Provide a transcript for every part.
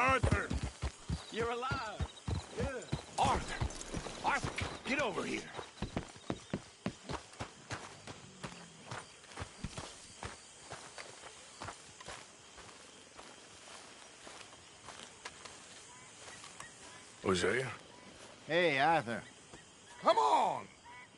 Arthur! You're alive! Good. Arthur! Arthur, get over here! Hosea? Hey, Arthur. Come on!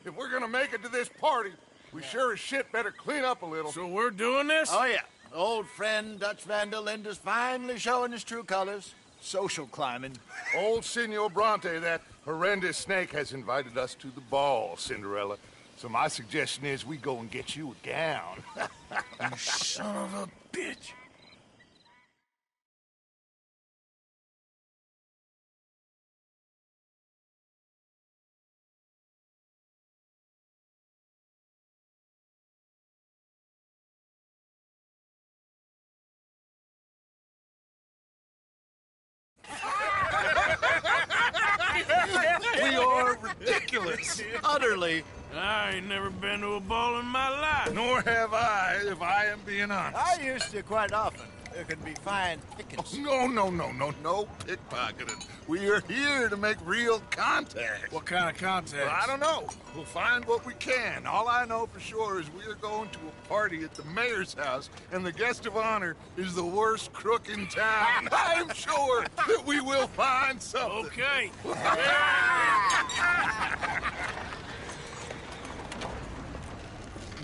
If we're gonna make it to this party, we sure as shit better clean up a little. So we're doing this? Oh, yeah. Old friend Dutch Van der Linde's finally showing his true colors. Social climbing. Old Senor Bronte, that horrendous snake, has invited us to the ball, Cinderella. So my suggestion is we go and get you a gown. You son of a bitch. We are ridiculous. Utterly. I ain't never been to a ball in my life. Nor have I, if I am being honest. I used to quite often. There can be fine pickings. No pickpocketing. We are here to make real contact. What kind of contact? Well, I don't know. We'll find what we can. All I know for sure is we are going to a party at the mayor's house, and the guest of honor is the worst crook in town. I'm sure that we will find something. Okay.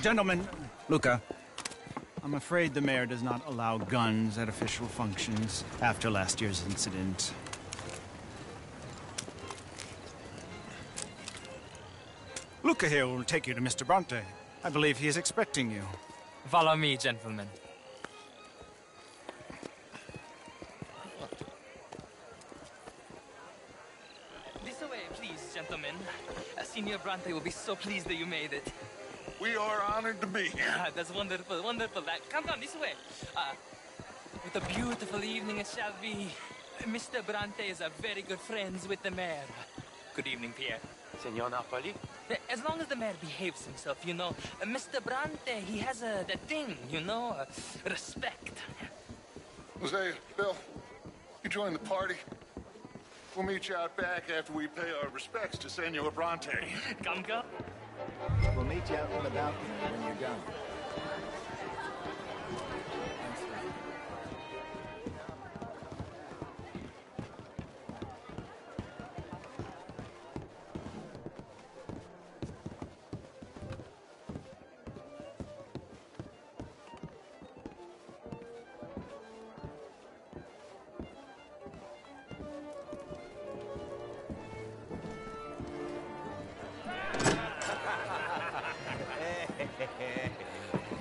Gentlemen, Luca, I'm afraid the mayor does not allow guns at official functions after last year's incident. Luca here will take you to Mr. Bronte. I believe he is expecting you. Follow me, gentlemen. This way, please, gentlemen. Senior Bronte will be so pleased that you made it. We are honored to be here. That's wonderful, wonderful. Come down this way. What a beautiful evening it shall be. Mr. Bronte is a very good friends with the mayor. Good evening, Pierre. Senor Napoli? As long as the mayor behaves himself, you know. Mr. Bronte, he has that thing, you know, respect. Hosea, Bill, you join the party. We'll meet you out back after we pay our respects to Senor Bronte. Come. We'll meet you out on the balcony when you're done.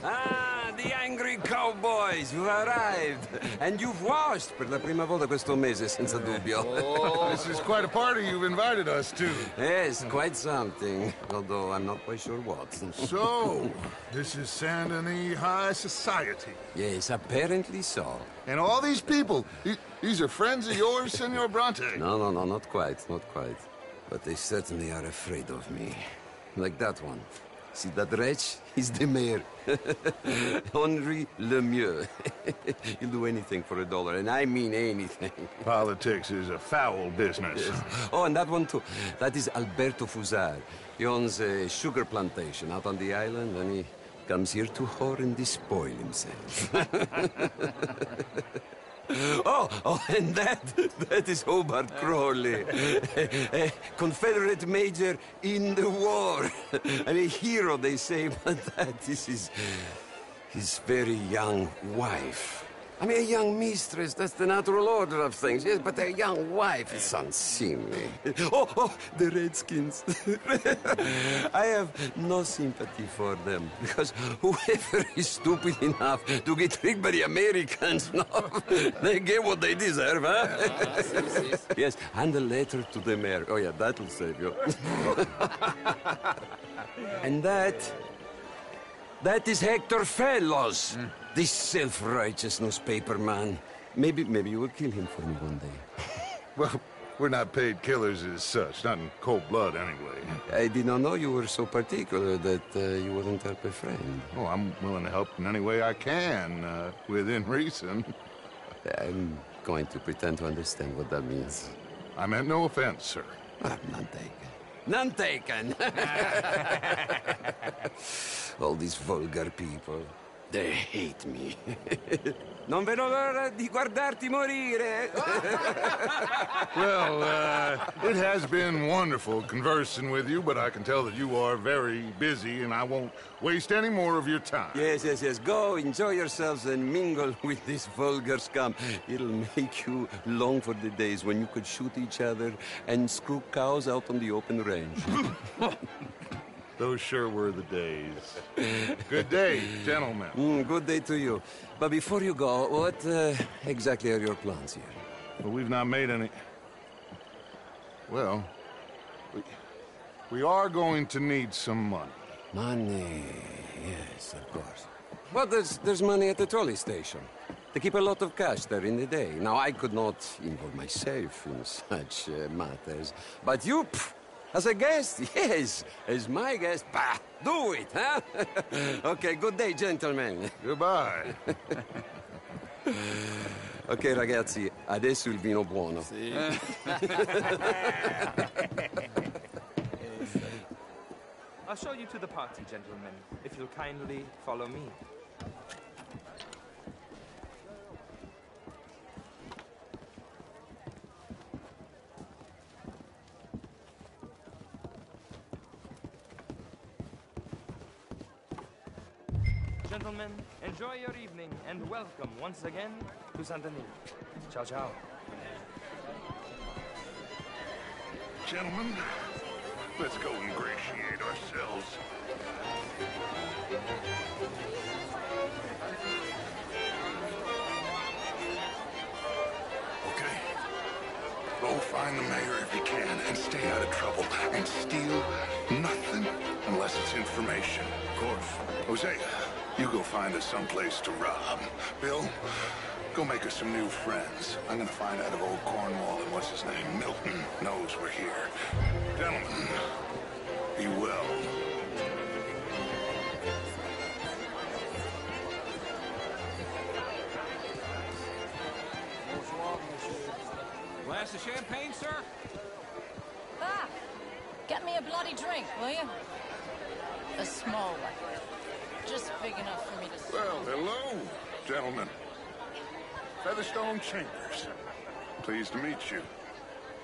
Ah, the angry cowboys, you've arrived. And you've washed per la prima volta questo mese, senza dubbio. Oh, this is quite a party you've invited us to. Yes, quite something. Although I'm not quite sure what. So, this is Saint Denis High Society. Yes, apparently so. And all these people, these are friends of yours, Senor Bronte? No, not quite, not quite. But they certainly are afraid of me. Like that one. See that wretch? He's the mayor. Henri Lemieux. He'll do anything for $1, and I mean anything. Politics is a foul business. Yes. Oh, and that one too. That is Alberto Fusar. He owns a sugar plantation out on the island, and he comes here to whore and despoil himself. Oh, and that is Hobart Crawley, a Confederate major in the war. And a hero, they say, but that is his very young wife. I mean, a young mistress, that's the natural order of things, yes, but a young wife is unseemly. Oh, the Redskins. I have no sympathy for them, because whoever is stupid enough to get tricked by the Americans, no, they get what they deserve, huh? Yes, and a letter to the mayor. Oh, yeah, that'll save you. And that is Hector Fellows. This self-righteous newspaper man. Maybe you will kill him for me one day. Well, we're not paid killers as such, not in cold blood anyway. I did not know you were so particular that you wouldn't help a friend. Oh, I'm willing to help in any way I can, within reason. going to pretend to understand what that means. I meant no offense, sir. None taken. None taken! All these vulgar people, they hate me. Non vedo l'ora di guardarti morire! Well, it has been wonderful conversing with you, but I can tell that you are very busy, and I won't waste any more of your time. Yes, yes, yes. Go, enjoy yourselves and mingle with this vulgar scum. It'll make you long for the days when you could shoot each other and screw cows out on the open range. Those sure were the days. Good day, gentlemen. Good day to you. But before you go, what exactly are your plans here? Well, we've not made any... Well, we are going to need some money. Money, yes, of course. Well, there's money at the trolley station. They keep a lot of cash there in the day. Now, I could not involve myself in such matters. But you, as a guest, yes, as my guest, bah, do it, huh? Okay, good day, gentlemen. Goodbye. Ok, ragazzi, adesso il vino buono. Sì. I'll show you to the party, gentlemen, if you'll kindly follow me. Gentlemen, enjoy your evening and welcome once again to Saint-Denis. Ciao, ciao. Gentlemen, let's go ingratiate ourselves. Okay. Go find the mayor if you can and stay out of trouble. And steal nothing unless it's information. Of course. Jose, you go find us someplace to rob. Bill, go make us some new friends. I'm gonna find out if old Cornwall and what's his name, Milton, knows we're here. Gentlemen, be well. Glass of champagne, sir? Ah, get me a bloody drink, will you? A small one. Just big enough for me to... Well, hello, gentlemen. Featherstone Chambers. Pleased to meet you.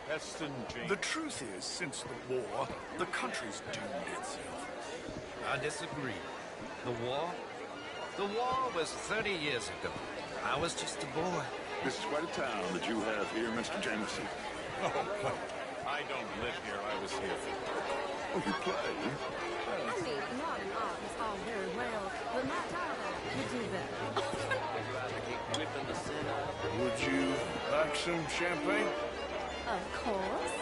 Heston James. The truth is, since the war, the country's doomed itself. I disagree. The war? The war was 30 years ago. I was just a boy. This is quite a town that you have here, Mr. Jameson. Oh, well, I don't live here. I was here for... Oh, you play? I mean, modern art is all very well, but my father could do better. Would you like some champagne? Of course.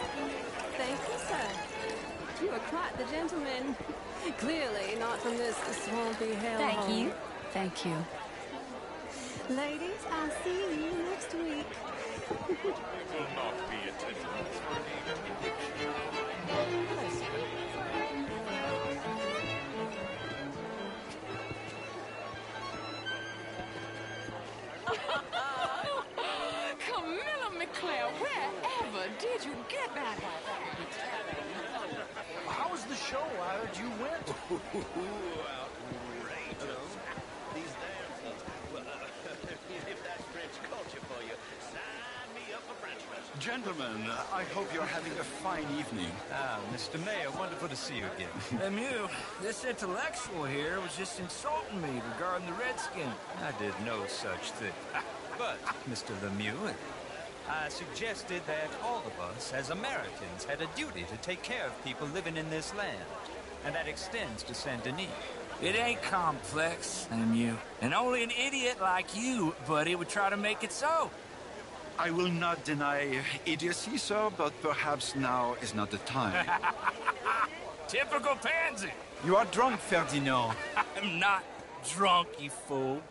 Thank you, sir. You are quite the gentleman. Clearly not from this swampy hellhole. Thank you. Thank you. Ladies, I'll see you next week. will not be attendant for Camilla McClare, wherever did you get that? How was the show? I heard you went. Outrageous. These dancers. Well, if that's French culture for you, sign me up for French lessons. Gentlemen, I hope you're having a fine evening. Ah, Mr. Mayor, wonderful to see you again. Lemieux, this intellectual here was just insulting me regarding the Redskin. I did no such thing. But, Mr. Lemieux, I suggested that all of us, as Americans, had a duty to take care of people living in this land. And that extends to Saint-Denis. It ain't complex, Lemieux. And only an idiot like you, buddy, would try to make it so. I will not deny idiocy, sir, but perhaps now is not the time. Typical pansy. You are drunk, Ferdinand. I'm not drunk, you fool.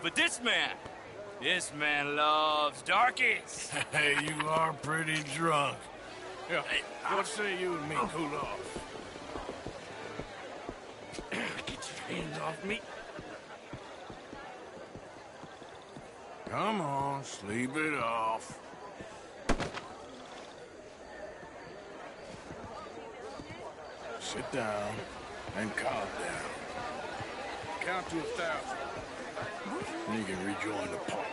But this man loves darkies. Hey, you are pretty drunk. Yeah, what say you and me cool off? Get your hands off me. Come on, sleep it off. Sit down and calm down. Count to 1,000. Then you can rejoin the party.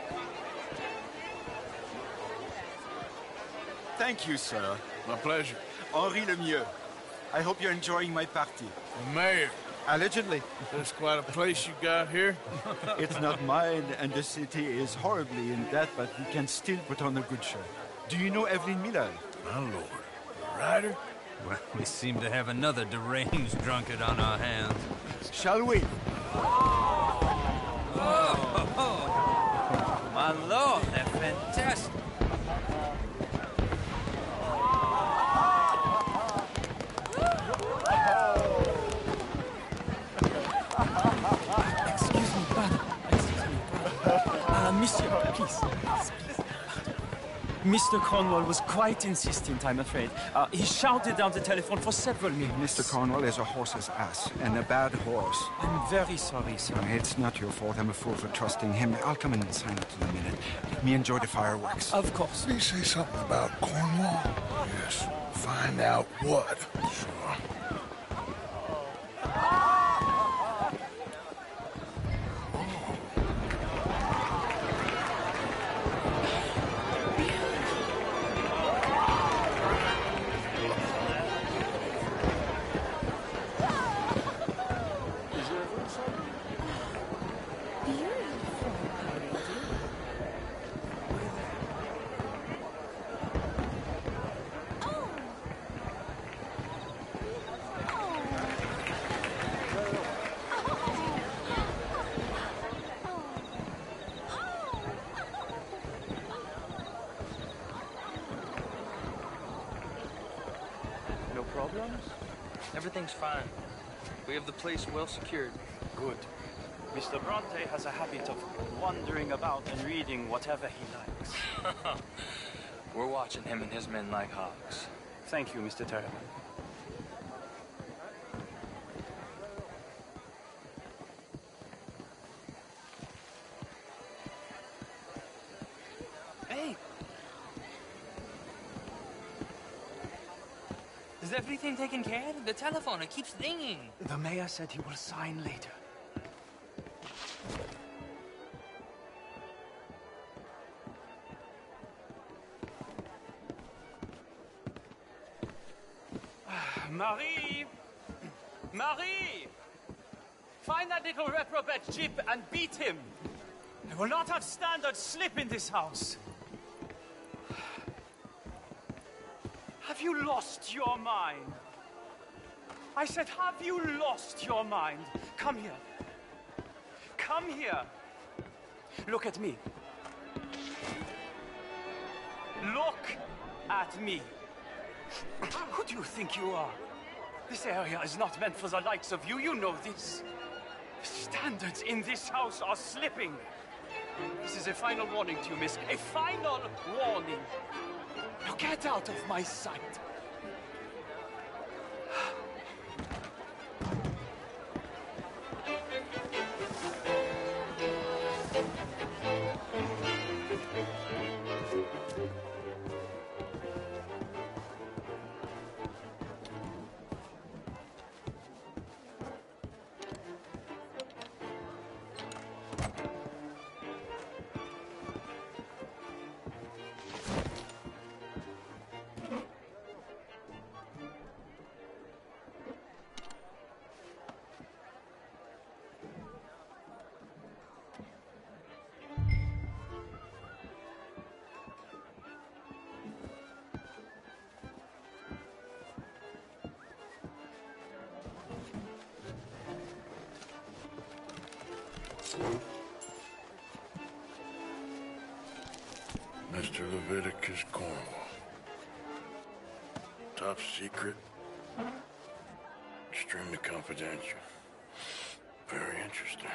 Thank you, sir. My pleasure. Henri Lemieux. I hope you're enjoying my party. The mayor. Allegedly. That's quite a place you got here. It's not mine, and the city is horribly in debt, but we can still put on a good show. Do you know Evelyn Miller? My lord. Ryder? Well, we seem to have another deranged drunkard on our hands. Shall we? Oh, my lord, they're fantastic. Excuse me, pardon. Excuse me. Monsieur, please. Mr. Cornwall was quite insistent, I'm afraid. He shouted down the telephone for several minutes. Mr. Cornwall is a horse's ass, and a bad horse. I'm very sorry, sir. It's not your fault. I'm a fool for trusting him. I'll come in and sign it in a minute. Let me enjoy the fireworks. Of course. Did he say something about Cornwall? Yes. Find out what. Sure. No problems? Everything's fine. We have the place well secured. Good. Mr. Bronte has a habit of wandering about and reading whatever he likes. We're watching him and his men like hawks. Thank you, Mr. Terrible. Hey! Is everything taken care of? The telephone, it keeps ringing. The mayor said he will sign later. Marie! Marie! Find that little reprobate Jip and beat him. I will not have standard slip in this house. Have you lost your mind? I said, have you lost your mind? Come here. Come here. Look at me. Look at me. Who do you think you are? This area is not meant for the likes of you. You know this. Standards in this house are slipping. This is a final warning to you, miss. A final warning. Now get out of my sight. Mr. Leviticus Cornwall. Top secret. Extremely confidential. Very interesting.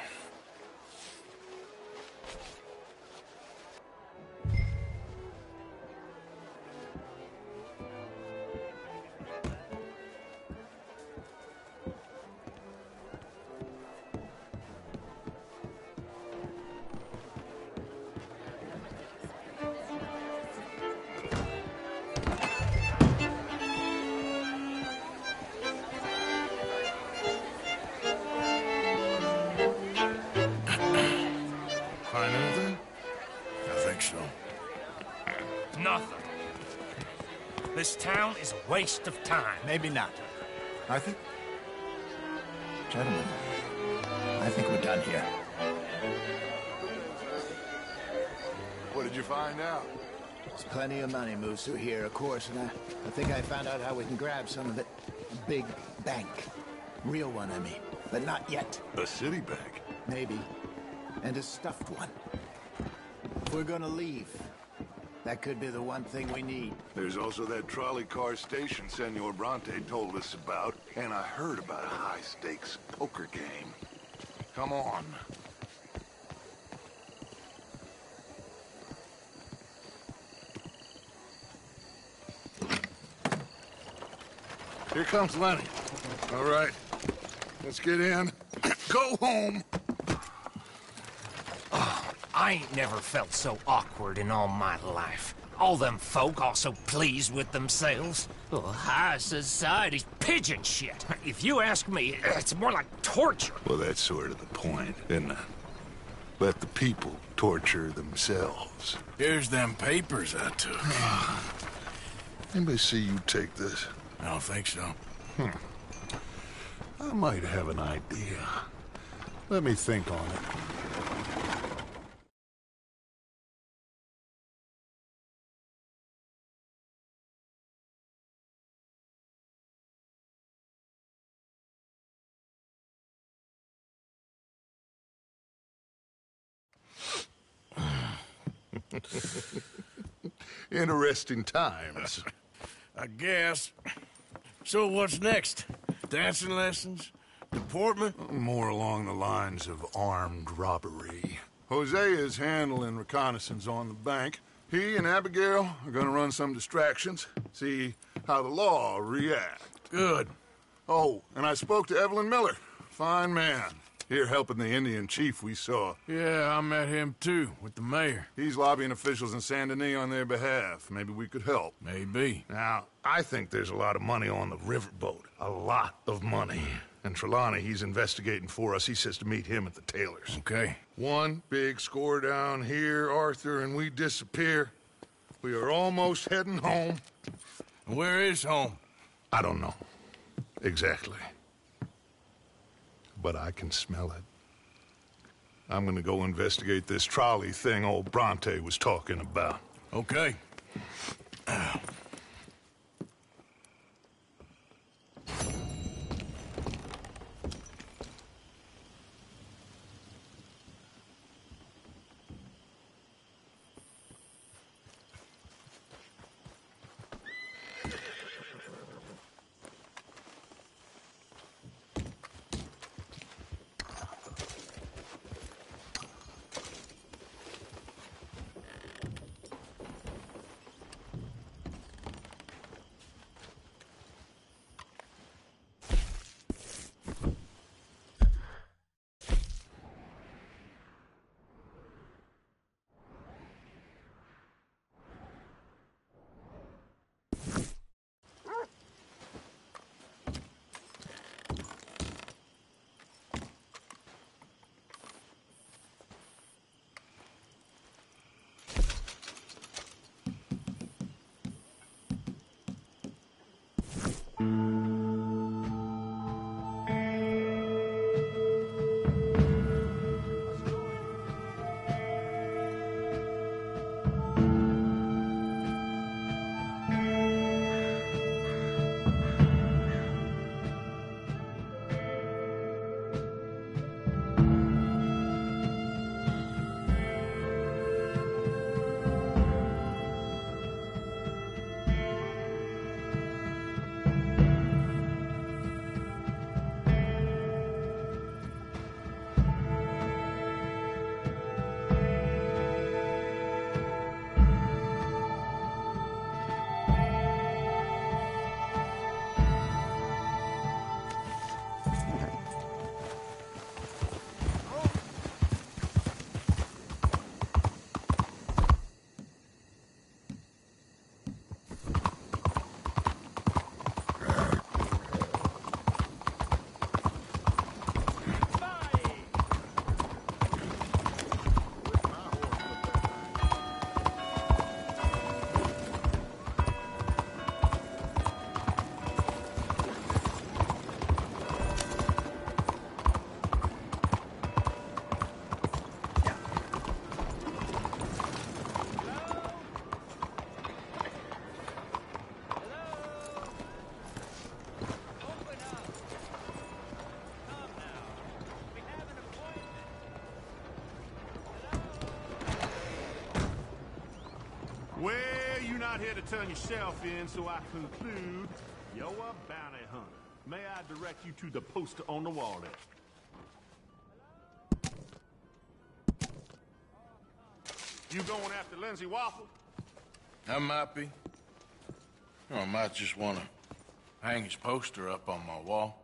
This town is a waste of time. Maybe not. Arthur? Gentlemen, I think we're done here. What did you find out? There's plenty of money moves through here, of course, and I think I found out how we can grab some of it. A big bank. Real one, I mean. But not yet. A city bank? Maybe. And a stuffed one. If we're gonna leave, that could be the one thing we need. There's also that trolley car station Senor Bronte told us about, and I heard about a high-stakes poker game. Come on. Here comes Lenny. All right, let's get in. Go home. I ain't never felt so awkward in all my life. All them folk all so pleased with themselves. Oh, high society's pigeon shit. If you ask me, it's more like torture. Well, that's sort of the point, isn't it? Let the people torture themselves. Here's them papers I took. Anybody see you take this? I don't think so. I might have an idea. Let me think on it. Interesting times. I guess. So what's next? Dancing lessons? Deportment? More along the lines of armed robbery. Hosea is handling reconnaissance on the bank. He and Abigail are gonna run some distractions, see how the law reacts. Good. Oh, and I spoke to Evelyn Miller. Fine man. Here helping the Indian chief we saw. Yeah, I met him too, with the mayor. He's lobbying officials in Saint Denis on their behalf. Maybe we could help. Maybe. Now, I think there's a lot of money on the riverboat. A lot of money. And Trelawney, he's investigating for us. He says to meet him at the Taylor's. Okay. One big score down here, Arthur, and we disappear. We are almost heading home. Where is home? I don't know. Exactly. But I can smell it. I'm gonna go investigate this trolley thing old Bronte was talking about. Okay. not here to turn yourself in, so I conclude you're a bounty hunter. May I direct you to the poster on the wall there? You going after Lindsay Waffle? I might be. Or I might just want to hang his poster up on my wall.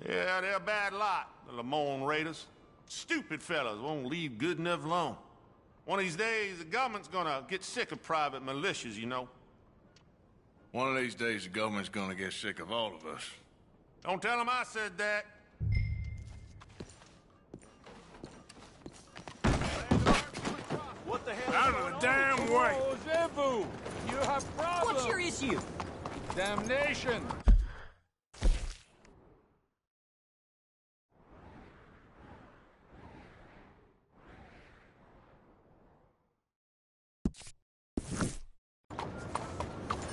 Yeah, they're a bad lot, the Lamont Raiders. Stupid fellas won't leave good enough alone. One of these days, the government's gonna get sick of private militias, you know. One of these days, the government's gonna get sick of all of us. Don't tell them I said that. What the hell? Out of the damn way! Zebu, you have problems. What's your issue? Damnation.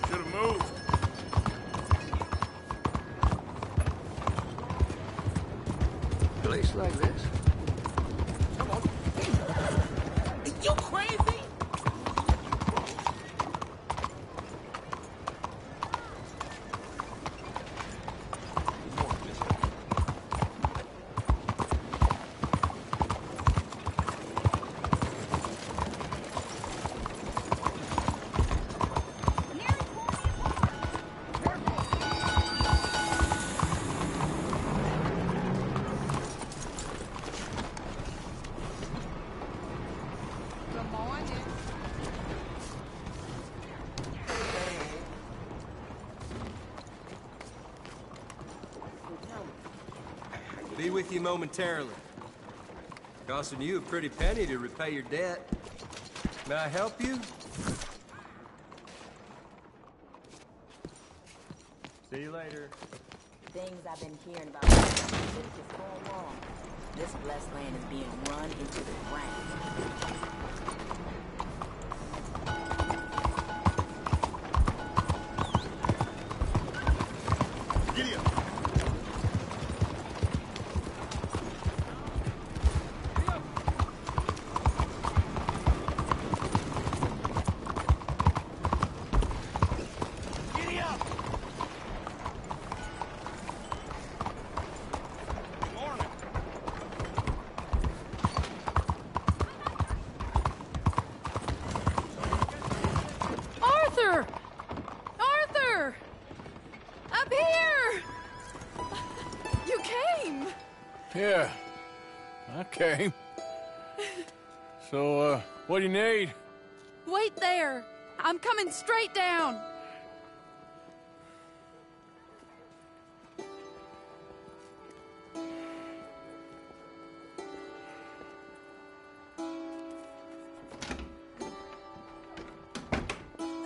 Should have moved. Place like this? Come on. You crazy? Be with you momentarily. Costing you a pretty penny to repay your debt. May I help you? See you later. Things I've been hearing about it's just going wrong. This blessed land is being run into the ground. Giddy up. Yeah, I came. So, what do you need? Wait there. I'm coming straight down.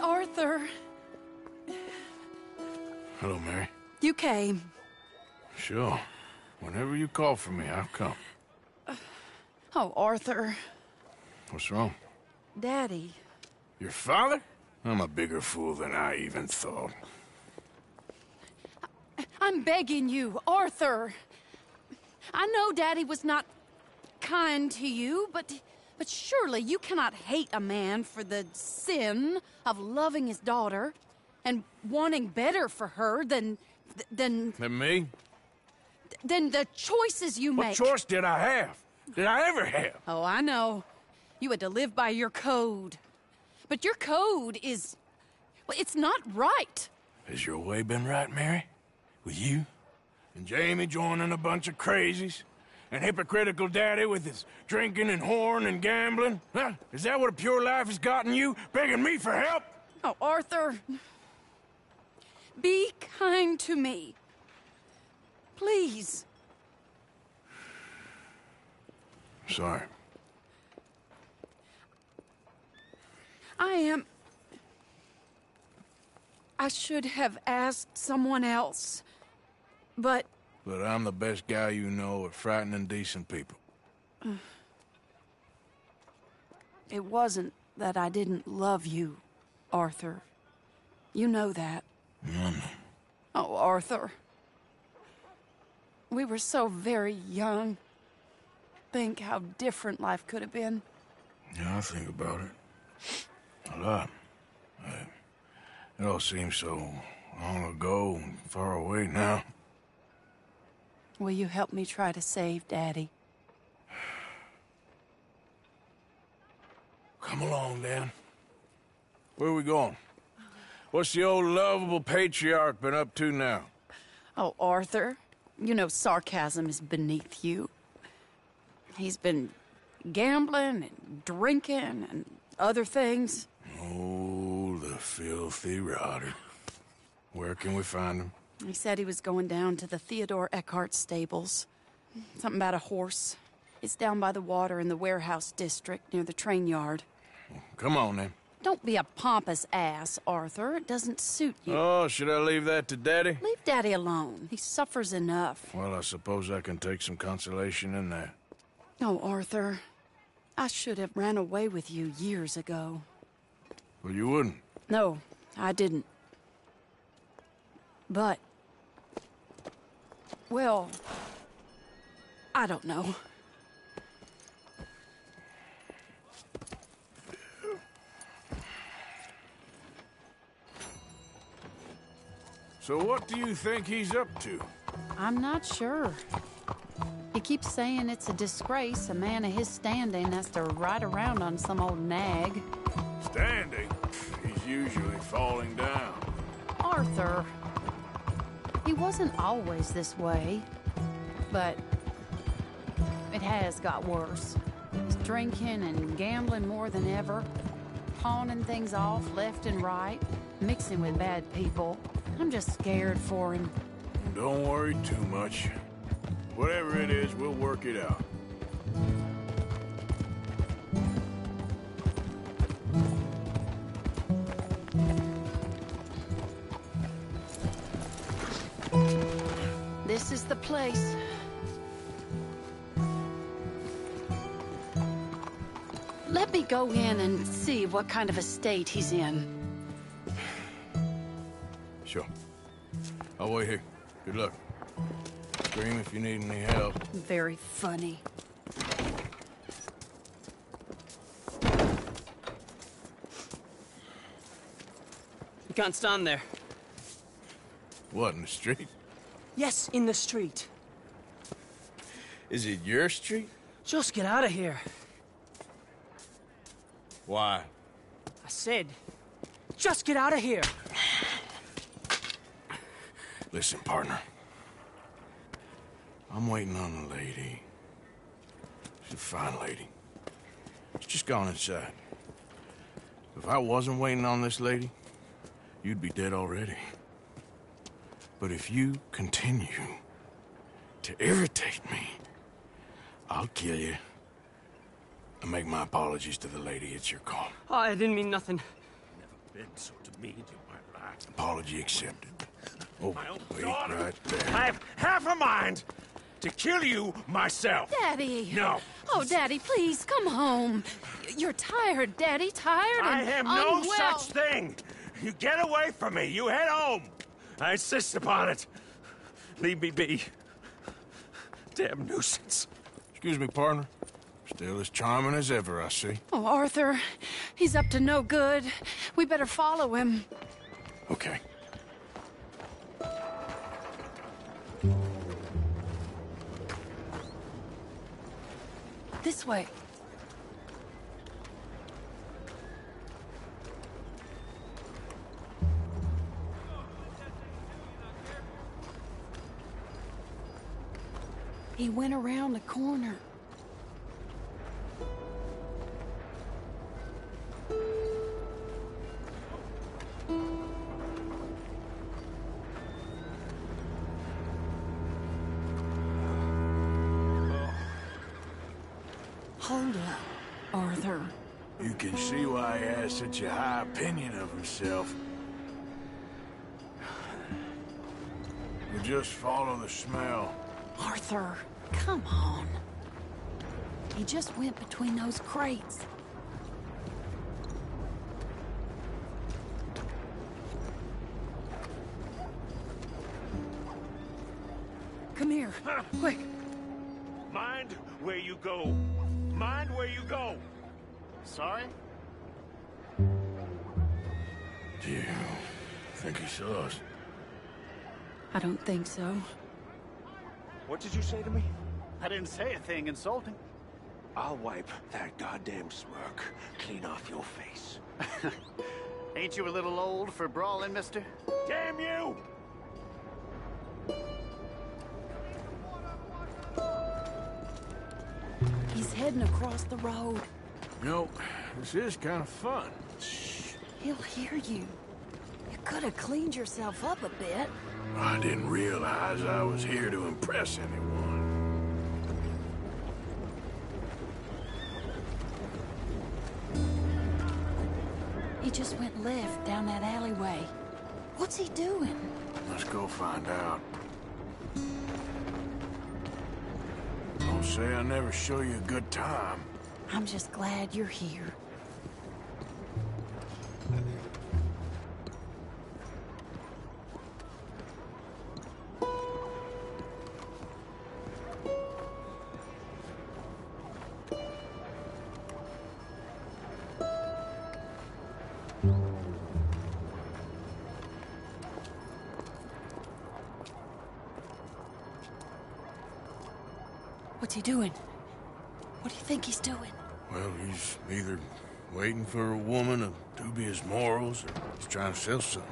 Arthur. Hello, Mary. You came. Sure. Whenever you call for me, I'll come. Oh, Arthur. What's wrong? Daddy. Your father? I'm a bigger fool than I even thought. I'm begging you, Arthur. I know Daddy was not kind to you, but surely you cannot hate a man for the sin of loving his daughter and wanting better for her than... Than me? Than the choices you make. What choice did I have? Did I ever have? Oh, I know. You had to live by your code. But your code is... well, it's not right. Has your way been right, Mary? With you? And Jamie joining a bunch of crazies? And hypocritical daddy with his drinking and whoring and gambling? Huh? Is that what a pure life has gotten you? Begging me for help? Oh, Arthur. Be kind to me. Please. Sorry. I should have asked someone else, but... But I'm the best guy you know at frightening decent people. It wasn't that I didn't love you, Arthur. You know that. Oh, Arthur. We were so very young. Think how different life could have been. Yeah, I think about it. A lot. It all seems so long ago and far away now. Will you help me try to save Daddy? Come along, Dan. Where are we going? What's the old lovable patriarch been up to now? Oh, Arthur, you know sarcasm is beneath you. He's been gambling and drinking and other things. Oh, the filthy rotter. Where can we find him? He said he was going down to the Theodore Eckhart stables. Something about a horse. It's down by the water in the warehouse district near the train yard. Come on, then. Don't be a pompous ass, Arthur. It doesn't suit you. Oh, should I leave that to Daddy? Leave Daddy alone. He suffers enough. Well, I suppose I can take some consolation in that. Oh, Arthur. I should have ran away with you years ago. Well, you wouldn't. No, I didn't. But... well... I don't know. So what do you think he's up to? I'm not sure. He keeps saying it's a disgrace a man of his standing has to ride around on some old nag. Standing? He's usually falling down. Arthur. He wasn't always this way, but it has got worse. He's drinking and gambling more than ever, pawning things off left and right, mixing with bad people. I'm just scared for him. Don't worry too much. Whatever it is, we'll work it out. This is the place. Let me go in and see what kind of a state he's in. Sure. I'll wait here. Good luck. Scream if you need any help. Very funny. You can't stand there. What, in the street? Yes, in the street. Is it your street? Just get out of here. Why? I said, just get out of here. Listen, partner. I'm waiting on a lady. She's a fine lady. She's just gone inside. If I wasn't waiting on this lady, you'd be dead already. But if you continue to irritate me, I'll kill you and make my apologies to the lady. It's your call. Oh, I didn't mean nothing. Never been so demeaned in my life. Apology accepted. Oh, wait right there. I have half a mind to kill you myself. Daddy! No. Oh, Daddy, please, come home. You're tired, Daddy, tired and I have no unwell. such thing. You get away from me. You head home. I insist upon it. Leave me be. Damn nuisance. Excuse me, partner. Still as charming as ever, I see. Oh, Arthur, he's up to no good. We better follow him. Okay. This way. He went around the corner. Hold up, Arthur. You can see why he has such a high opinion of himself. We'll just follow the smell. Arthur, come on. He just went between those crates. Come here, quick. Mind where you go. Mind where you go. Sorry? You think he saw us. I don't think so. What did you say to me? I didn't say a thing insulting. I'll wipe that goddamn smirk clean off your face. Ain't you a little old for brawling, mister? Damn you! He's heading across the road. You know, this is kind of fun. Shh, he'll hear you. You could have cleaned yourself up a bit. I didn't realize I was here to impress anyone. He just went left down that alleyway. What's he doing? Let's go find out. Don't say I never show you a good time. I'm just glad you're here. What's he doing? What do you think he's doing? Well, he's either waiting for a woman of dubious morals, or he's trying to sell something.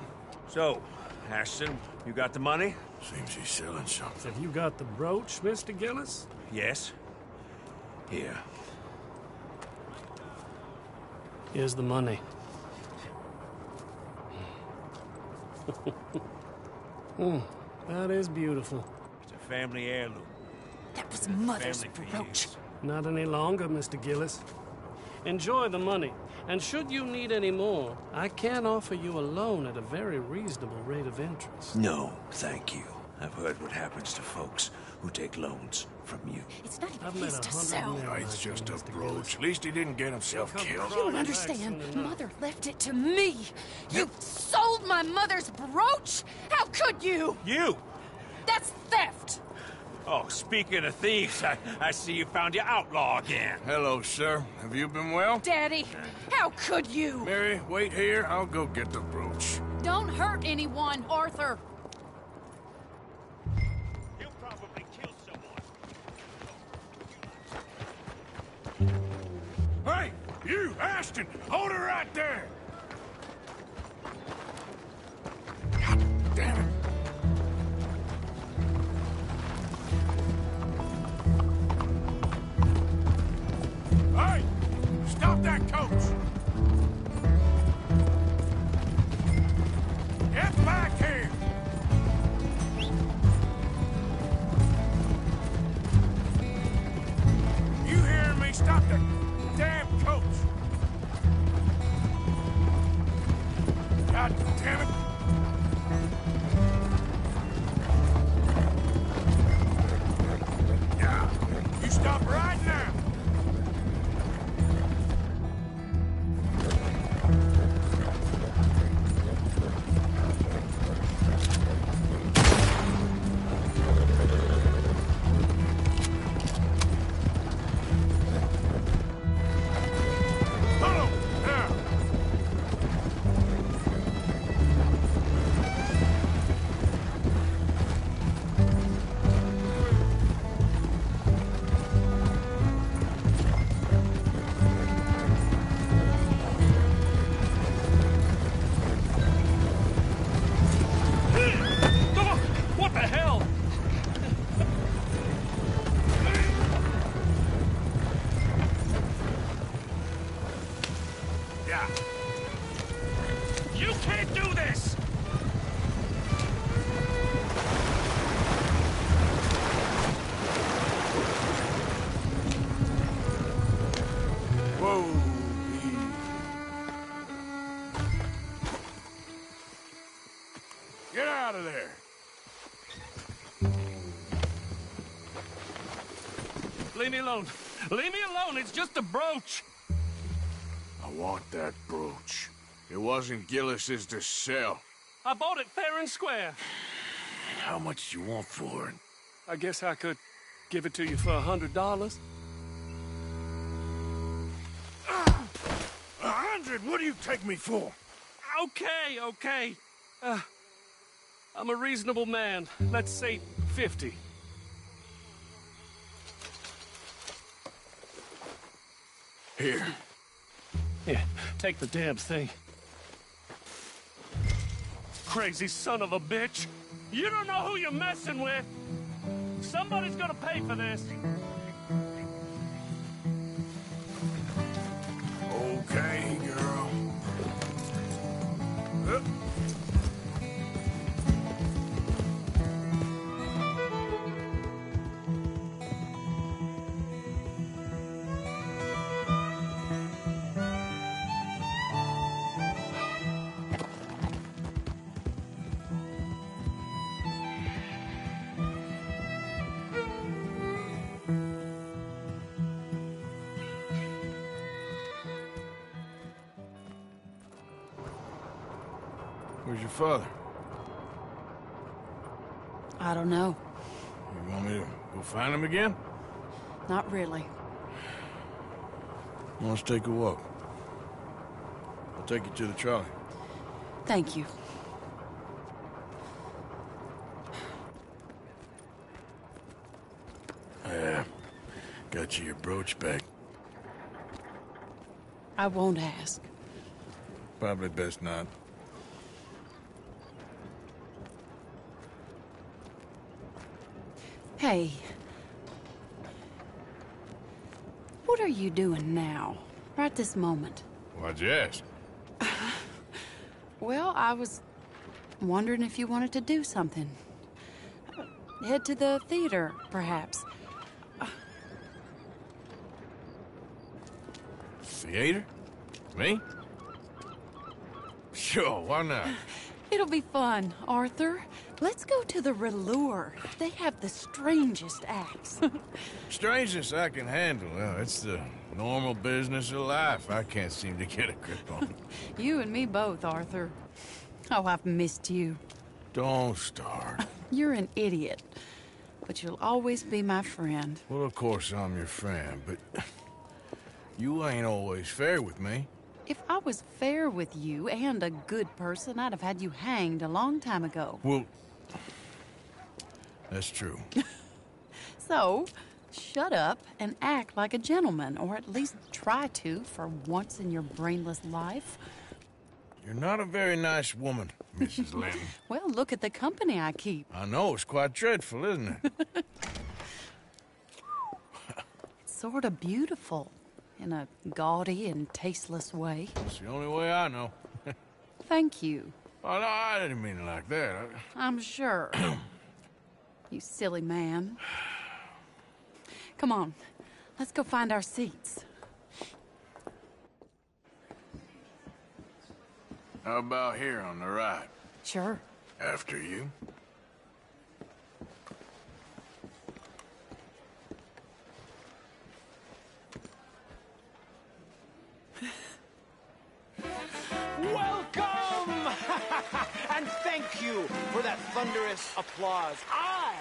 So, Ashton, you got the money? Seems he's selling something. Have you got the brooch, Mr. Gillis? Yes. Here. Here's the money. That is beautiful. It's a family heirloom. That was Mother's Family brooch. Not any longer, Mr. Gillis. Enjoy the money. And should you need any more, I can offer you a loan at a very reasonable rate of interest. No, thank you. I've heard what happens to folks who take loans from you. It's not I've even met his to 100 sell. men No, like it's you, just a Mr. brooch. Gillis. At least he didn't get himself killed. You don't understand. Soon enough. Mother left it to me. You sold my mother's brooch? How could you? You! That's theft. Oh, speaking of thieves, I see you found your outlaw again. Hello, sir. Have you been well? Daddy, how could you? Mary, wait here. I'll go get the brooch. Don't hurt anyone, Arthur. He'll probably kill someone. Hey, you, Ashton! Hold her right there! God damn it. Hey! Stop that coach! Get back here! You hearing me? Stop the damn coach! God damn it! Now, you stop right now! Hold on, now! What the hell? Yeah. You can't do this! Whoa. Get out of there. Leave me alone. Leave me alone. It's just a brooch. I want that brooch. It wasn't Gillis's to sell. I bought it fair and square. How much you want for it? I guess I could give it to you for $100. 100? What do you take me for? Okay. I'm a reasonable man. Let's say 50. Here. Yeah, take the damn thing. Crazy son of a bitch. You don't know who you're messing with. Somebody's gonna pay for this. Okay, girl. Where's your father? I don't know. You want me to go find him again? Not really. Let's take a walk. I'll take you to the trolley. Thank you. Yeah. Got you your brooch back. I won't ask. Probably best not. Hey. What are you doing now? Right this moment? Why'd you ask? Well, I was wondering if you wanted to do something. Head to the theater, perhaps. Theater? Me? Sure, why not? It'll be fun, Arthur. Let's go to the Relure. They have the strangest acts. Strangeness I can handle. Well, it's the normal business of life. I can't seem to get a grip on. You and me both, Arthur. Oh, I've missed you. Don't start. You're an idiot, but you'll always be my friend. Well, of course I'm your friend, but you ain't always fair with me. If I was fair with you and a good person, I'd have had you hanged a long time ago. Well, that's true. So, shut up and act like a gentleman, or at least try to for once in your brainless life. You're not a very nice woman, Mrs. Lennon. Well, look at the company I keep. I know, it's quite dreadful, isn't it? It's sort of beautiful, in a gaudy and tasteless way. It's the only way I know. Thank you. Oh, no, I didn't mean it like that. I'm sure. You silly man. Come on, let's go find our seats. How about here on the right? Sure. After you. Welcome! And thank you for that thunderous applause. I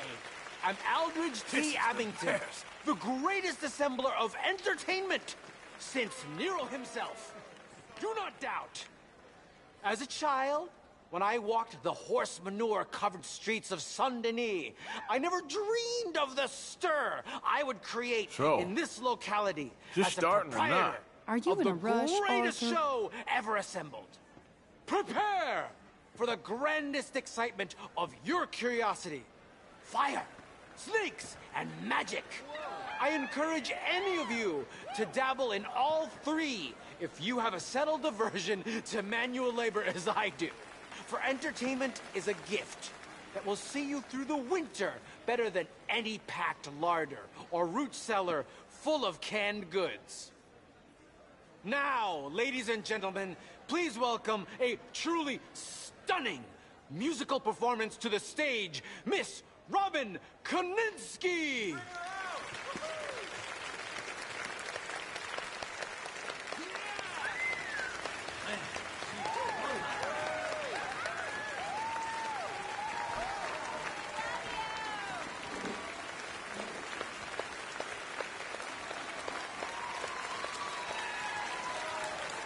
am Aldridge T. Abington, the greatest assembler of entertainment since Nero himself. Do not doubt. As a child, when I walked the horse manure-covered streets of Saint-Denis, I never dreamed of the stir I would create in this locality Just as a starting or not? proprietor Are you of in the a rush, greatest Arthur? show ever assembled. Prepare for the grandest excitement of your curiosity. Fire, snakes, and magic. I encourage any of you to dabble in all three if you have a settled aversion to manual labor as I do. For entertainment is a gift that will see you through the winter better than any packed larder or root cellar full of canned goods. Now, ladies and gentlemen, please welcome a truly stunning musical performance to the stage, Miss Robin Koninsky!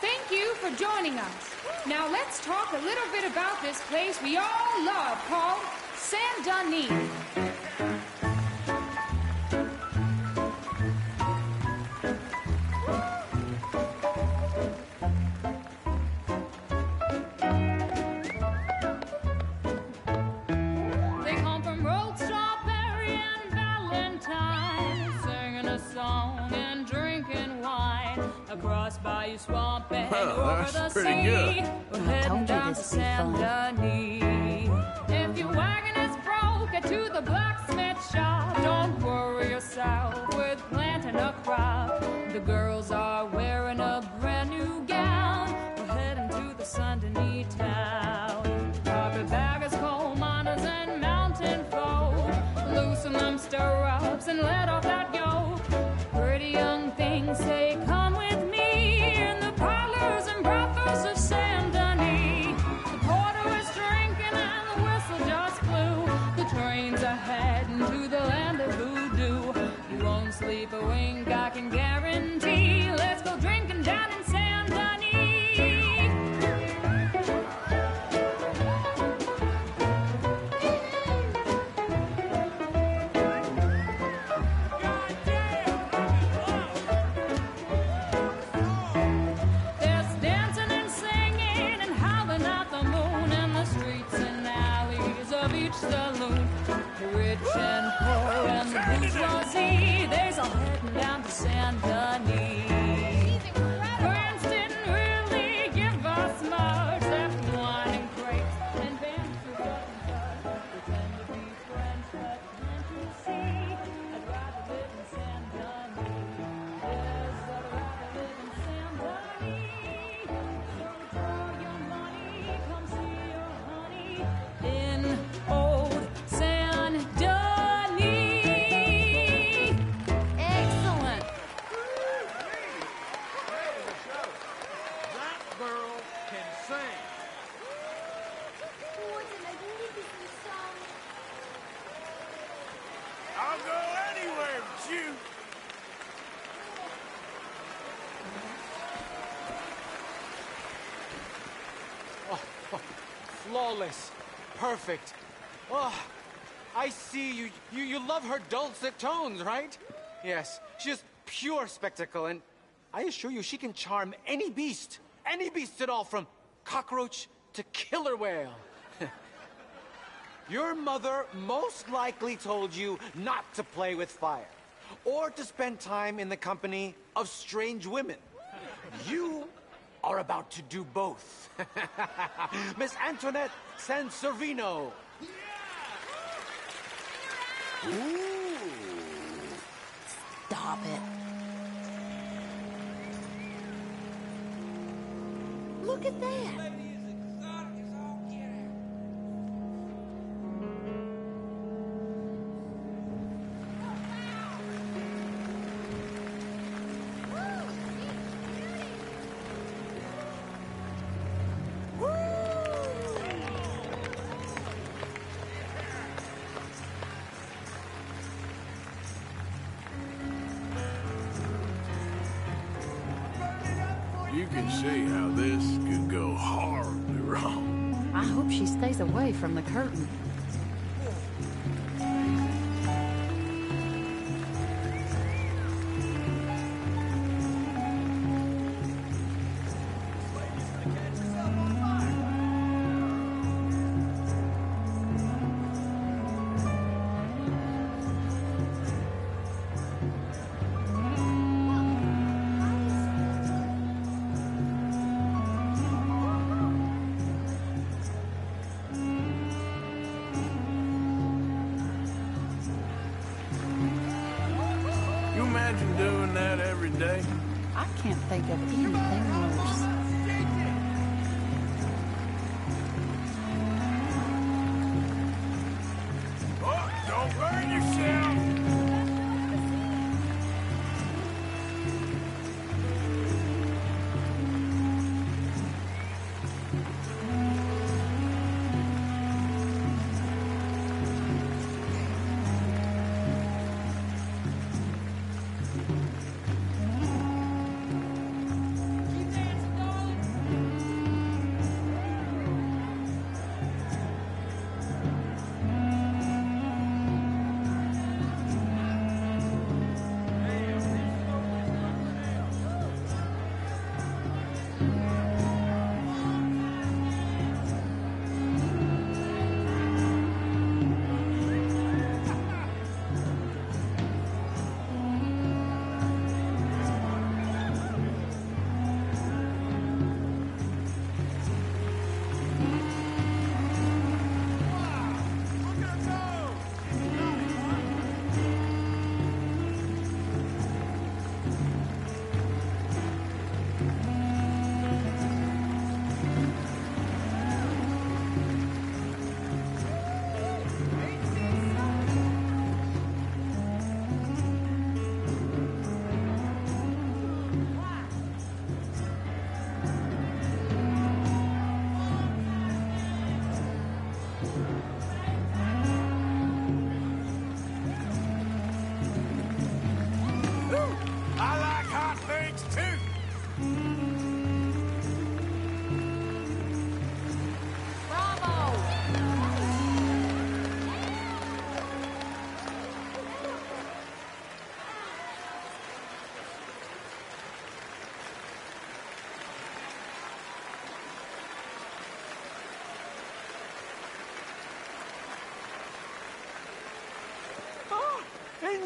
Thank you for joining us. Now let's talk a little bit about this place we all love called Saint Denis. They come from Road Strawberry and Valentine, singing a song and drinking wine across Bayou Swamp and over the sea. We're heading down to Saint Denis. If your wagon is broke, get to the blacksmith shop. Don't worry yourself with planting a crop. The girls are wearing a brand new gown. We're heading to the Saint Denis town. Carpetbaggers, coal miners, and mountain folk, loosen them stirrups and let off that yoke. Pretty young things say, come with me in the parlors and brothels of Saint Denis. The porter is drinking and the whistle just blew. The trains are heading to the land of voodoo. You won't sleep a wink, I can guarantee. Let's go drinking down in Saint Denis. There's dancing and singing and howling at the moon in the streets and alleys of each saloon. The rich and poor and the bourgeoisie, they's all heading down to Saint Denis. Friends didn't really give us much, left wine and grapes and bands for button touch. Pretend to be friends, but can't you see? I'd rather live in Saint Denis. Yes, I'd rather live in Saint Denis. So draw your money, come see your honey in old Saint Denis. Excellent. That girl can sing. I'll go anywhere with you. Flawless. Perfect. Oh, I see you. You love her dulcet tones, right? Yes, she's pure spectacle, and I assure you she can charm any beast at all, from cockroach to killer whale. Your mother most likely told you not to play with fire, or to spend time in the company of strange women. You are about to do both. Miss Antoinette Sanservino. Ooh. Stop it. Look at that. You can see how this could go horribly wrong. I hope she stays away from the curtain. You imagine doing that every day? I can't think of anything worse. Oh, don't burn yourself!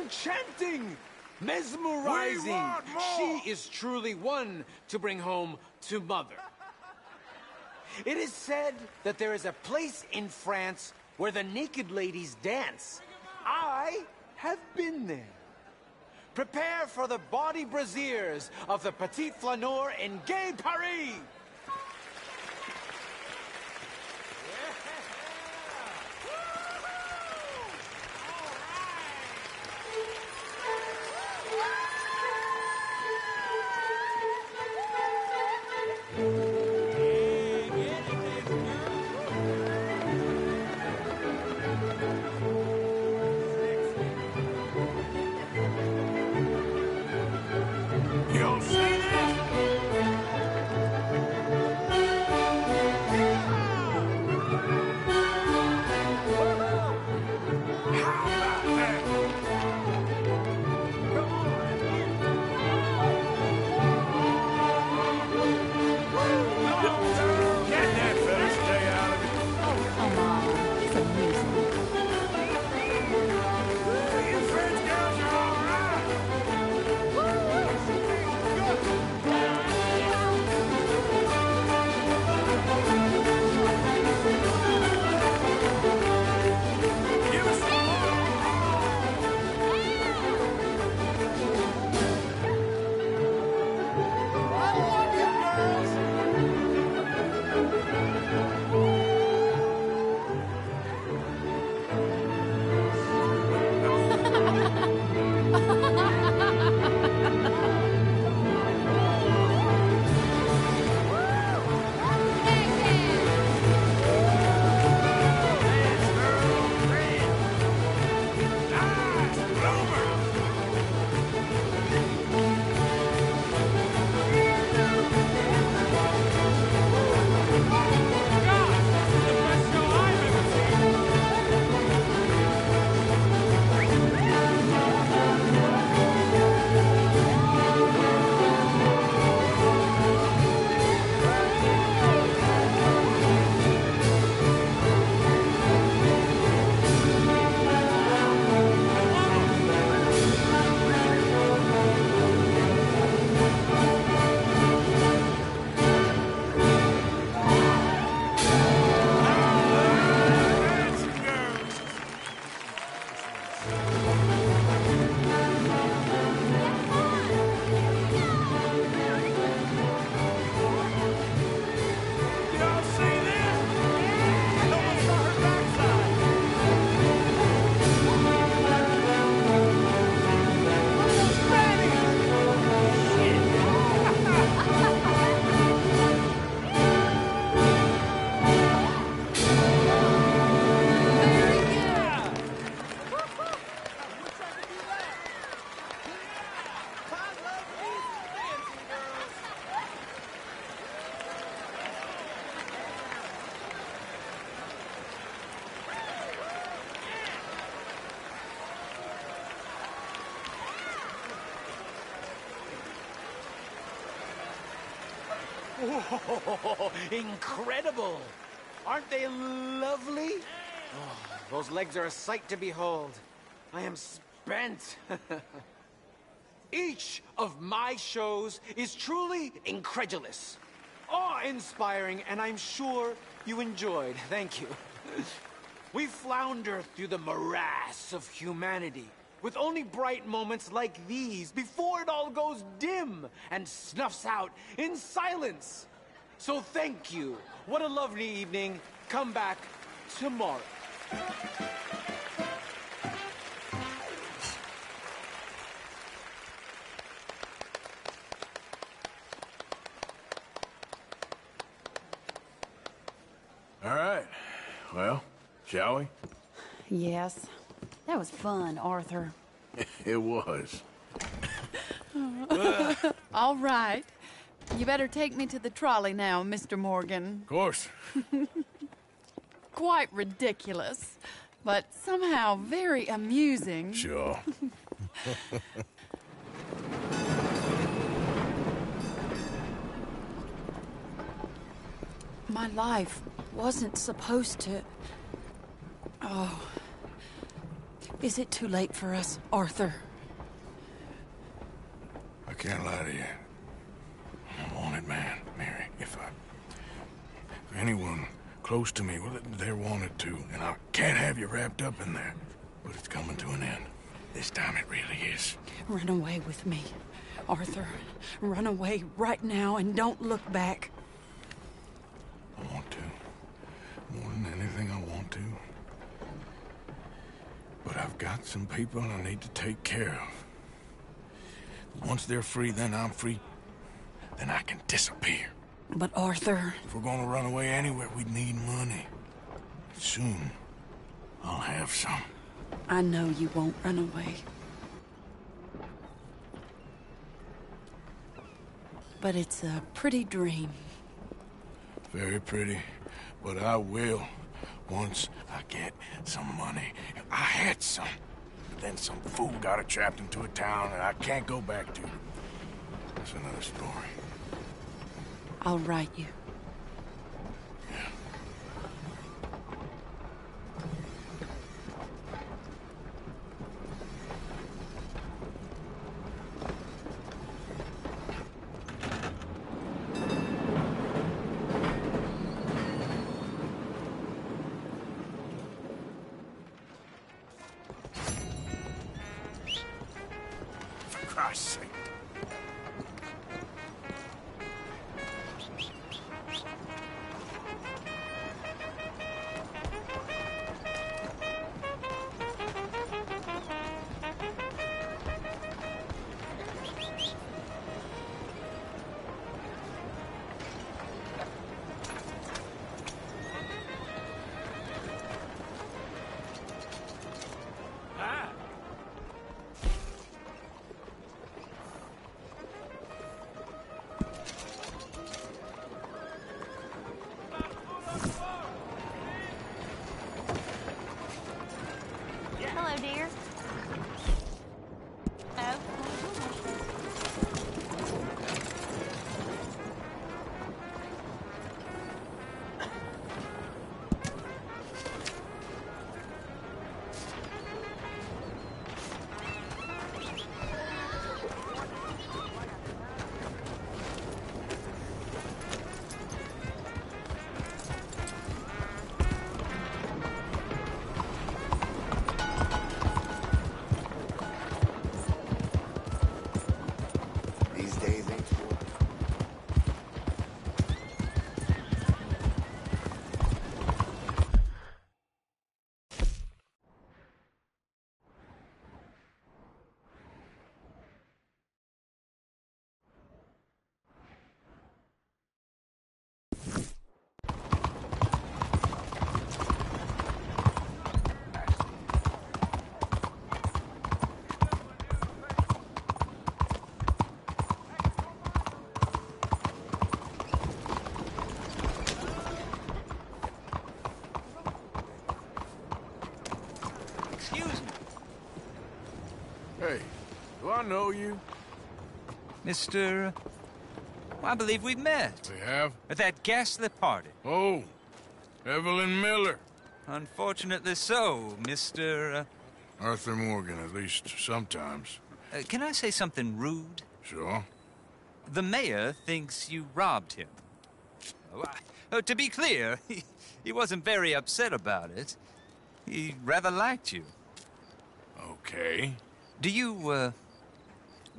Enchanting! Mesmerizing! She is truly one to bring home to mother. It is said that there is a place in France where the naked ladies dance. I have been there. Prepare for the bawdy brassiers of the Petit Flaneur in Gay Paris! You'll see this? Get that fella, stay out of it. Oh, come on. It's amusing. You French girls are all right. Give us some Whoa, incredible! Aren't they lovely? Oh, those legs are a sight to behold. I am spent. Each of my shows is truly incredulous, awe-inspiring, and I'm sure you enjoyed. Thank you. We flounder through the morass of humanity, with only bright moments like these before it all goes dim and snuffs out in silence. So thank you. What a lovely evening. Come back tomorrow. All right. Well, shall we? Yes. That was fun, Arthur. It was. All right. You better take me to the trolley now, Mr. Morgan. Of course. Quite ridiculous, but somehow very amusing. Sure. My life wasn't supposed to... Oh. Is it too late for us, Arthur? I can't lie to you. I'm a wanted man, Mary. If anyone close to me, well, they're wanted too. And I can't have you wrapped up in there. But it's coming to an end. This time it really is. Run away with me, Arthur. Run away right now and don't look back. I want to. More than anything, I want to. But I've got some people I need to take care of. Once they're free, then I'm free. Then I can disappear. But Arthur... If we're gonna run away anywhere, we'd need money. Soon, I'll have some. I know you won't run away. But it's a pretty dream. Very pretty. But I will, once I get some money. I had some. But then some fool got it trapped into a town that I can't go back to. That's another story. I'll write you. For Christ's sake. Hello, dear. Oh. These days ain't for. Excuse me. Hey, do I know you? Mr. I believe we've met. We have? At that ghastly party. Oh, Evelyn Miller. Unfortunately so, Mr. Arthur Morgan, at least sometimes. Can I say something rude? Sure. The mayor thinks you robbed him. To be clear, he wasn't very upset about it. He rather liked you. Okay. Do you, well,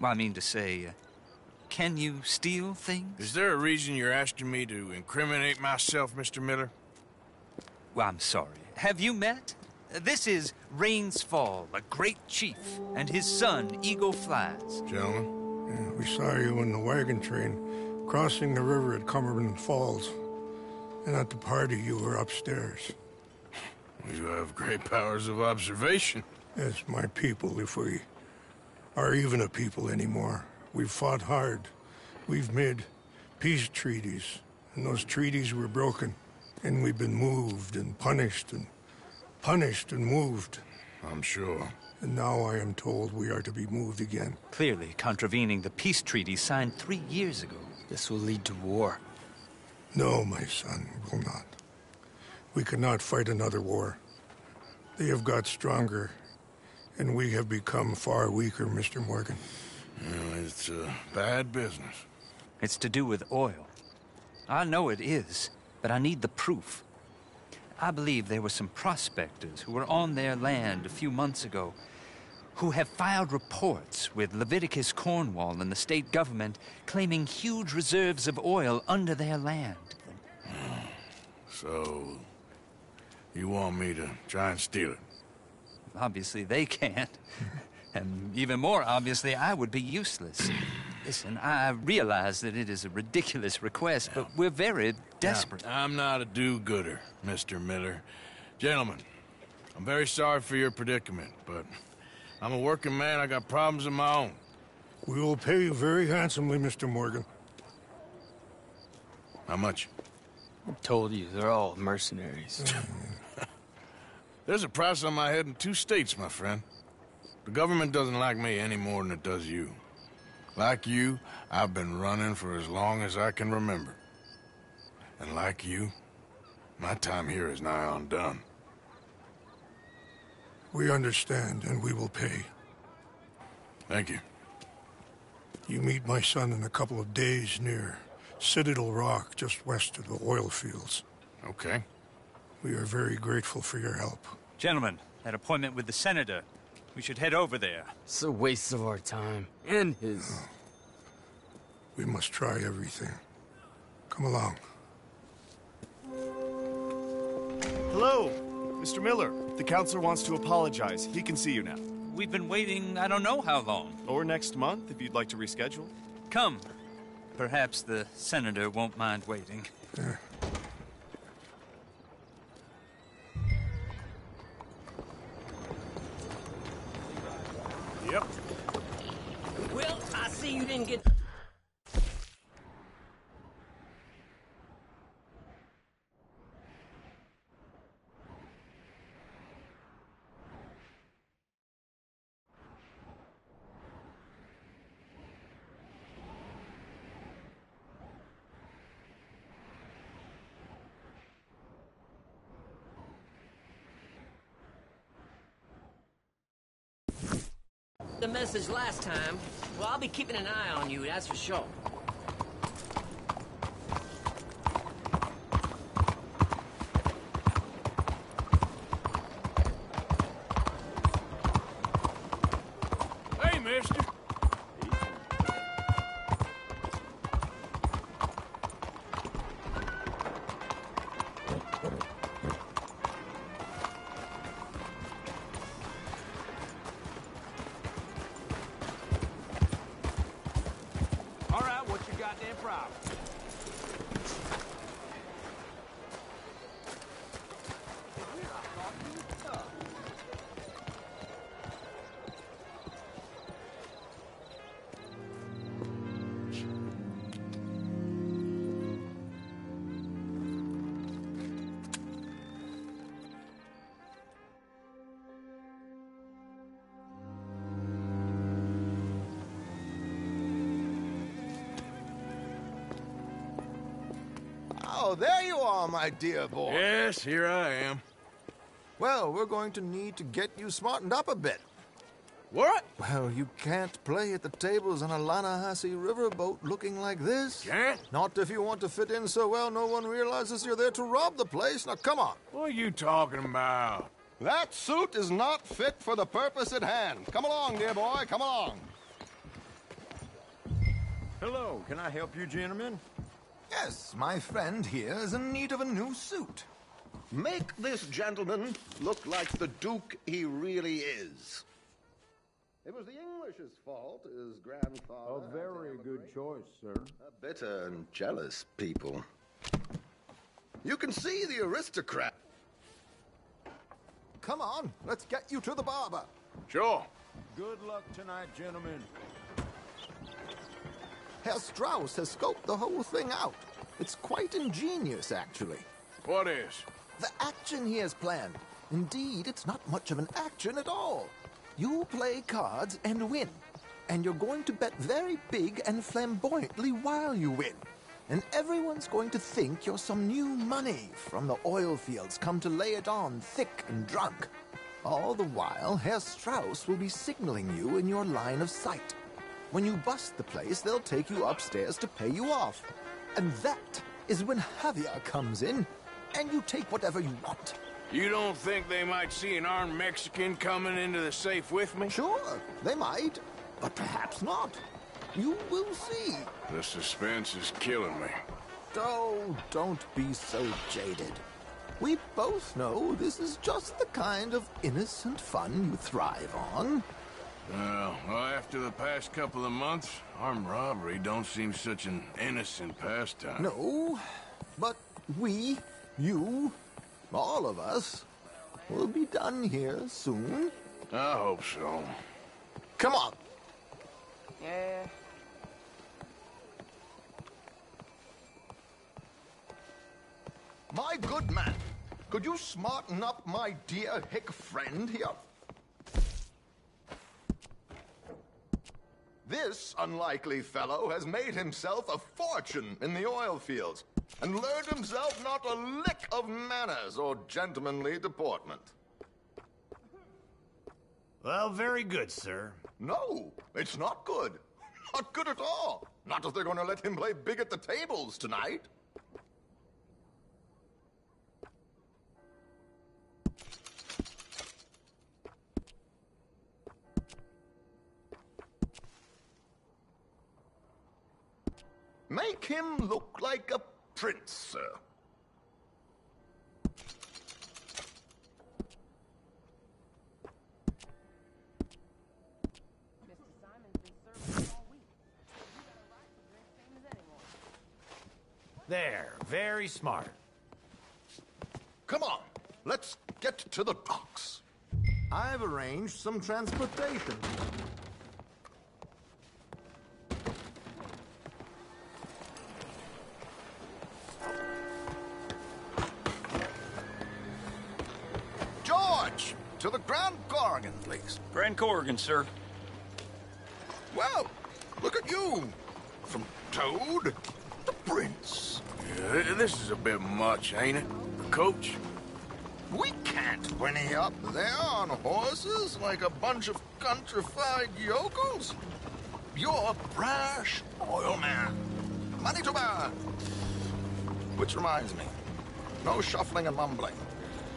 I mean to say, can you steal things? Is there a reason you're asking me to incriminate myself, Mr. Miller? Well, I'm sorry. Have you met? This is Rains Fall, a great chief, and his son, Eagle Flies. Gentlemen? Yeah, we saw you in the wagon train crossing the river at Cumberland Falls. And at the party, you were upstairs. You have great powers of observation. Yes, my people, if we are even a people anymore. We've fought hard. We've made peace treaties, and those treaties were broken. And we've been moved and punished and moved. I'm sure. And now I am told we are to be moved again. Clearly contravening the peace treaty signed 3 years ago. This will lead to war. No, my son, it will not. We cannot fight another war. They have got stronger, And we have become far weaker, Mr. Morgan. It's bad business. It's to do with oil. I know it is, but I need the proof. I believe there were some prospectors who were on their land a few months ago who have filed reports with Leviticus Cornwall and the state government claiming huge reserves of oil under their land. So, you want me to try and steal it? Obviously they can't. And even more obviously, I would be useless. Listen, I realize that it is a ridiculous request, but we're very desperate. Now, I'm not a do-gooder, Mr. Miller. Gentlemen, I'm very sorry for your predicament, but I'm a working man. I got problems of my own. We will pay you very handsomely, Mr. Morgan. How much? I told you, they're all mercenaries. There's a price on my head in 2 states, my friend. The government doesn't like me any more than it does you. Like you, I've been running for as long as I can remember. And like you, my time here is nigh undone. We understand, and we will pay. Thank you. You meet my son in a couple of days near Citadel Rock, just west of the oil fields. Okay. We are very grateful for your help. Gentlemen, that appointment with the senator. We should head over there. It's a waste of our time. And his. Oh. We must try everything. Come along. Hello, Mr. Miller. The counselor wants to apologize. He can see you now. We've been waiting I don't know how long. Or next month, if you'd like to reschedule. Come. Perhaps the senator won't mind waiting. Yep. Well, I see you didn't get... the message last time. Well, I'll be keeping an eye on you, that's for sure. Hey, mister. All right, what's your goddamn problem? Oh, there you are, my dear boy. Yes, here I am. Well, we're going to need to get you smartened up a bit. What? Well, you can't play at the tables on a Lannahechee riverboat looking like this. Can't? Not if you want to fit in so well no one realizes you're there to rob the place. Now, come on. What are you talking about? That suit is not fit for the purpose at hand. Come along, dear boy, come along. Hello, can I help you, gentlemen? Yes, my friend here is in need of a new suit. Make this gentleman look like the Duke he really is. It was the English's fault, his grandfather... A very good choice, sir. A bitter and jealous people. You can see the aristocrat. Come on, let's get you to the barber. Sure. Good luck tonight, gentlemen. Herr Strauss has scoped the whole thing out. It's quite ingenious, actually. What is? The action he has planned. Indeed, it's not much of an action at all. You play cards and win. And you're going to bet very big and flamboyantly while you win. And everyone's going to think you're some new money from the oil fields come to lay it on thick and drunk. All the while, Herr Strauss will be signaling you in your line of sight. When you bust the place, they'll take you upstairs to pay you off. And that is when Javier comes in, and you take whatever you want. You don't think they might see an armed Mexican coming into the safe with me? Sure, they might, but perhaps not. You will see. The suspense is killing me. Oh, don't be so jaded. We both know this is just the kind of innocent fun you thrive on. Well, after the past couple of months, armed robbery don't seem such an innocent pastime. No, but we, you, all of us, will be done here soon. I hope so. Come on. Yeah. My good man, could you smarten up my dear hick friend here? This unlikely fellow has made himself a fortune in the oil fields and learned himself not a lick of manners or gentlemanly deportment. Well, very good, sir. No, it's not good. Not good at all. Not if they're going to let him play big at the tables tonight. Make him look like a prince, sir. There, very smart. Come on, let's get to the docks. I've arranged some transportation. George, to the Grand Corrigan, please. Grand Corrigan, sir. Well, look at you. From Toad to Prince. Yeah, this is a bit much, ain't it? Coach? We can't whinny up there on horses like a bunch of countrified yokels. You're a brash oil man. Money to burn. Which reminds me, no shuffling and mumbling.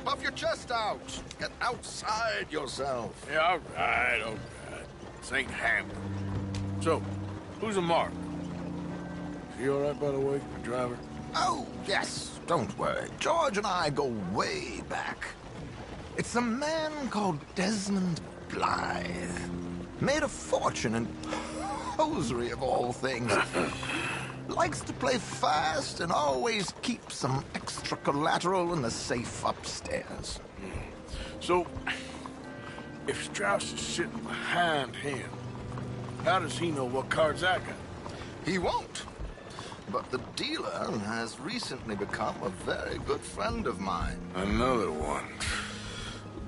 Puff your chest out. Get outside yourself. Yeah, all right. This ain't Hamlet. So, who's a mark? Is he all right, by the way, the driver? Oh, yes. Don't worry. George and I go way back. It's a man called Desmond Blythe. Made a fortune in hosiery of all things. Likes to play fast and always keeps some extra collateral in the safe upstairs. So, if Strauss is sitting behind him, how does he know what cards I got? He won't. But the dealer has recently become a very good friend of mine. Another one.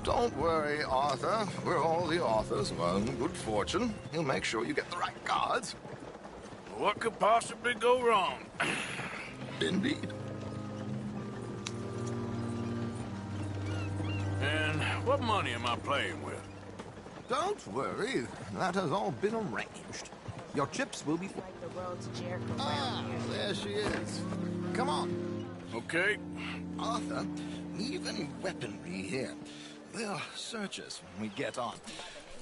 Don't worry, Arthur. We're all the authors of our own good fortune. He'll make sure you get the right cards. What could possibly go wrong? Indeed. And what money am I playing with? Don't worry. That has all been arranged. Your chips will be... Like the roads jerk around Ah, here. there she is. Come on. Okay. Arthur, even weaponry here. They'll search us when we get on.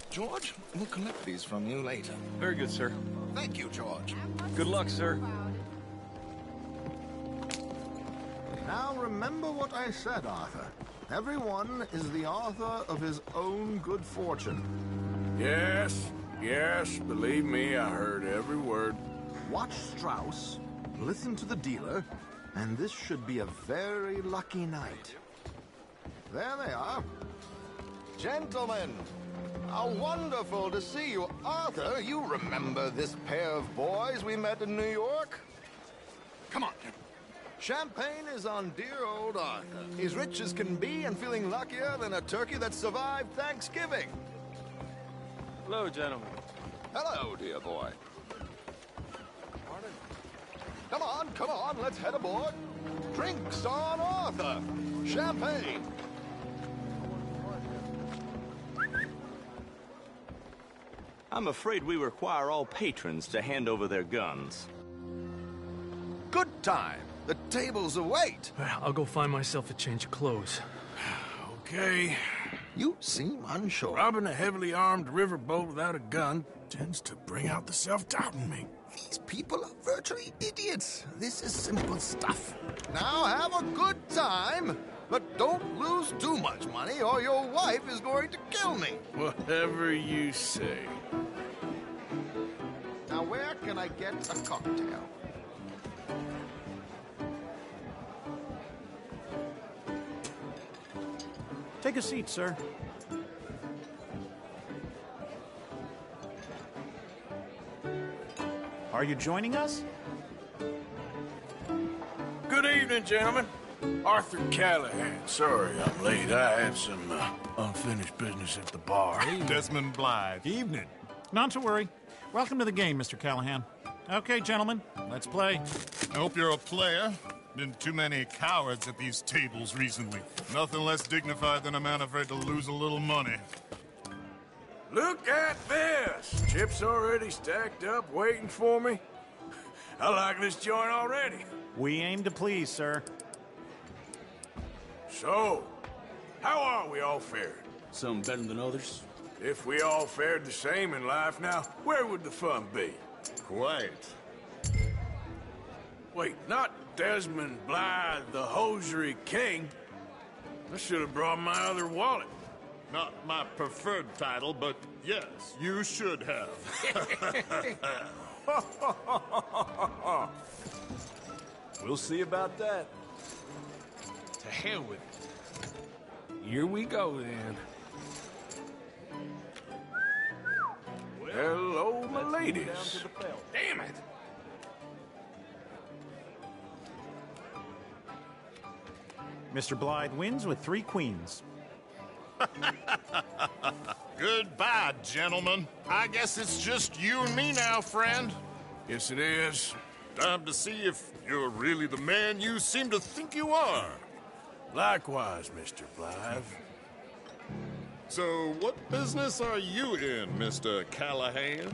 George, we'll collect these from you later. Very good, sir. Thank you, George. Good luck, sir. Now remember what I said, Arthur. Everyone is the author of his own good fortune. Yes, believe me, I heard every word. Watch Strauss, listen to the dealer, and this should be a very lucky night. There they are. Gentlemen, how wonderful to see you. Arthur, you remember this pair of boys we met in New York? Come on. Champagne is on dear old Arthur. He's rich as can be and feeling luckier than a turkey that survived Thanksgiving. Hello, gentlemen. Hello, dear boy. Come on, let's head aboard. Drinks on Arthur. Champagne. I'm afraid we require all patrons to hand over their guns. Good time. The tables await. I'll go find myself a change of clothes. Okay. You seem unsure. Robbing a heavily armed riverboat without a gun tends to bring out the self-doubt in me. These people are virtually idiots. This is simple stuff. Now have a good time, but don't lose too much money or your wife is going to kill me. Whatever you say. Now where can I get a cocktail? Take a seat, sir. Are you joining us? Good evening, gentlemen. Arthur Callahan. Sorry I'm late. I had some unfinished business at the bar. Desmond Blythe. Evening. Not to worry. Welcome to the game, Mr. Callahan. Okay, gentlemen, let's play. I hope you're a player. Been too many cowards at these tables recently. Nothing less dignified than a man afraid to lose a little money. Look at this! Chips already stacked up, waiting for me. I like this joint already. We aim to please, sir. So, how are we all fared? Some better than others. If we all fared the same in life now, where would the fun be? Quite. Wait, not Desmond Blythe, the hosiery king. I should have brought my other wallet. Not my preferred title, but yes, you should have. We'll see about that. To hell with it. Here we go, then. Hello, my ladies. Damn it! Mr. Blythe wins with 3 queens. Goodbye, gentlemen. I guess it's just you and me now, friend. Yes, it is. Time to see if you're really the man you seem to think you are. Likewise, Mr. Blythe. So, what business are you in, Mr. Callahan?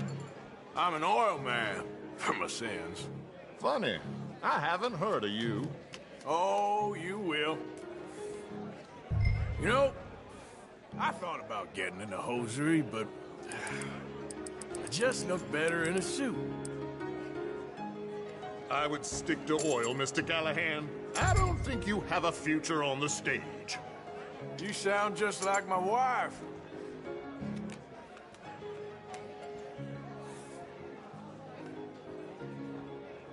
I'm an oil man, for my sins. Funny. I haven't heard of you. Oh, you will. You know, I thought about getting into hosiery, but I just look better in a suit. I would stick to oil, Mr. Callahan. I don't think you have a future on the stage. You sound just like my wife.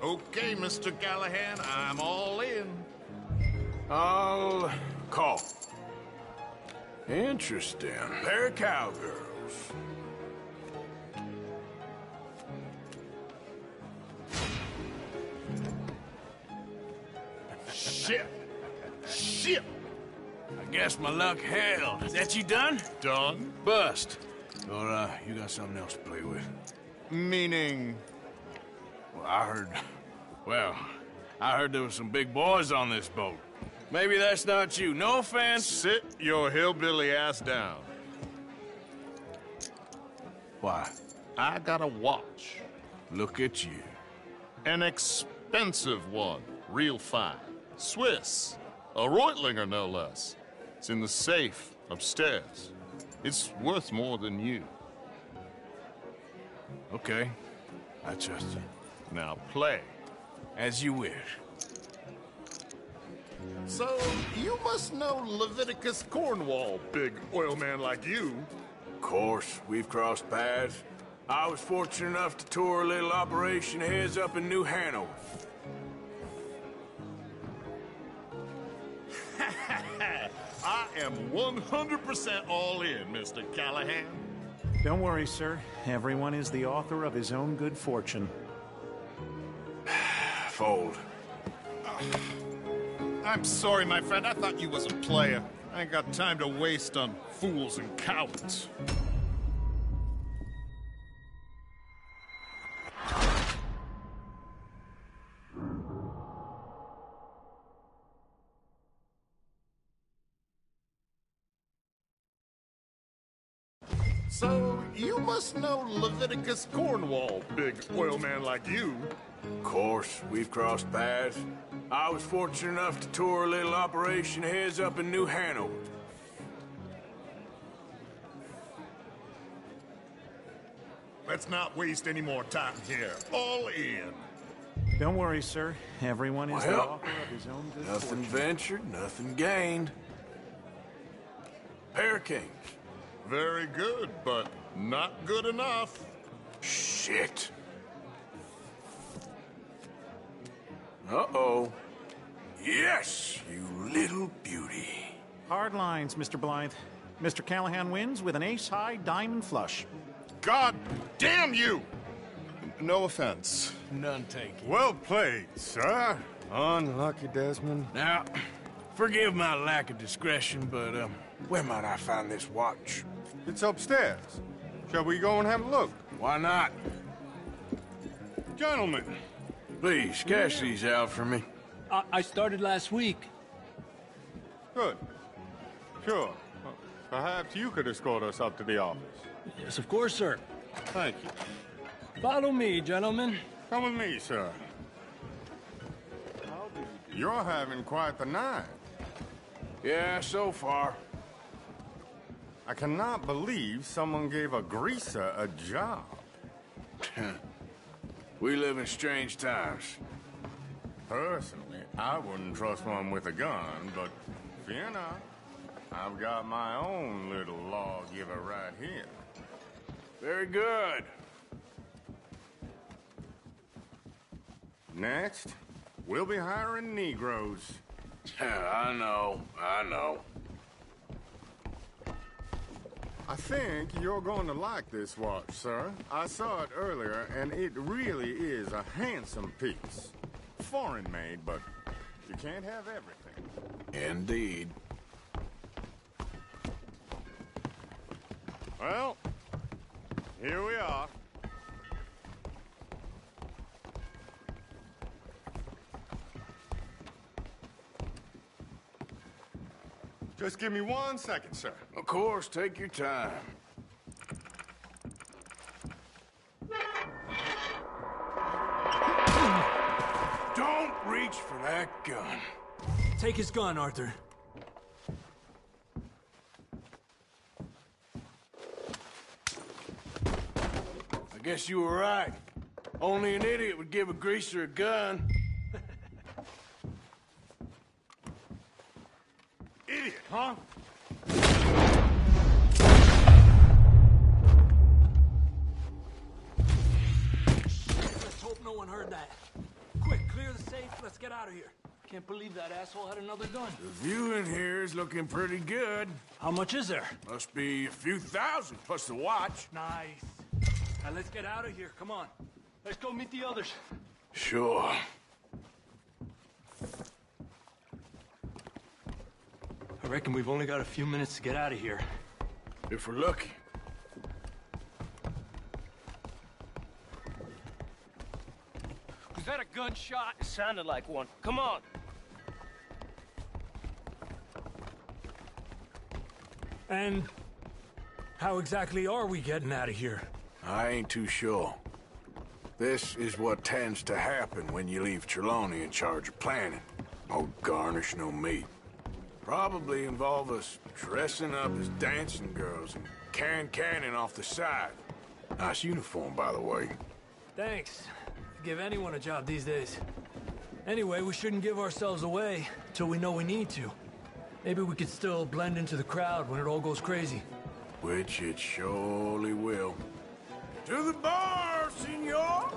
Okay, Mr. Callahan, I'm all in. I'll call. Interesting. They're cowgirls. Shit! Shit! I guess my luck held. Is that you done? Done? Bust. Or, you got something else to play with? Meaning? Well, I heard there was some big boys on this boat. Maybe that's not you. No offense. Sit your hillbilly ass down. Why? I got a watch. Look at you. An expensive one. Real fine. Swiss. A Reutlinger, no less. It's in the safe upstairs. It's worth more than you. Okay. I trust you. Now play. As you wish. So, you must know Leviticus Cornwall, big oil man like you. Of course, we've crossed paths. I was fortunate enough to tour a little operation heads up in New Hanover. I am 100% all in, Mr. Callahan. Don't worry, sir. Everyone is the author of his own good fortune. Fold. I'm sorry, my friend. I thought you was a player. I ain't got time to waste on fools and cowards. So, you must know Leviticus Cornwall, big oil man like you. Of course, we've crossed paths. I was fortunate enough to tour a little operation of his up in New Hanover. Let's not waste any more time here. All in. Don't worry, sir. Everyone is the author of his own good Nothing fortune. ventured, nothing gained. Pair of kings. Very good, but not good enough. Shit. Uh-oh. Yes, you little beauty. Hard lines, Mr. Blythe. Mr. Callahan wins with an ace-high diamond flush. God damn you! No offense. None taken. Well played, sir. Unlucky, Desmond. Now, forgive my lack of discretion, but, where might I find this watch? It's upstairs. Shall we go and have a look? Why not? Gentlemen. Please, cash these out for me. I started last week. Good. Sure. Well, perhaps you could escort us up to the office. Yes, of course, sir. Thank you. Follow me, gentlemen. Come with me, sir. You're having quite the night. Yeah, so far. I cannot believe someone gave a greaser a job. We live in strange times. Personally, I wouldn't trust one with a gun, but fear not. I've got my own little lawgiver right here. Very good. Next, we'll be hiring Negroes. I know. I think you're going to like this watch, sir. I saw it earlier, and it really is a handsome piece. Foreign made, but you can't have everything. Indeed. Well, here we are. Just give me 1 second, sir. Of course, take your time. Don't reach for that gun. Take his gun, Arthur. I guess you were right. Only an idiot would give a greaser a gun. Idiot, huh? Let's hope no one heard that. Quick, clear the safe. Let's get out of here. Can't believe that asshole had another gun. The view in here is looking pretty good. How much is there? Must be a few thousand, plus the watch. Nice. Now let's get out of here. Come on. Let's go meet the others. Sure. I reckon we've only got a few minutes to get out of here. If we're lucky. Was that a gunshot? It sounded like one. Come on. And how exactly are we getting out of here? I ain't too sure. This is what tends to happen when you leave Trelawney in charge of planning. No garnish, no meat. Probably involve us dressing up as dancing girls and cannon off the side. Nice uniform, by the way. Thanks. Give anyone a job these days. Anyway, we shouldn't give ourselves away till we know we need to. Maybe we could still blend into the crowd when it all goes crazy. Which it surely will. To the bar, senor!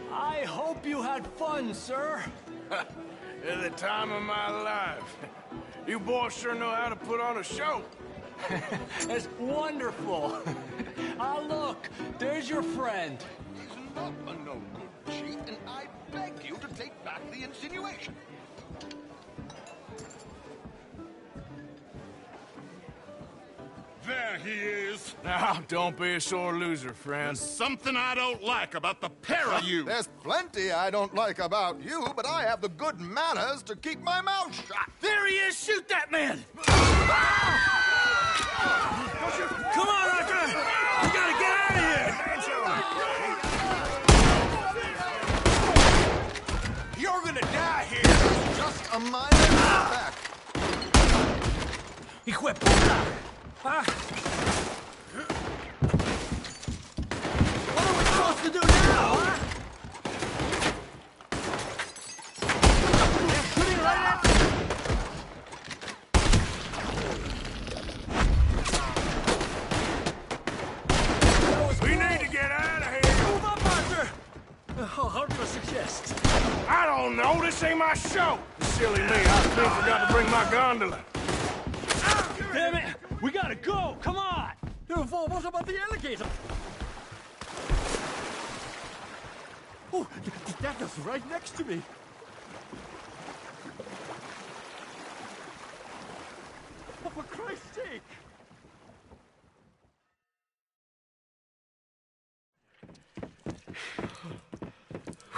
I hope you had fun, sir. At the time of my life. You boys sure know how to put on a show. That's wonderful. Ah, look, there's your friend. He's not a no-good cheat, and I beg you to take back the insinuation. There he is. Now, don't be a sore loser, friend. There's something I don't like about the pair of you. There's plenty I don't like about you, but I have the good manners to keep my mouth shut. There he is! Shoot that man! Come on, Arthur! We gotta get out of here! You're gonna die here! Just a minor setback. Hijo de puta! Ah. What are we supposed to do now, huh? They're shooting right at me! We need to get out of here! Move up, Arthur! How do you suggest? I don't know, this ain't my show! Silly me, I still forgot to bring my gondola. Damn it! We gotta go! Come on! What about the alligator? Oh, that was right next to me. Oh, for Christ's sake!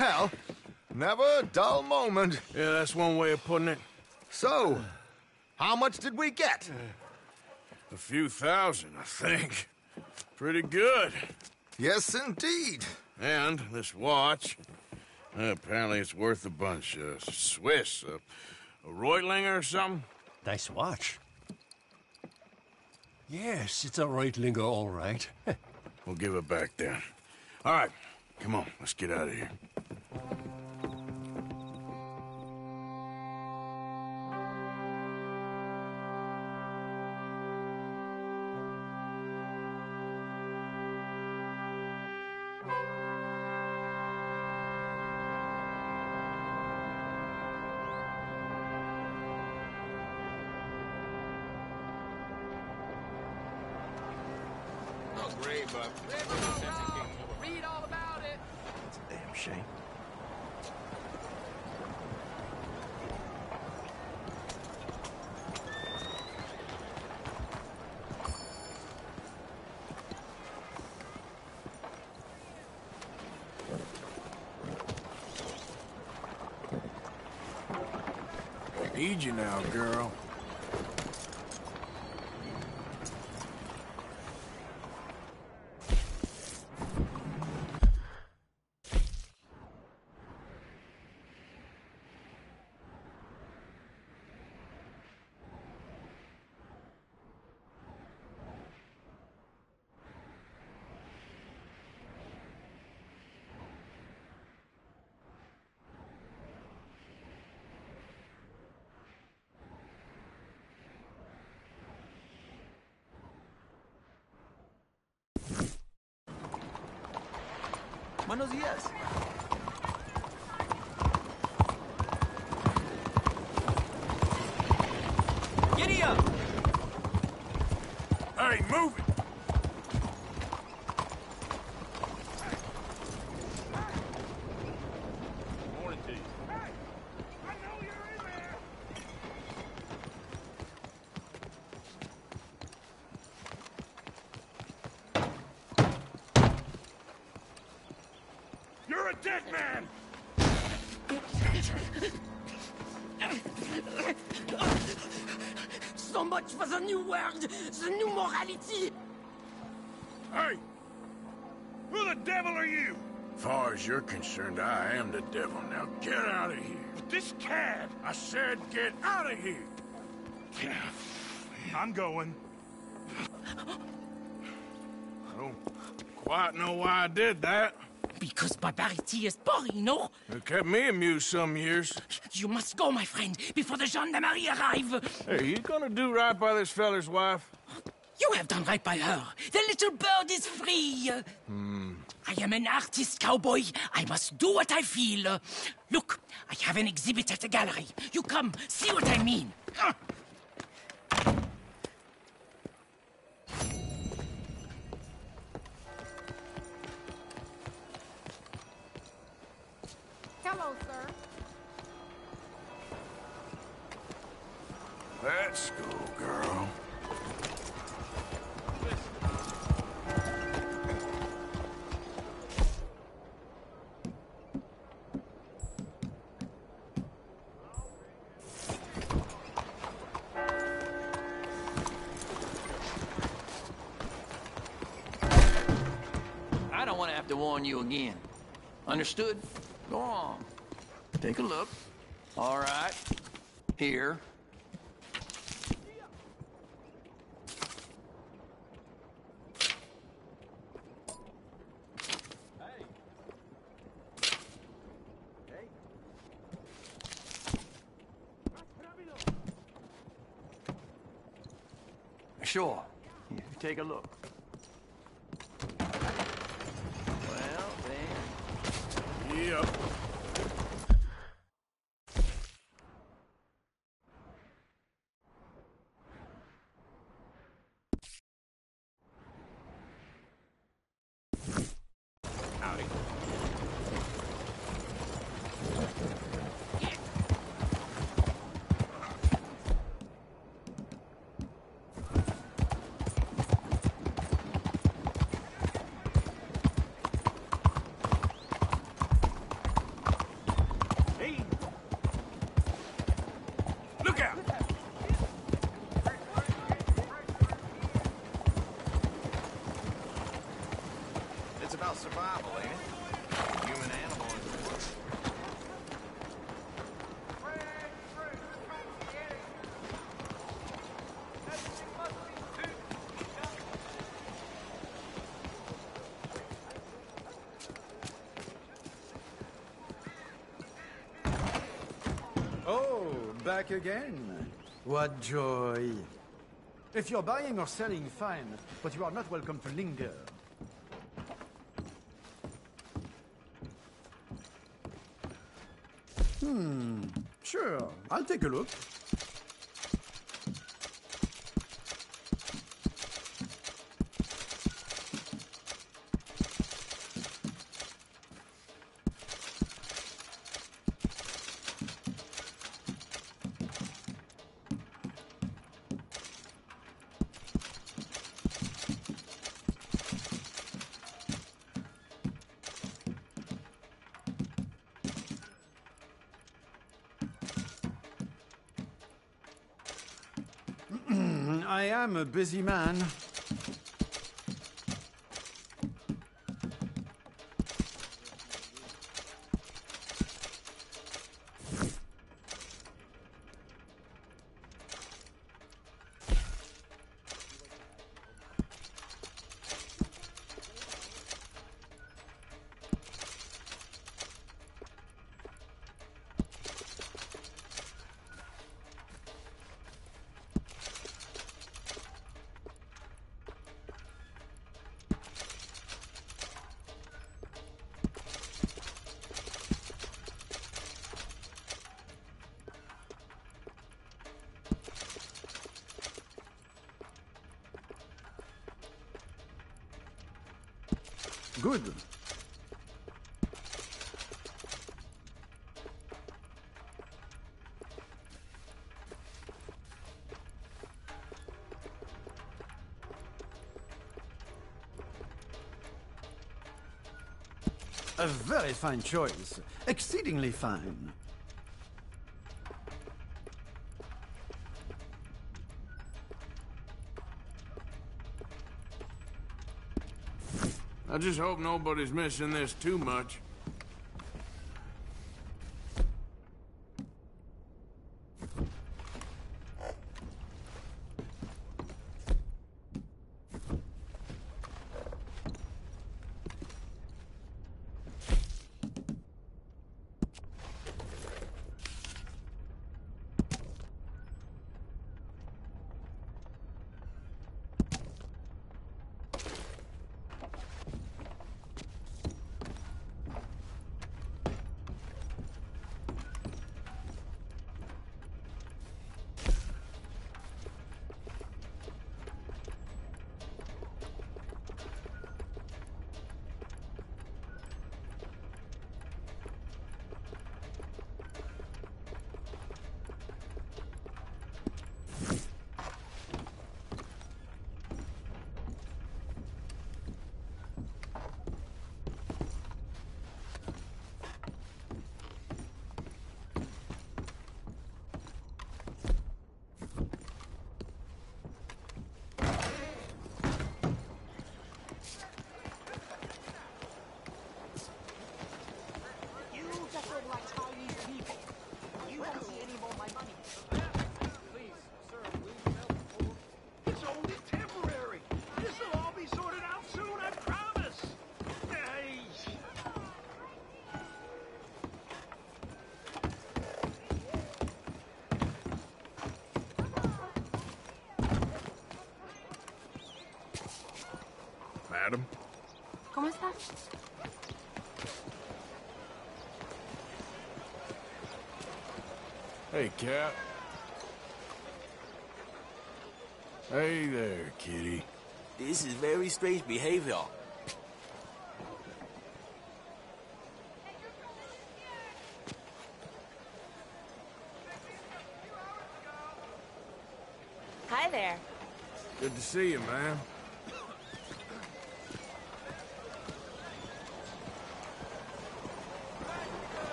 Well, never a dull moment. Yeah, that's one way of putting it. So, how much did we get? A few thousand, I think. Pretty good. Yes, indeed. And this watch, apparently it's worth a bunch. Swiss, a Reutlinger or something? Nice watch. Yes, it's a Reutlinger, all right. We'll give it back then. All right, come on, let's get out of here. Read all about it. It's a damn shame. Need you now, girl. Buenos días. Giddy up! Hey, move it! Morning to you. You're a dead man! So much for the new world, the new morality. Hey! Who the devil are you? Far as you're concerned, I am the devil. Now get out of here. But this cad! I said get out of here! I'm going. I don't quite know why I did that. Because barbarity is boring, no? It kept me amused some years. You must go, my friend, before the gendarmerie arrive. Hey, you gonna do right by this feller's wife? You have done right by her. The little bird is free. I am an artist, cowboy. I must do what I feel. Look, I have an exhibit at the gallery. You come, see what I mean. Hello, sir. Let's go, girl. don't want to have to warn you again. Understood? Go on. Take a look. All right. Here. Sure. Here, take a look. Well, then. Yep. Howdy. Look out! It's about survival, ain't it? Human animal is the worst. Oh, back again. What joy. If you're buying or selling, fine, but you are not welcome to linger. Sure, I'll take a look. I am a busy man. Good. A very fine choice. Exceedingly fine. I just hope nobody's missing this too much. madam. ¿Cómo estás? Hey, Cap. Hey there, kitty. This is very strange behavior. Hi there. Good to see you, man.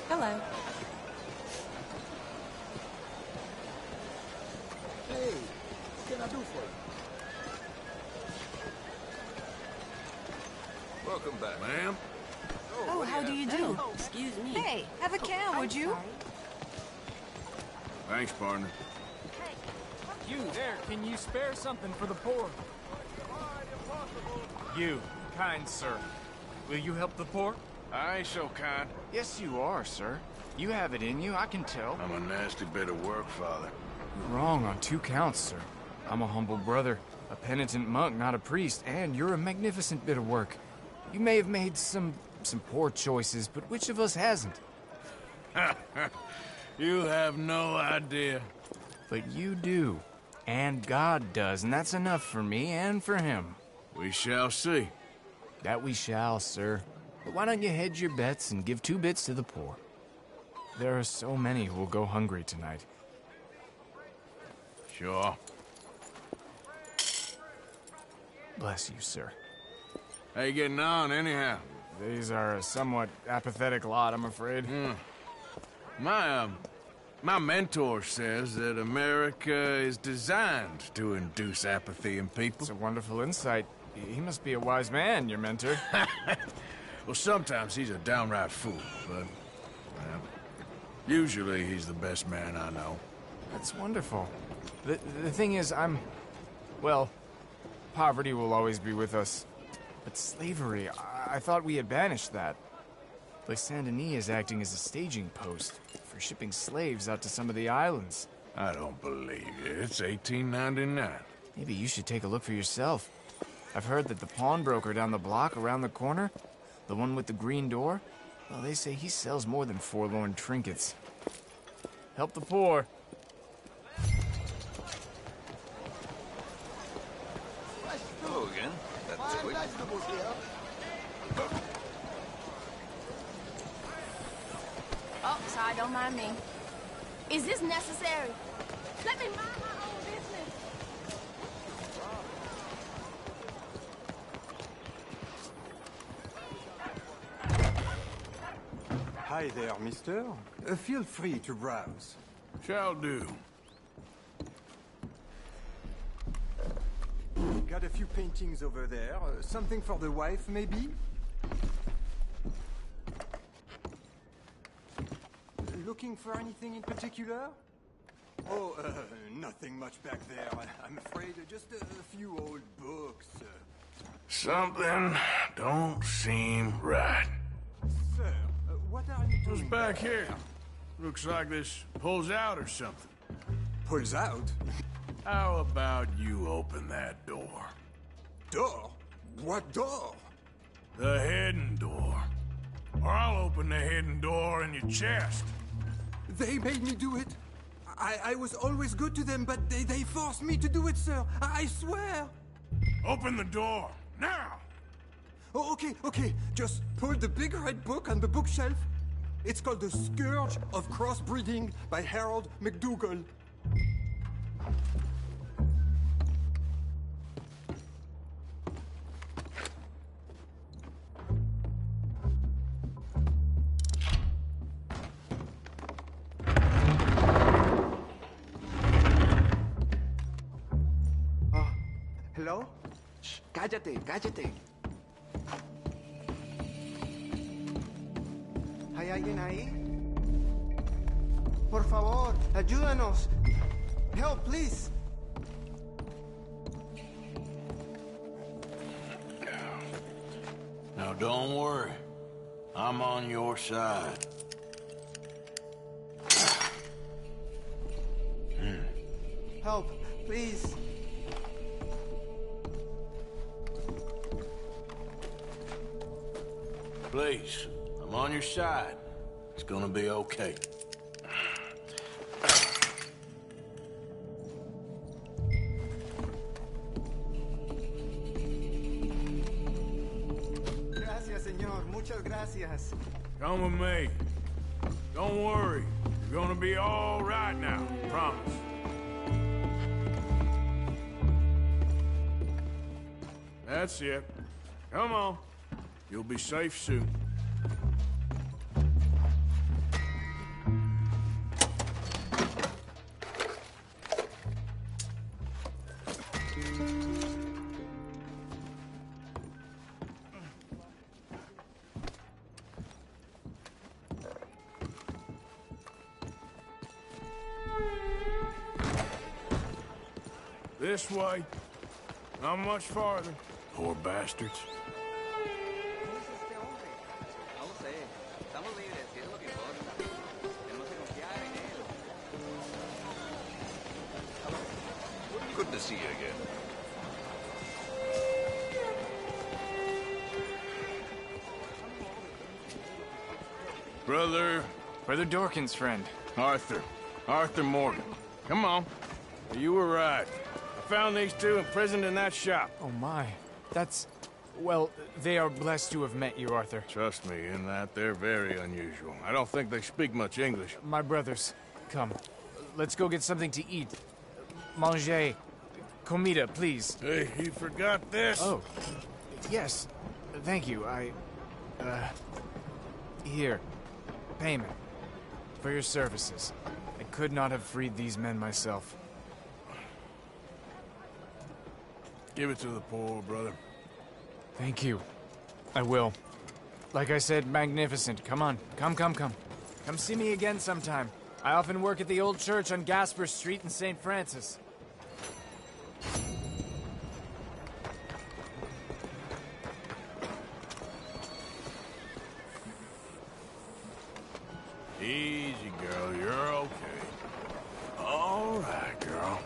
Hello. Hey, what can I do for you? Welcome back, ma'am. Oh, how do you do? Excuse me. Hey, have a can, would you? Thanks, partner. You there, can you spare something for the poor? You, kind sir, will you help the poor? I ain't so kind. Yes, you are, sir. You have it in you, I can tell. I'm a nasty bit of work, Father. You're wrong on 2 counts, sir. I'm a humble brother, a penitent monk, not a priest, and you're a magnificent bit of work. You may have made some poor choices, but which of us hasn't? You have no idea. But you do. And God does, and that's enough for me and for him. We shall see. That we shall, sir. But why don't you hedge your bets and give 2 bits to the poor? There are so many who will go hungry tonight. Sure. Bless you, sir. How you getting on, anyhow? These are a somewhat apathetic lot, I'm afraid. My mentor says that America is designed to induce apathy in people. It's a wonderful insight. He must be a wise man, your mentor. Well, sometimes he's a downright fool, but well, usually he's the best man I know. That's wonderful. The thing is, well, poverty will always be with us. But slavery, I thought we had banished that. Like Saint Denis is acting as a staging post for shipping slaves out to some of the islands. I don't believe you. It's 1899. Maybe you should take a look for yourself. I've heard that the pawnbroker down the block around the corner, the one with the green door, well, they say he sells more than forlorn trinkets. Help the poor. Hello again. That's quick. Oh, sorry, don't mind me. Is this necessary? Let me mind my own business. Hi there, mister. Feel free to browse. Shall do. Got a few paintings over there. Something for the wife, maybe? Looking for anything in particular? Oh, nothing much back there, I'm afraid. Just a few old books. Something don't seem right. Sir, what are you doing? Who's back here? Looks like this pulls out or something. Pulls out? How about you open that door? Door? What door? The hidden door. Or I'll open the hidden door in your chest. They made me do it. I was always good to them, but they forced me to do it, sir. I swear. Open the door, now! Oh, okay. Just pull the big red book on the bookshelf. It's called The Scourge of Crossbreeding by Harold McDougall. Hello? Shh, cállate. ¿Hay alguien ahí? Por favor, ayúdanos. Help, please. Now don't worry. I'm on your side. Help, please. Please, I'm on your side. It's gonna be okay. Gracias, señor. Muchas gracias. Come with me. Don't worry. You're gonna be all right now. Promise. That's it. Come on. You'll be safe soon. This way. Not much farther. Poor bastards. Good to see you again. Brother Dorkin's friend. Arthur Morgan. Come on. You were right. I found these two imprisoned in that shop. Oh my. That's... Well, they are blessed to have met you, Arthur. Trust me, in that they're very unusual. I don't think they speak much English. My brothers, come. Let's go get something to eat. Manger. Comida, please. Hey, you forgot this? Oh. Yes. Thank you. Here. Payment. For your services. I could not have freed these men myself. Give it to the poor, brother. Thank you. I will. Like I said, magnificent. Come on. Come. Come see me again sometime. I often work at the old church on Gasper Street in St. Francis. Easy, girl. You're okay. All right, girl.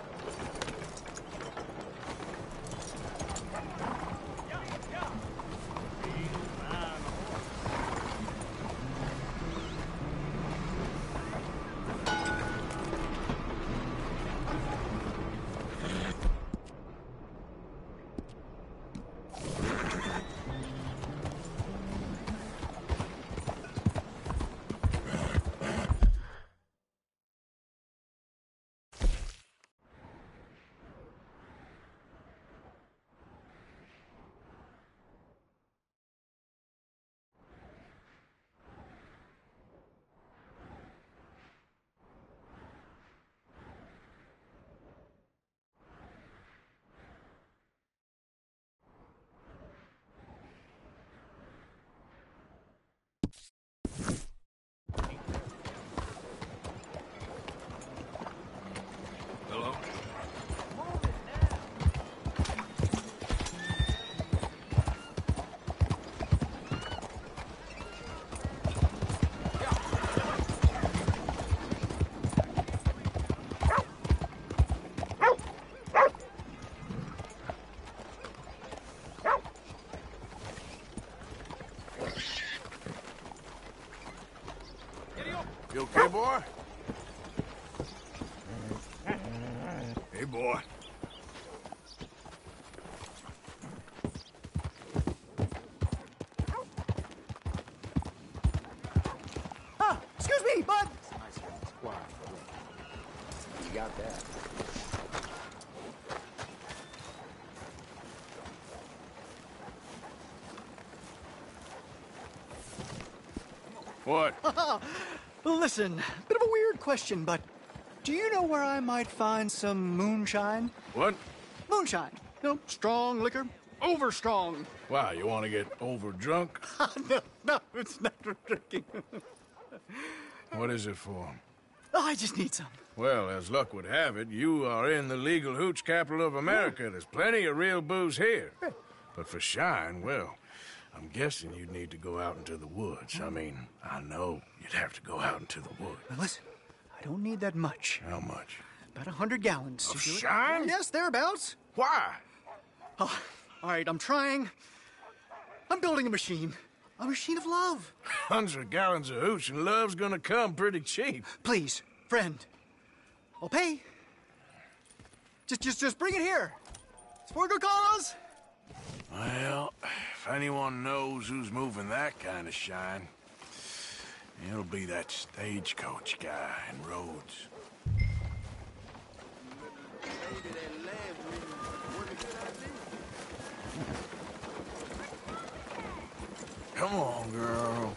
You okay, boy? Hey, boy. Ah, excuse me, bud. You got that. What? Listen, bit of a weird question, but do you know where I might find some moonshine? What? Moonshine. You know, strong liquor. Over strong. Wow, you want to get over drunk? No, it's not for drinking. What is it for? Oh, I just need some. Well, as luck would have it, you are in the legal hooch capital of America. There's plenty of real booze here. But for shine, well, I'm guessing you'd need to go out into the woods. I mean, I know you'd have to go out into the woods. Now listen, I don't need that much. How much? About 100 gallons. Of shine? Yes, thereabouts. Why? Oh, all right, I'm trying. I'm building a machine. A machine of love. 100 gallons of hooch and love's gonna come pretty cheap. Please, friend. I'll pay. Just bring it here. It's for a good cause. Well, if anyone knows who's moving that kind of shine, it'll be that stagecoach guy in Rhodes. Come on, girl.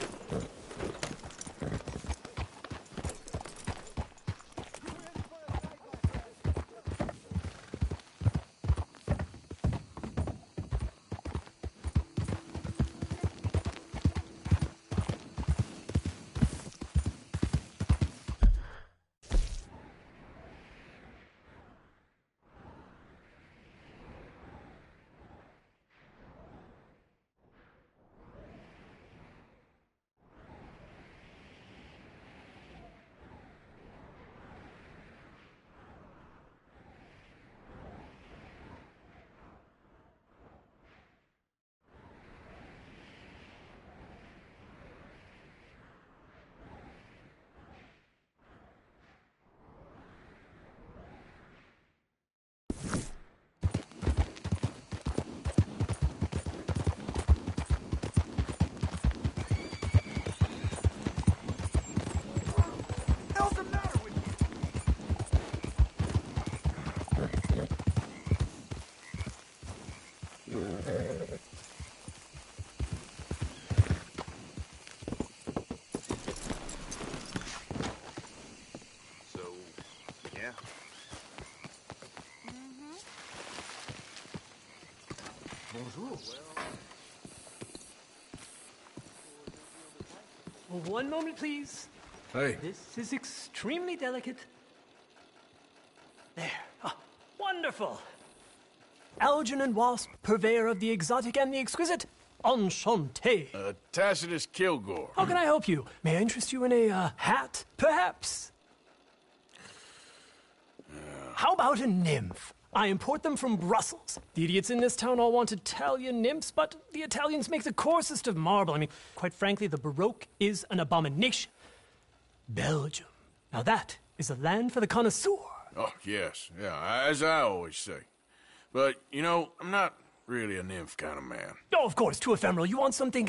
Bonjour. One moment, please. Hey. This is extremely delicate. There. Ah, wonderful. Algernon Wasp, purveyor of the exotic and the exquisite. Enchanté. Tacitus Kilgore. How can I help you? May I interest you in a hat, perhaps? How about a nymph? I import them from Brussels. The idiots in this town all want Italian nymphs, but the Italians make the coarsest of marble. I mean, quite frankly, the Baroque is an abomination. Belgium. Now that is a land for the connoisseur. Oh, yes. Yeah, as I always say. But, you know, I'm not really a nymph kind of man. Oh, of course, too ephemeral. You want something,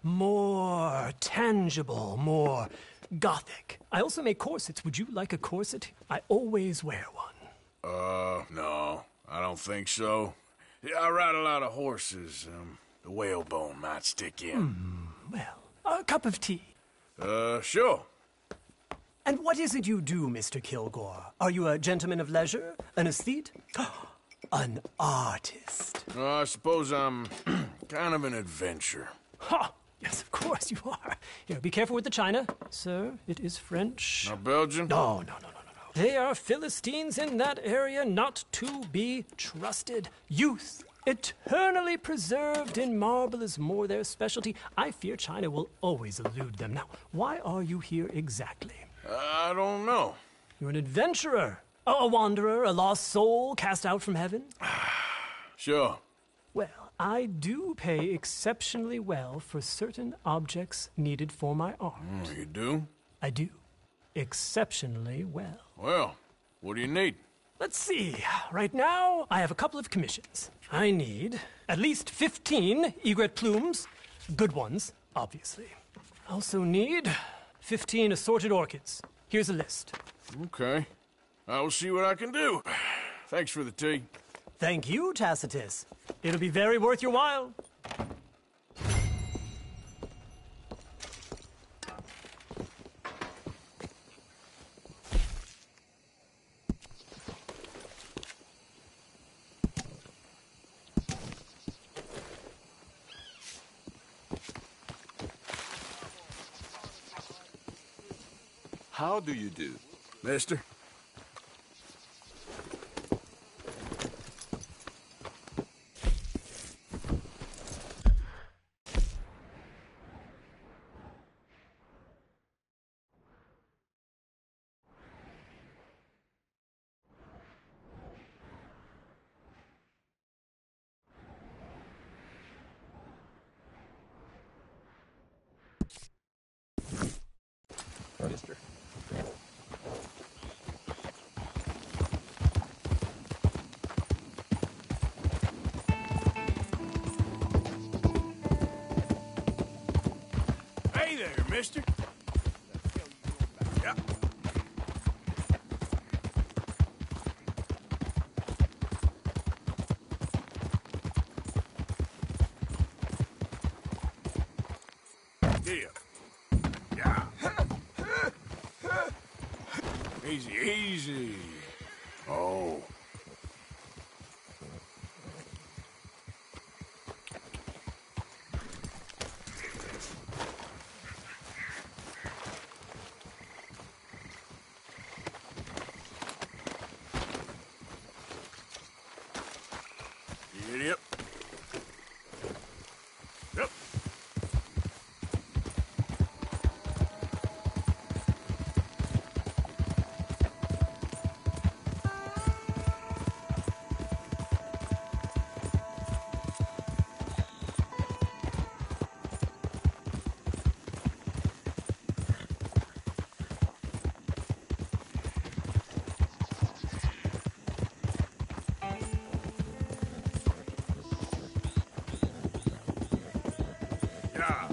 more tangible, more gothic. I also make corsets. Would you like a corset? I always wear one. No, I don't think so. Yeah, I ride a lot of horses. The whalebone might stick in. Well, a cup of tea. Sure. And what is it you do, Mr. Kilgore? Are you a gentleman of leisure? An aesthete? An artist? I suppose I'm kind of an adventurer. Ha! Yes, of course you are. Here, be careful with the china. Sir, it is French. Not Belgian? No. They are Philistines in that area, not to be trusted. Youth, eternally preserved in marble, is more their specialty. I fear China will always elude them. Now, why are you here exactly? I don't know. You're an adventurer. A wanderer, a lost soul cast out from heaven? Sure. Well, I do pay exceptionally well for certain objects needed for my art. You do? I do. Exceptionally well. Well, what do you need? Let's see. Right now, I have a couple of commissions. I need at least 15 egret plumes. Good ones, obviously. I also need 15 assorted orchids. Here's a list. Okay. I will see what I can do. Thanks for the tea. Thank you, Tacitus. It'll be very worth your while. How do you do? Mister? mister? Yeah. Here. Yeah. Easy, easy. Oh. Yep. Yep. Yeah.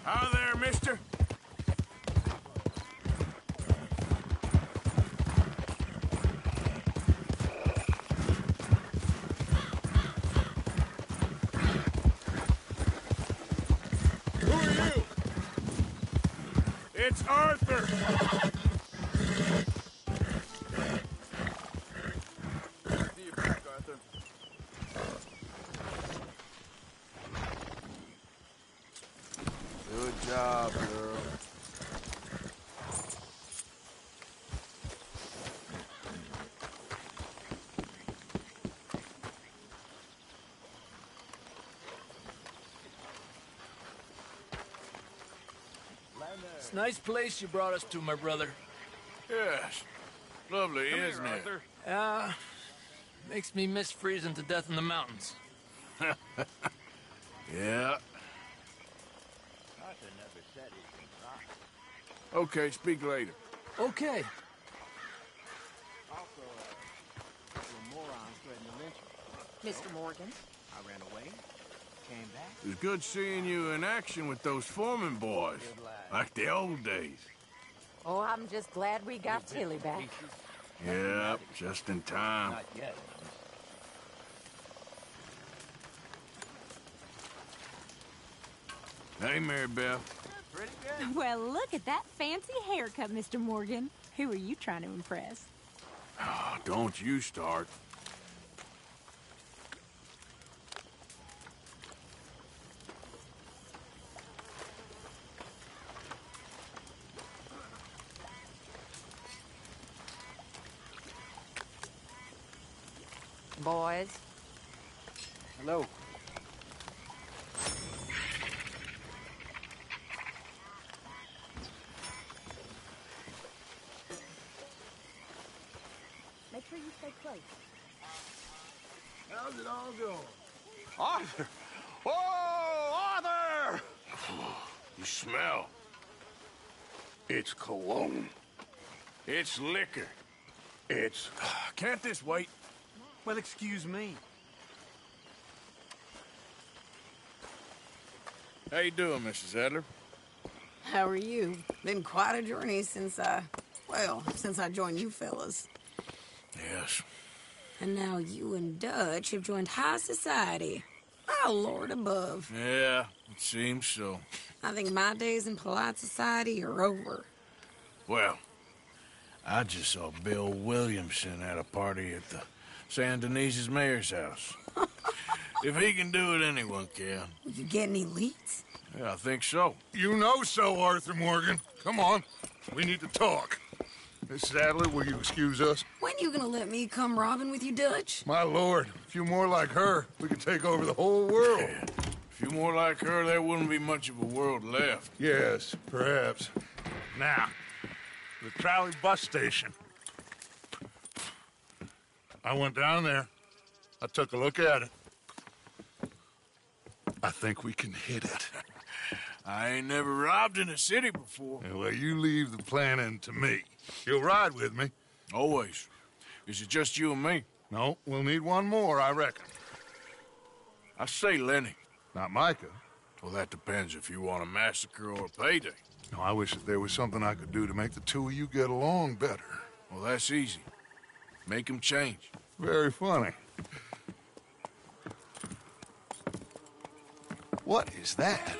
Hi there, mister. Who are you? It's Arthur. See you back, Arthur. Good job, girl. It's a nice place you brought us to, my brother. Yes. Lovely, isn't it? Arthur. Makes me miss freezing to death in the mountains. Yeah. Okay, speak later. Okay. Mr. Morgan, I ran away, came back. It was good seeing you in action with those foreman boys, like the old days. Oh, I'm just glad we got Tilly back. Yep, just in time. Not yet. Hey, Mary Beth. Well, look at that fancy haircut, Mr. Morgan. Who are you trying to impress? Oh, don't you start. Boys. Hello. Make sure you stay close. How's it all going? Arthur! Oh, Arthur! You smell. It's cologne. It's liquor. It's... Can't this wait? Well, excuse me. How you doing, Mrs. Adler? How are you? Been quite a journey since I joined you fellas. Yes. And now you and Dutch have joined high society. Oh, Lord above. Yeah, it seems so. I think my days in polite society are over. Well, I just saw Bill Williamson at a party at the San Denise's mayor's house. If he can do it, anyone can. You get any leads? Yeah, I think so. You know so, Arthur Morgan. Come on. We need to talk. Miss Sadler, will you excuse us? When you gonna let me come robbing with you, Dutch? My lord, a few more like her, we could take over the whole world. A few more like her, there wouldn't be much of a world left. Yes, perhaps. Now, the Crowley bus station. I went down there. I took a look at it. I think we can hit it. I ain't never robbed in a city before. Yeah, well, you leave the planning to me. You'll ride with me. Always. Is it just you and me? No, we'll need one more, I reckon. I say Lenny. Not Micah. Well, that depends if you want a massacre or a payday. No, I wish that there was something I could do to make the two of you get along better. Well, that's easy. Make him change. Very funny. What is that?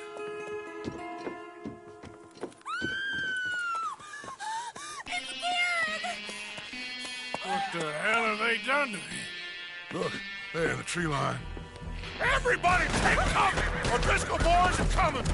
What the hell have they done to me? Look, there in the tree line. Everybody take cover! O'Driscoll boys are coming!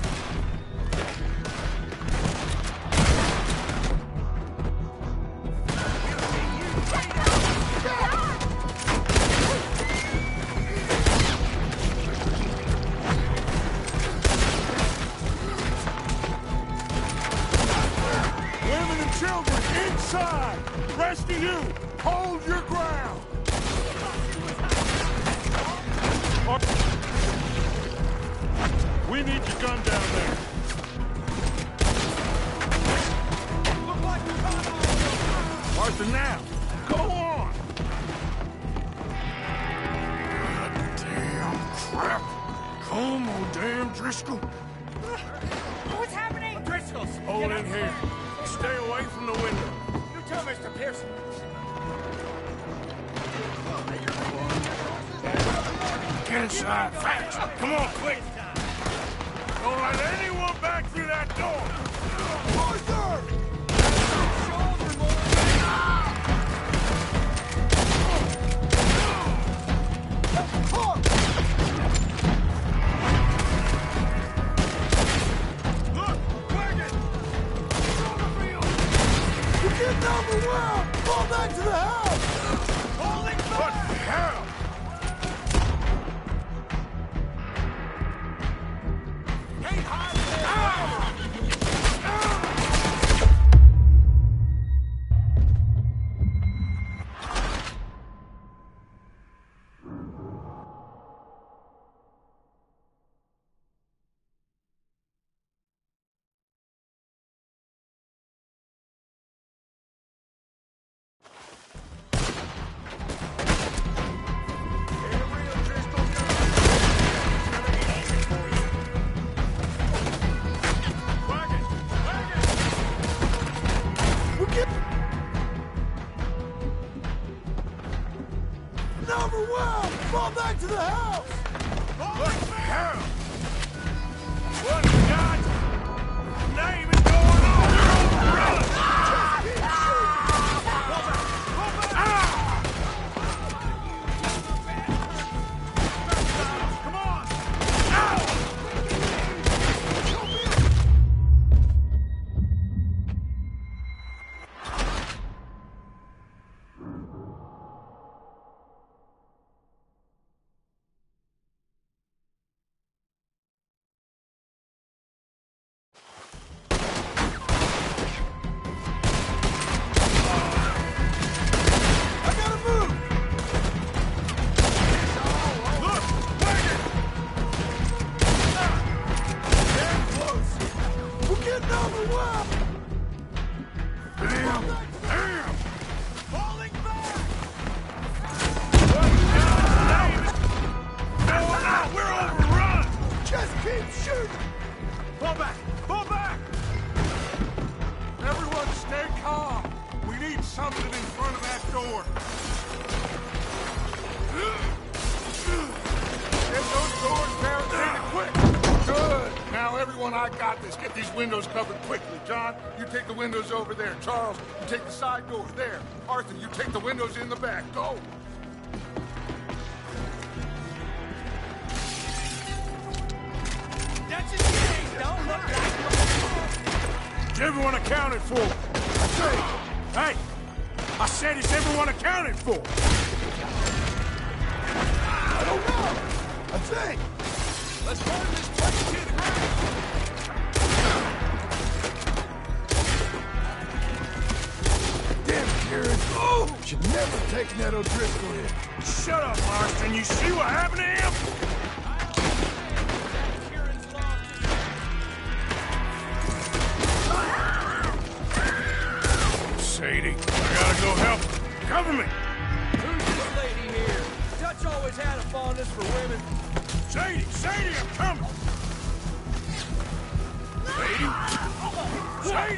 Women and children inside! Rest of you, hold your ground! We need your gun down there. Arthur, now, go on! Damn crap! Come on, damn Driscoll. What's happening? Driscoll's. Hold in here. Stay away from the window. You tell Mr. Pearson. Get inside, fast! Come on, quick! Don't let anyone back through that door! Arthur! Look, wagon! We're getting overwhelmed! Fall back to the house! Holding back! What the hell? Overwhelmed! Fall back to the house! What the hell? What in God's name is going on? We're overrun! Come on! I got this. Get these windows covered quickly. John, you take the windows over there. Charles, you take the side door there. Arthur, you take the windows in the back. Go! That's his game. Don't look like Everyone accounted for. Say, Hey! I said, is everyone accounted for? I don't know. I think. Let's burn this place to the ground. Damn, Kieran. Oh! Should never take Ned O'Driscoll in. Shut up, Marston. You see what happened to him? Sadie, I gotta go help. Cover me! Who's this lady here? Dutch always had a fondness for women. Sadie! Sadie, I'm coming! Sadie!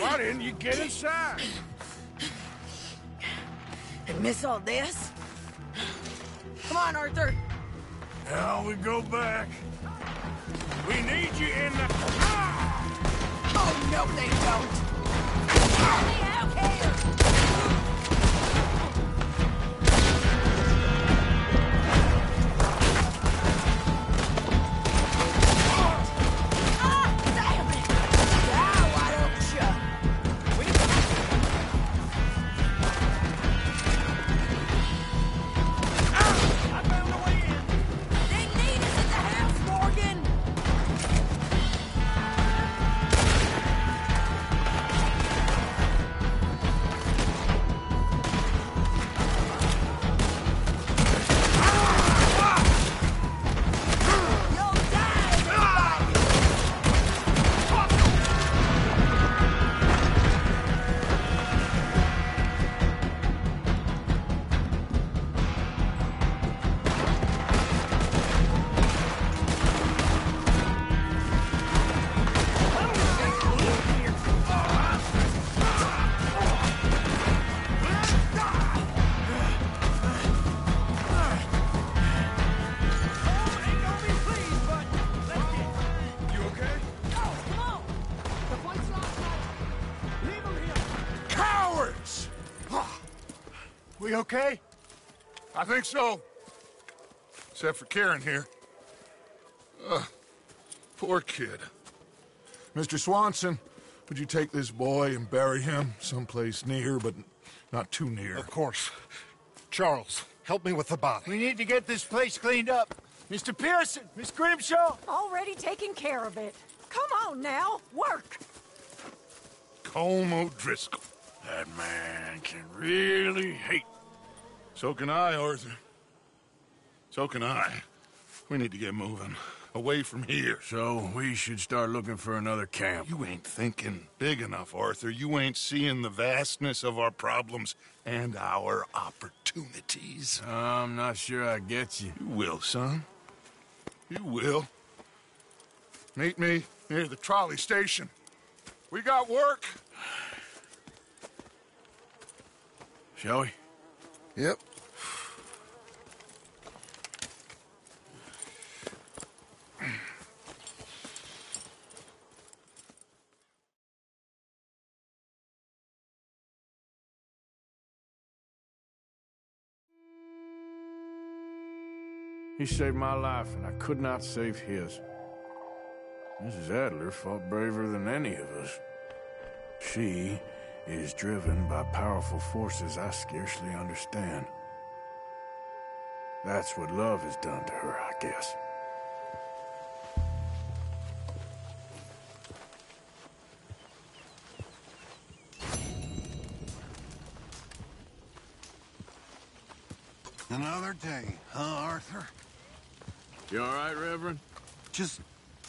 Why didn't you get inside? And miss all this? Come on, Arthur. Now we go back. We need you in the... Oh, no, they don't. Let me out here. We okay? I think so. Except for Karen here. Poor kid. Mr. Swanson, would you take this boy and bury him someplace near, but not too near? Of course. Charles, help me with the body. We need to get this place cleaned up. Mr. Pearson, Miss Grimshaw. Already taking care of it. Come on now, work. Colm O'Driscoll. That man can really hate. So can I, Arthur. So can I. We need to get moving. Away from here. So we should start looking for another camp. You ain't thinking big enough, Arthur. You ain't seeing the vastness of our problems and our opportunities. I'm not sure I get you. You will, son. You will. Meet me near the trolley station. We got work. Shall we? Yep. He saved my life, and I could not save his. Mrs. Adler fought braver than any of us. She is driven by powerful forces I scarcely understand. That's what love has done to her, I guess. Another day, huh, Arthur? You all right, Reverend? Just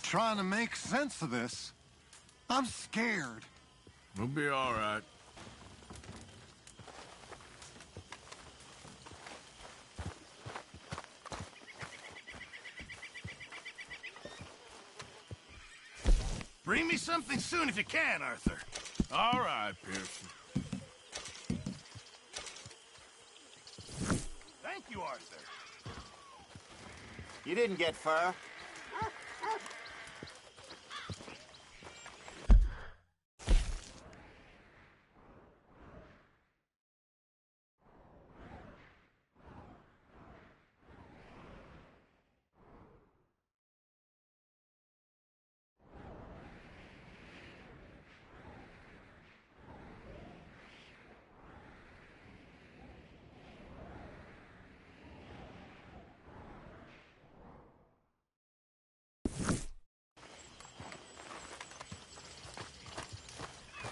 trying to make sense of this. I'm scared. We'll be all right. Bring me something soon if you can, Arthur. All right, Pearson. Thank you, Arthur. You didn't get fur.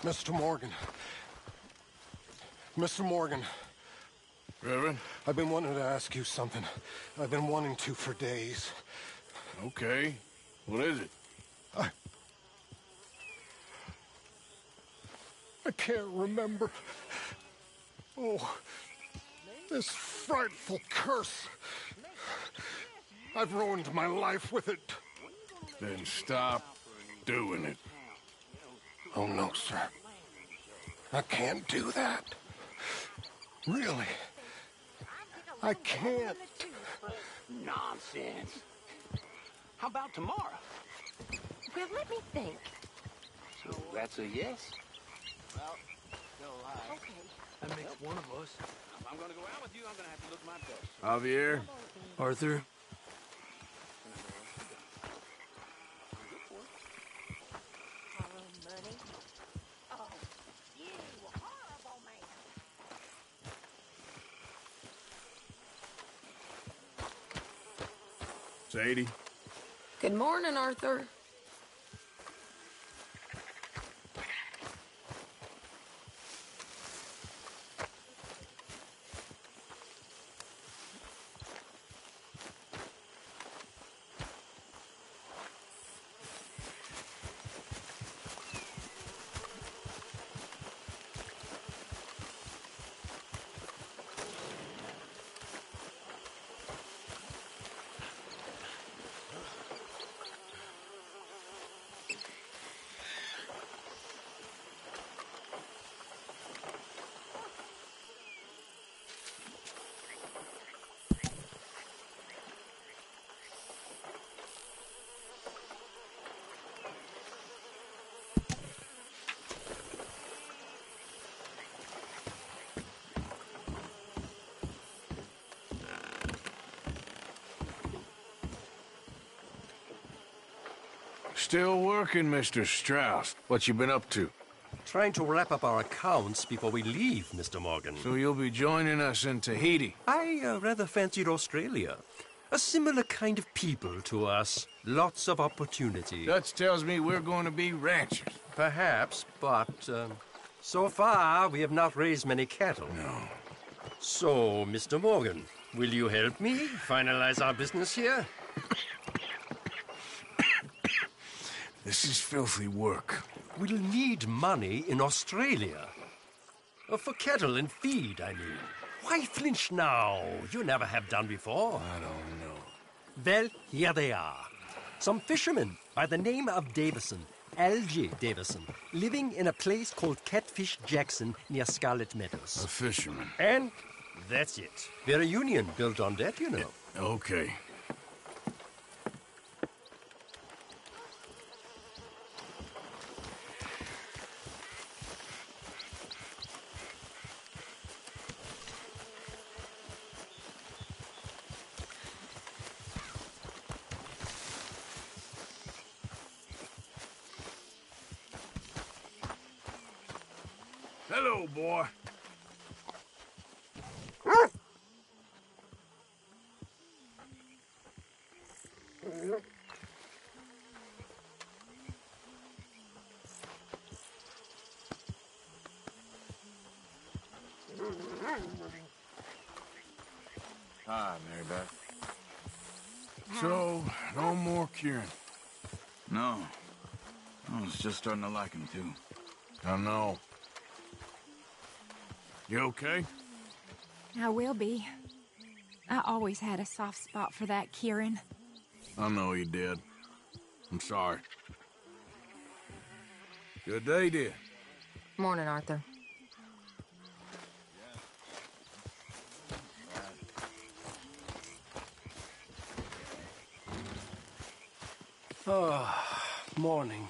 Mr. Morgan. Mr. Morgan. Reverend? I've been wanting to ask you something. I've been wanting to for days. Okay. What is it? I can't remember. Oh, this frightful curse. I've ruined my life with it. Then stop doing it. Oh, no, sir. I can't do that. Really. I can't. Nonsense. How about tomorrow? Well, let me think. So that's a yes? Well, still alive. Okay. That makes one of us. If I'm gonna go out with you, I'm gonna have to look my best. Javier? Arthur? Money? Oh, you horrible man. Sadie? Good morning, Arthur. Still working, Mr. Strauss. What you been up to? Trying to wrap up our accounts before we leave, Mr. Morgan. So you'll be joining us in Tahiti? I rather fancied Australia. A similar kind of people to us. Lots of opportunity. Dutch tells me we're going to be ranchers. Perhaps, but so far we have not raised many cattle. No. So, Mr. Morgan, will you help me finalize our business here? This is filthy work. We'll need money in Australia. For cattle and feed, I mean. Why flinch now? You never have done before. I don't know. Well, here they are. Some fishermen by the name of Davison, Algie Davison, living in a place called Catfish Jackson near Scarlet Meadows. A fisherman. And that's it. We're a union built on that, you know. Okay. Hello, boy. Hi, Mary Beth. So, no more Kieran? No. I was just starting to like him, too. I know. You okay? I will be. I always had a soft spot for that Kieran. I know you did. I'm sorry. Good day, dear. Morning, Arthur. Oh, morning.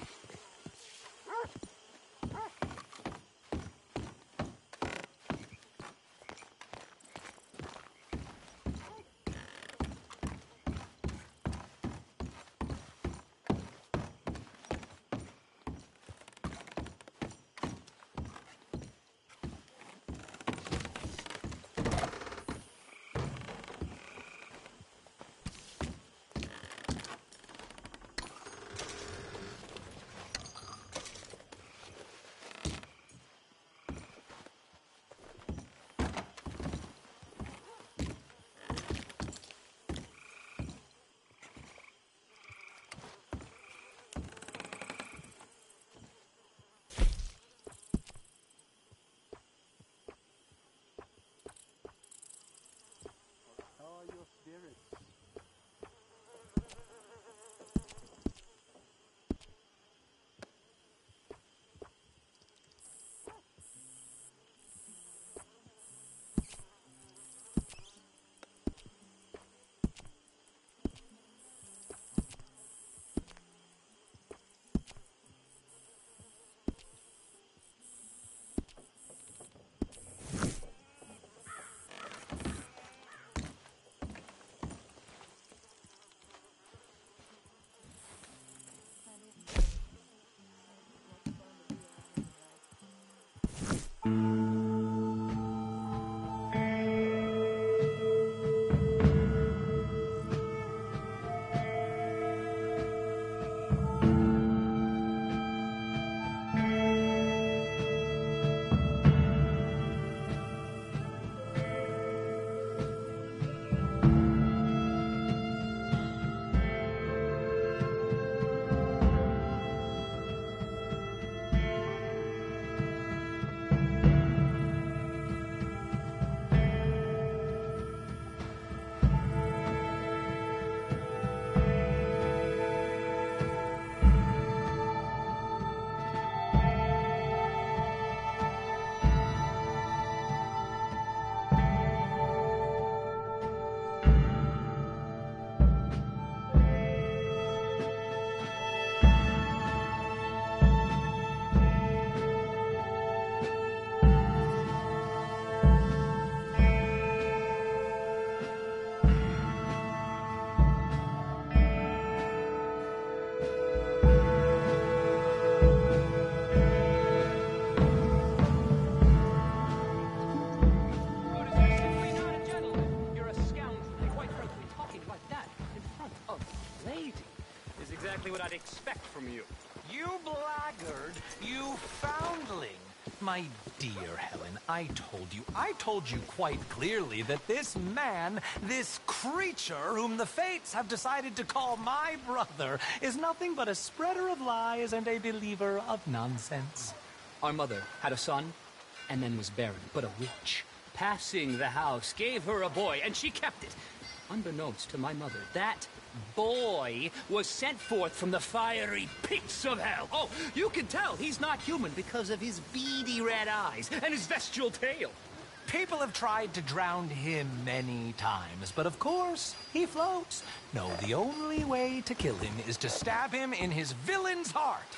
exactly what I'd expect from you. You blackguard, you foundling. My dear Helen, I told you quite clearly that this man, this creature whom the fates have decided to call my brother, is nothing but a spreader of lies and a believer of nonsense. Our mother had a son, and then was barren, but a witch, passing the house, gave her a boy, and she kept it. Unbeknownst to my mother, that boy was sent forth from the fiery pits of hell. Oh, you can tell he's not human because of his beady red eyes and his bestial tail. People have tried to drown him many times, but of course, he floats. No, the only way to kill him is to stab him in his villain's heart.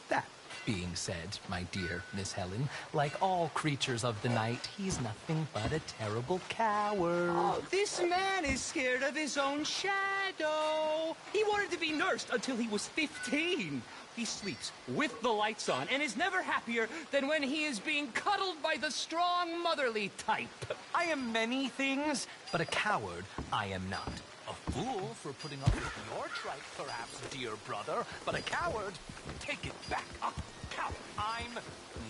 That being said, my dear Miss Helen, like all creatures of the night, he's nothing but a terrible coward. Oh, this man is scared of his own shadow. He wanted to be nursed until he was 15. He sleeps with the lights on and is never happier than when he is being cuddled by the strong motherly type. I am many things, but a coward I am not. A fool for putting up with your tripe, perhaps, dear brother, but a coward, take it back. A coward I'm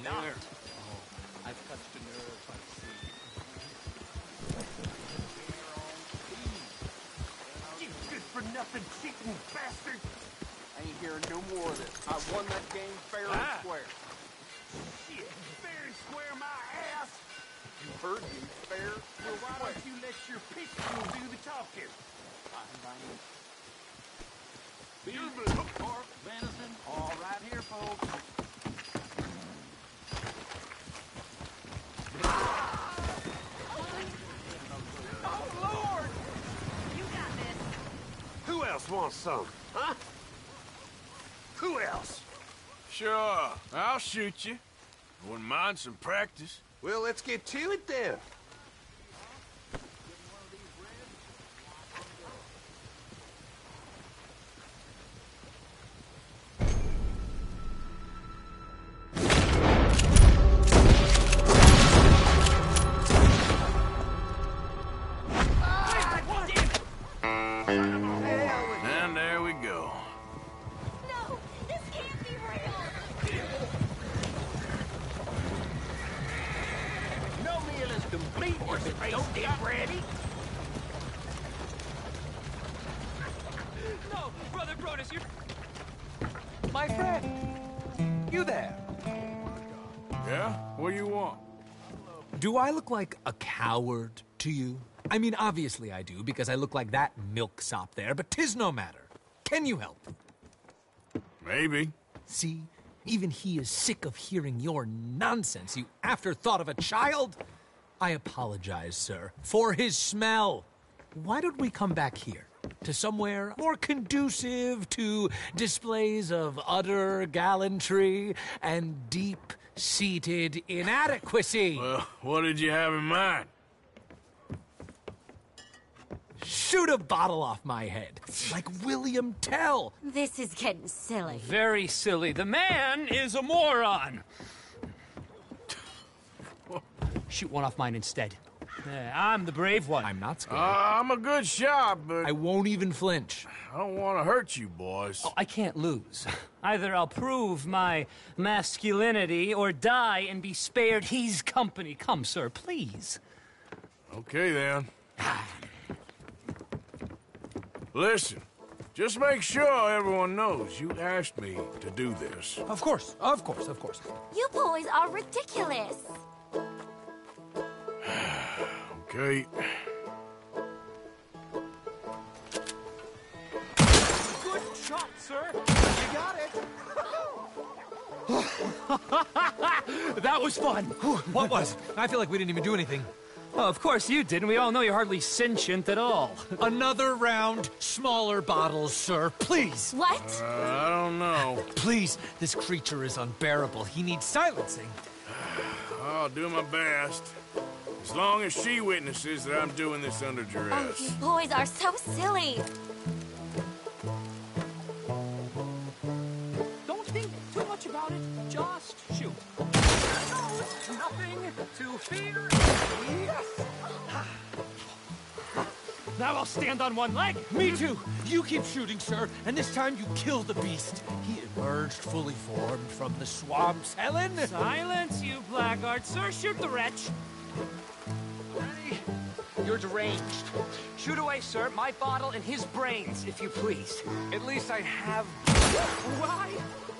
not. Oh, I've touched a nerve, I see. You good-for-nothing cheating bastard! I ain't hearing no more of this. I won that game fair and square. Shit, fair and square my ass! You heard me, fair. Well, why don't you let your pistol do the talking? Beef, pork, venison, all right here, folks. Oh, Lord! You got this. Who else wants some? Huh? Who else? Sure, I'll shoot you. Wouldn't mind some practice. Well, let's get to it then. And there we go. No, this can't be real. No meal is complete if it don't get ready. No, Brother Brodus, you're... My friend, you there. Yeah? What do you want? Do I look like a coward to you? I mean, obviously I do, because I look like that milksop there, but 'tis no matter. Can you help? Maybe. See? Even he is sick of hearing your nonsense, you afterthought of a child. I apologize, sir, for his smell. Why don't we come back here? To somewhere more conducive to displays of utter gallantry and deep-seated inadequacy. Well, what did you have in mind? Shoot a bottle off my head, like William Tell. This is getting silly. Very silly. The man is a moron. Shoot one off mine instead. I'm the brave one. I'm not scared. I'm a good shot, but... I won't even flinch. I don't want to hurt you, boys. Oh, I can't lose. Either I'll prove my masculinity or die and be spared his company. Come, sir, please. Okay, then. Listen, just make sure everyone knows you asked me to do this. Of course, of course, of course. You boys are ridiculous. Okay. Good shot, sir. You got it. That was fun. What was? I feel like we didn't even do anything. Well, of course you didn't. We all know you're hardly sentient at all. Another round, smaller bottles, sir, please. What? I don't know. Please, this creature is unbearable. He needs silencing. I'll do my best. As long as she witnesses that I'm doing this under Oh, duress. you boys are so silly. Don't think too much about it. Just shoot. Nothing to fear. Yes. Now I'll stand on one leg. Me too. You keep shooting, sir, and this time you kill the beast. He emerged fully formed from the swamps, Helen. Silence, you blackguard. Sir, shoot the wretch. Ready? You're deranged. Shoot away, sir, my bottle and his brains, if you please. At least I have... Why?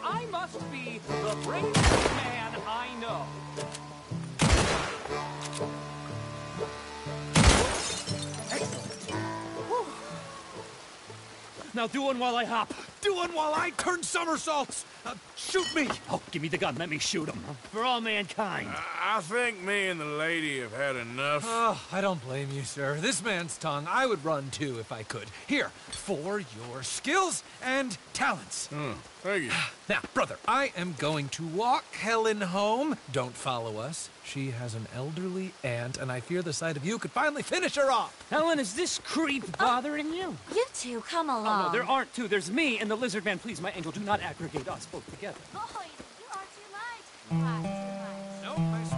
I must be the bravest man I know. Now do one while I hop. Do one while I turn somersaults. Shoot me. Oh, give me the gun. Let me shoot him. For all mankind. I think me and the lady have had enough. Oh, I don't blame you, sir. This man's tongue, I would run too if I could. Here, for your skills and talents. Thank you. Now, brother, I am going to walk Helen home. Don't follow us. She has an elderly aunt, and I fear the sight of you could finally finish her off. Helen, is this creep bothering you? You two, come along. Oh, no, there aren't two. There's me and the lizard man. Please, my angel, do not aggregate us both together. Boys, you are too much. No, my sweet.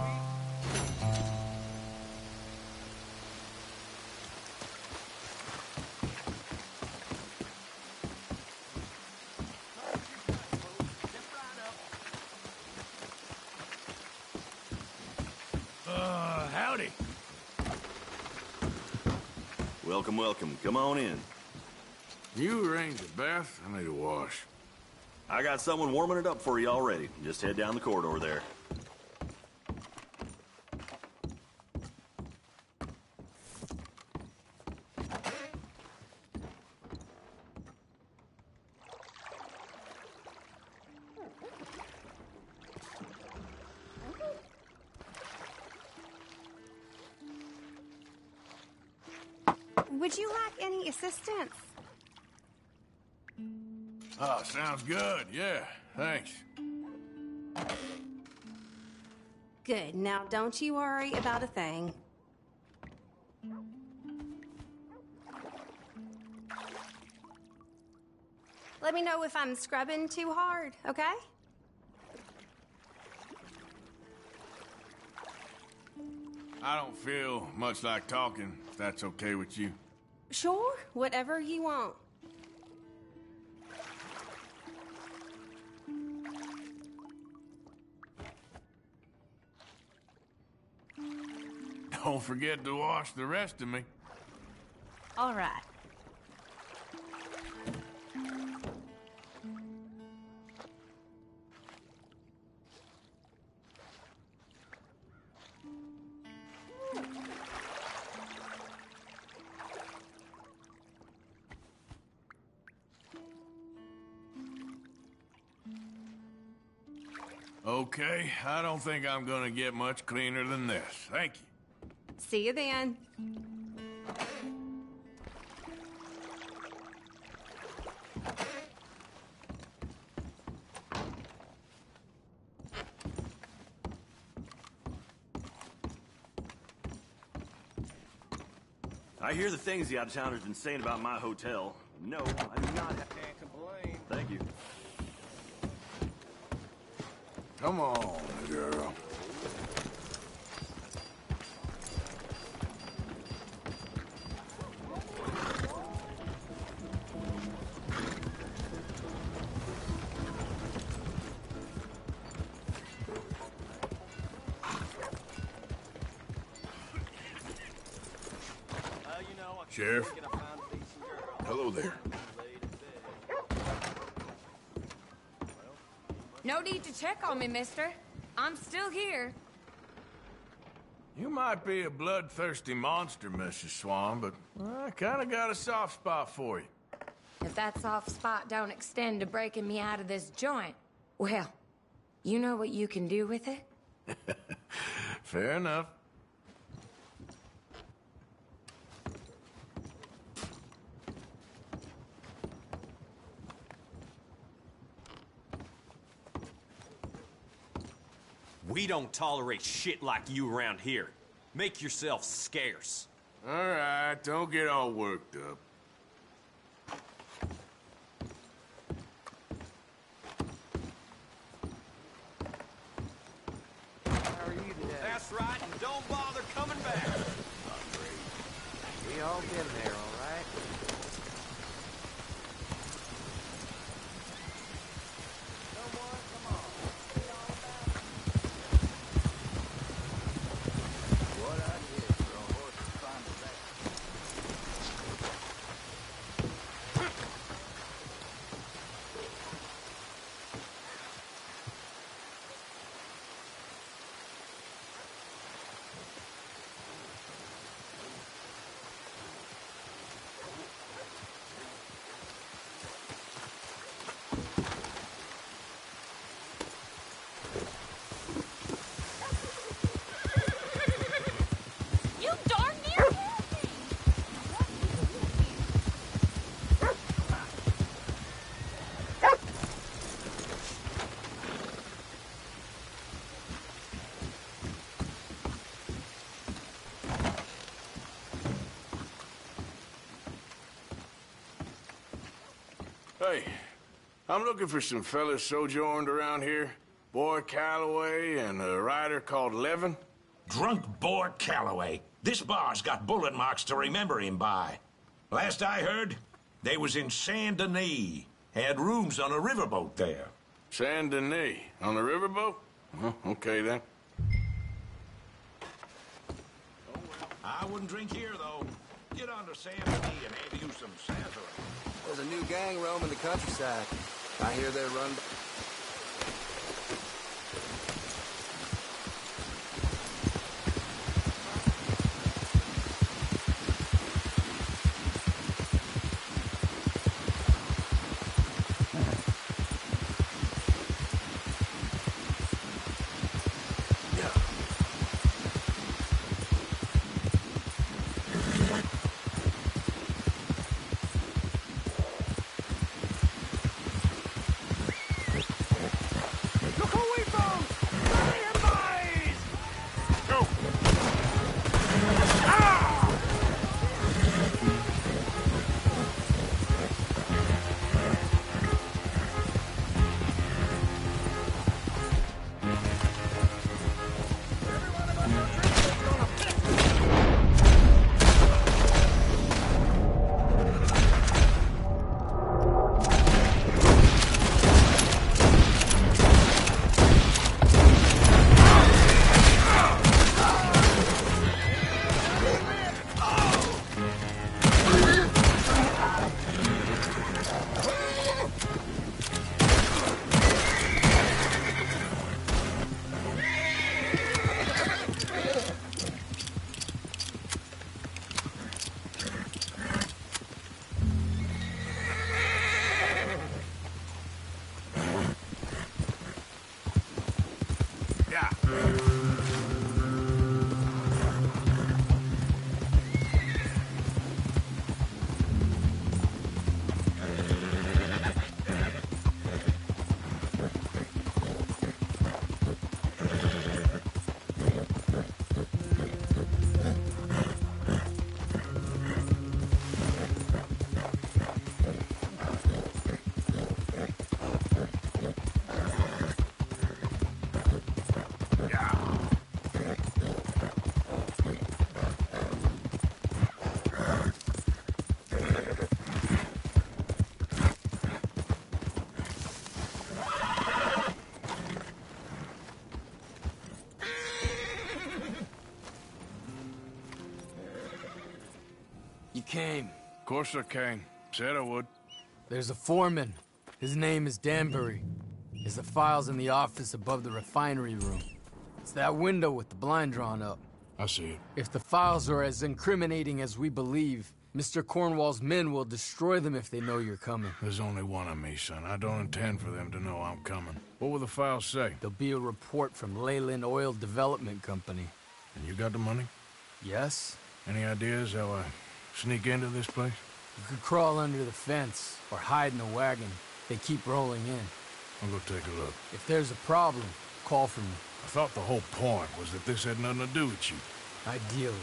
Howdy. Welcome, welcome. Come on in. You arrange a bath? I need a wash. I got someone warming it up for you already. Just head down the corridor there. Would you like any assistance? Oh, sounds good. Yeah, thanks. Good. Now, don't you worry about a thing. Let me know if I'm scrubbing too hard, okay? I don't feel much like talking, if that's okay with you. Sure, whatever you want. Don't forget to wash the rest of me. All right. Okay, I don't think I'm gonna get much cleaner than this. Thank you. See you then. I hear the things the out-of-towners been saying about my hotel. No, I do not have... Can't complain. Thank you. Come on, girl. Sheriff. Hello there. No need to check on me, mister. I'm still here. You might be a bloodthirsty monster, Mrs. Swan, but I kind of got a soft spot for you. If that soft spot don't extend to breaking me out of this joint, well, you know what you can do with it? Fair enough. We don't tolerate shit like you around here. Make yourself scarce. All right, don't get all worked up. How are you today? That's right, and don't bother coming back. We all been there, all right? Hey, I'm looking for some fellas sojourned around here. Boy Calloway and a rider called Levin. Drunk boy Calloway. This bar's got bullet marks to remember him by. Last I heard, they was in Saint Denis. Had rooms on a riverboat there. Saint Denis? On a riverboat? Well, okay then. I wouldn't drink here, though. Get on to Saint Denis and have you some Sazerac. There's a new gang roaming the countryside. I hear they run... You came. Of course I came. Said I would. There's a foreman. His name is Danbury. There's the files in the office above the refinery room. It's that window with the blind drawn up. I see it. If the files are as incriminating as we believe, Mr. Cornwall's men will destroy them if they know you're coming. There's only one of me, son. I don't intend for them to know I'm coming. What will the files say? There'll be a report from Leyland Oil Development Company. And you got the money? Yes. Any ideas how I sneak into this place? You could crawl under the fence or hide in a wagon. They keep rolling in. I'll go take a look. If there's a problem, call for me. I thought the whole point was that this had nothing to do with you. Ideally.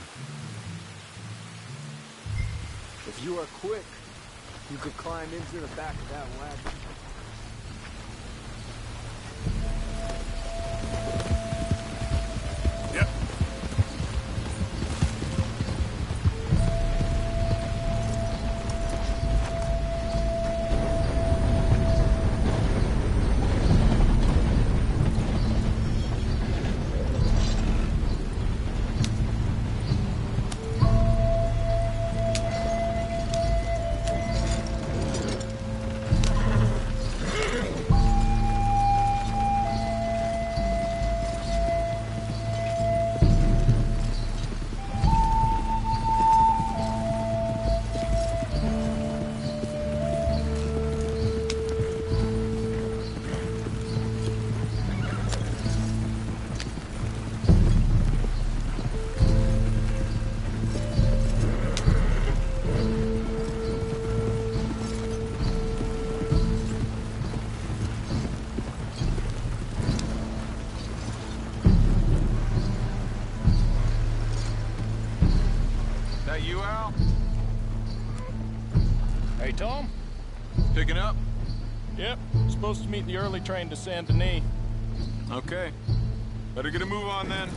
If you are quick, you could climb into the back of that wagon. Yep. That you, Al? Hey, Tom? Picking up? Yep, supposed to meet the early train to Saint Denis. Okay. Better get a move on then.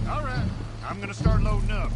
All right, I'm gonna start loading up.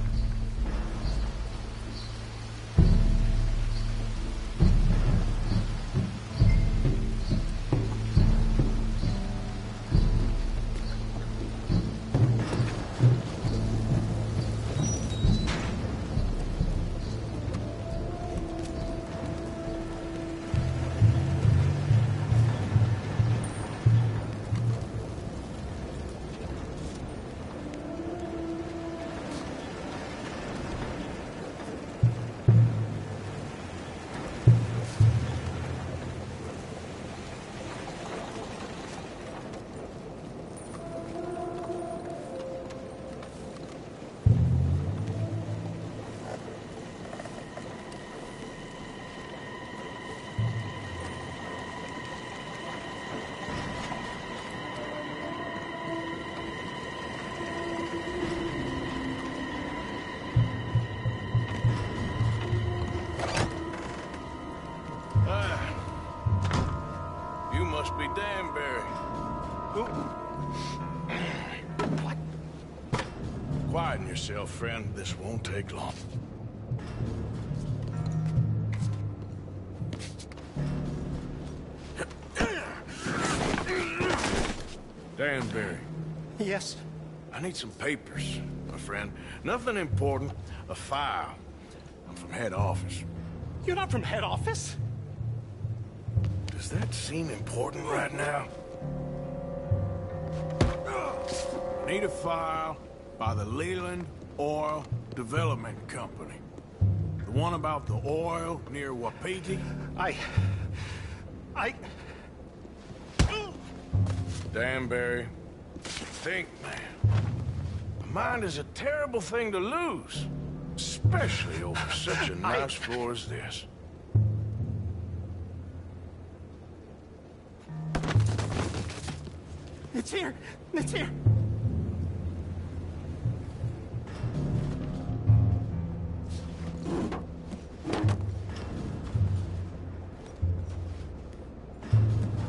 You must be Danbury. Who? What? Quieten yourself, friend. This won't take long. Danbury. Yes? I need some papers, my friend. Nothing important. A file. I'm from head office. You're not from head office? Does that seem important right now? Need a file by the Leland Oil Development Company. The one about the oil near Wapiti? Danbury, think, man. A mind is a terrible thing to lose. Especially over such a nice floor as this. It's here! It's here!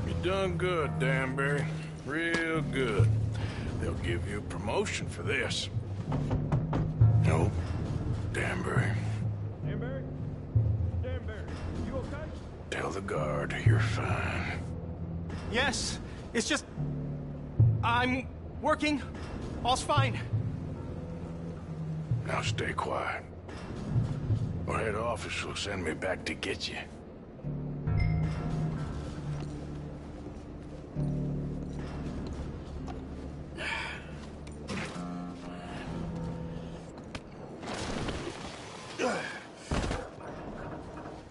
You done good, Danbury. Real good. They'll give you a promotion for this. No, Danbury. Danbury? Danbury, you okay? Tell the guard you're fine. Yes, it's just... I'm working. All's fine. Now stay quiet. Or head office will send me back to get you.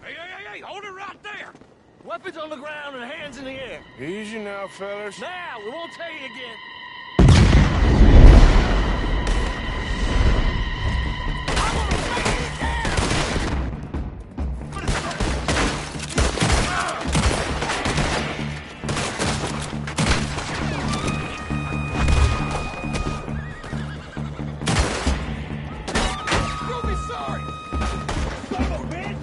Hey, hold it right there! Weapons on the ground and hands in the air. Easy now, fellas. Now, we won't tell you again. You'll be sorry! Son of a bitch!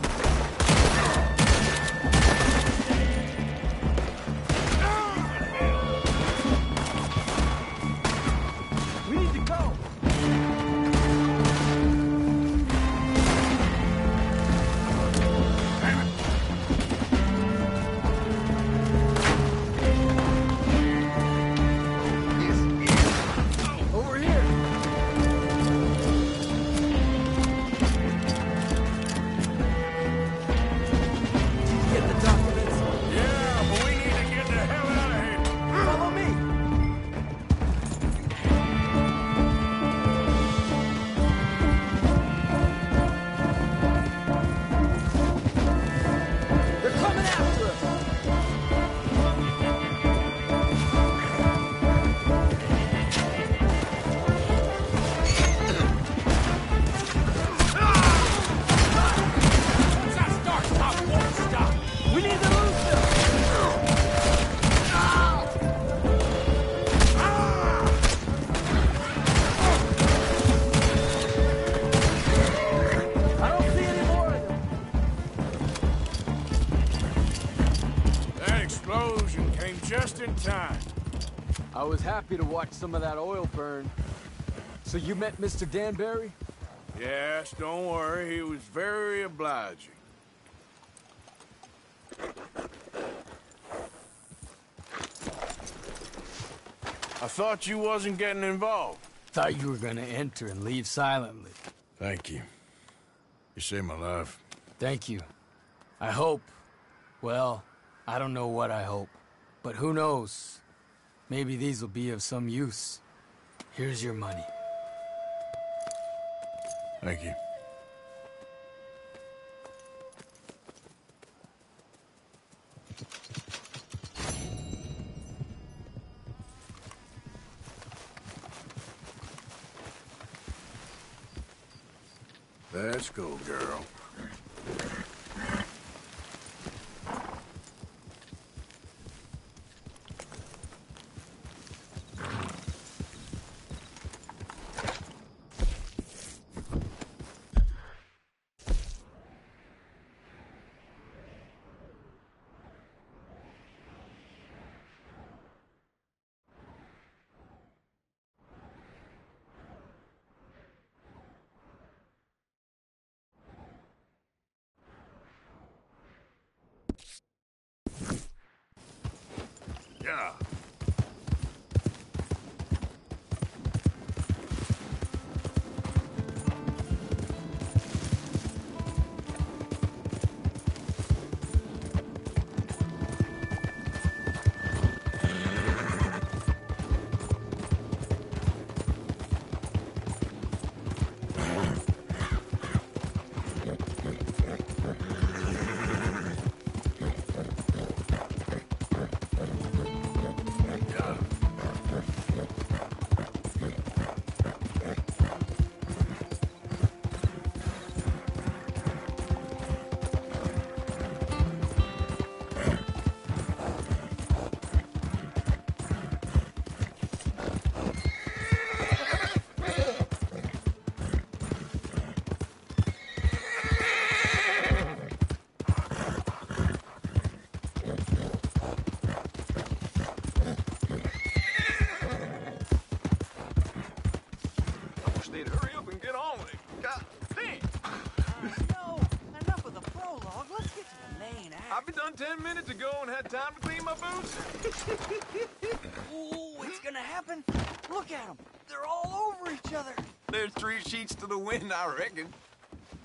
I was happy to watch some of that oil burn. So you met Mr. Danbury? Yes, don't worry. He was very obliging. I thought you wasn't getting involved. Thought you were gonna enter and leave silently. Thank you. You saved my life. Thank you. I hope. Well, I don't know what I hope. But who knows? Maybe these will be of some use. Here's your money. Thank you. Let's go, girl. Yeah. They'd hurry up and get on with it. God damn. No, enough of the prologue. Let's get to the main act. I've been done 10 minutes ago and had time to clean my boots. Ooh, it's gonna happen. Look at them. They're all over each other. There's 3 sheets to the wind, I reckon.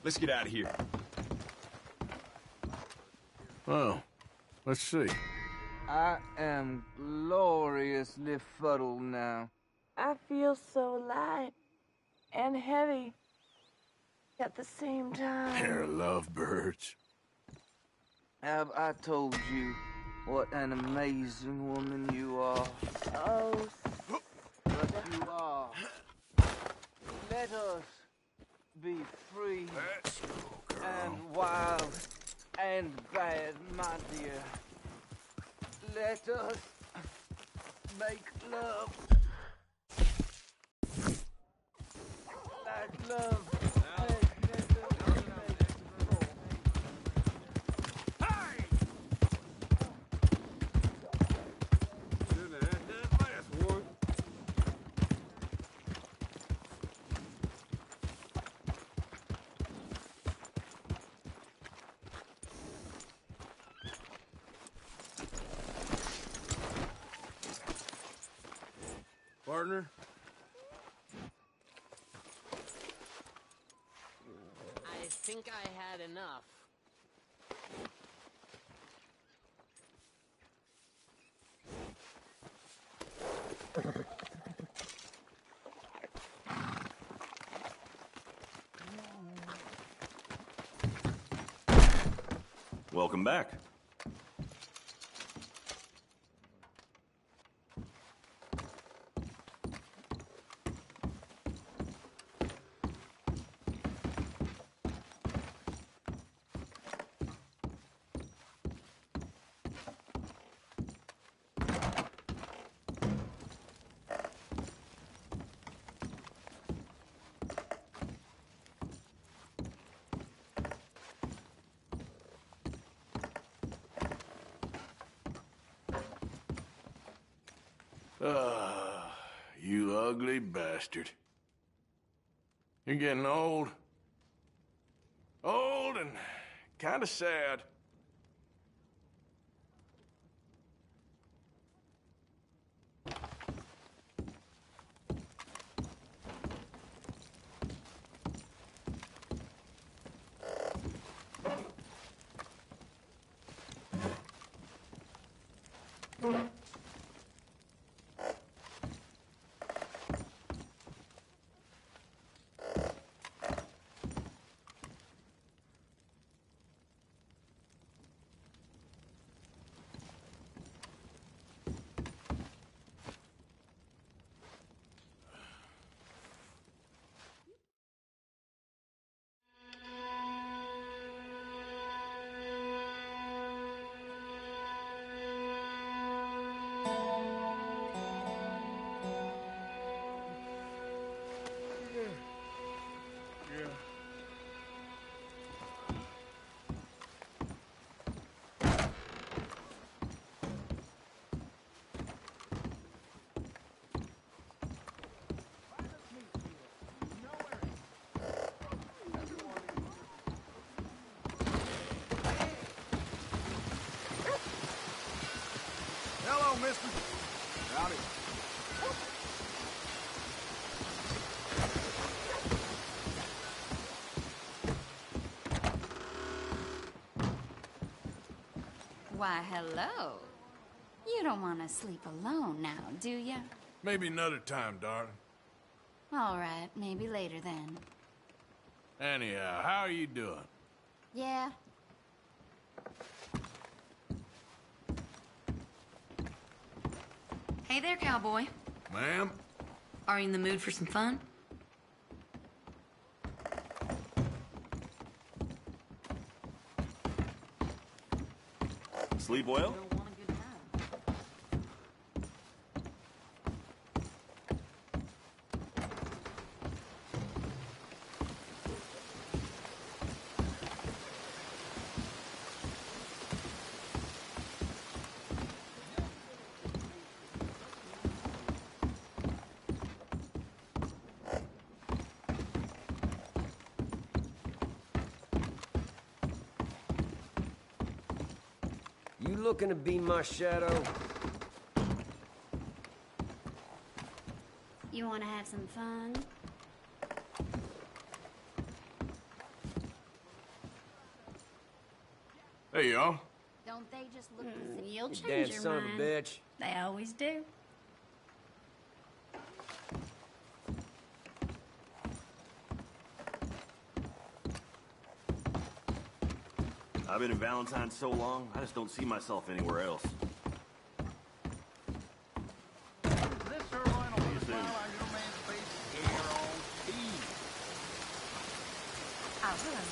Let's get out of here. Well, let's see. I am gloriously fuddled now. I feel so light and heavy at the same time. They're lovebirds. Have I told you what an amazing woman you are? Oh, But you are. Let us be free and wild and bad, my dear. Let us make love. Like love. Partner? I think I had enough. Welcome back. ugly bastard. You're getting old. Old and kind of sad. Hello, mister. Howdy. Why, hello. You don't want to sleep alone now, do ya? Maybe another time, darling. All right, maybe later then. Anyhow, how are you doing? Yeah? Hey there, cowboy. Ma'am? Are you in the mood for some fun? Sleep well? You looking to be my shadow? You want to have some fun? Hey, y'all. Don't they just look the same? You'll You change damn your son mind. of a bitch. They always do. I've been in Valentine so long, I just don't see myself anywhere else. This sirloin will be smile on your man's face here on speed. I will.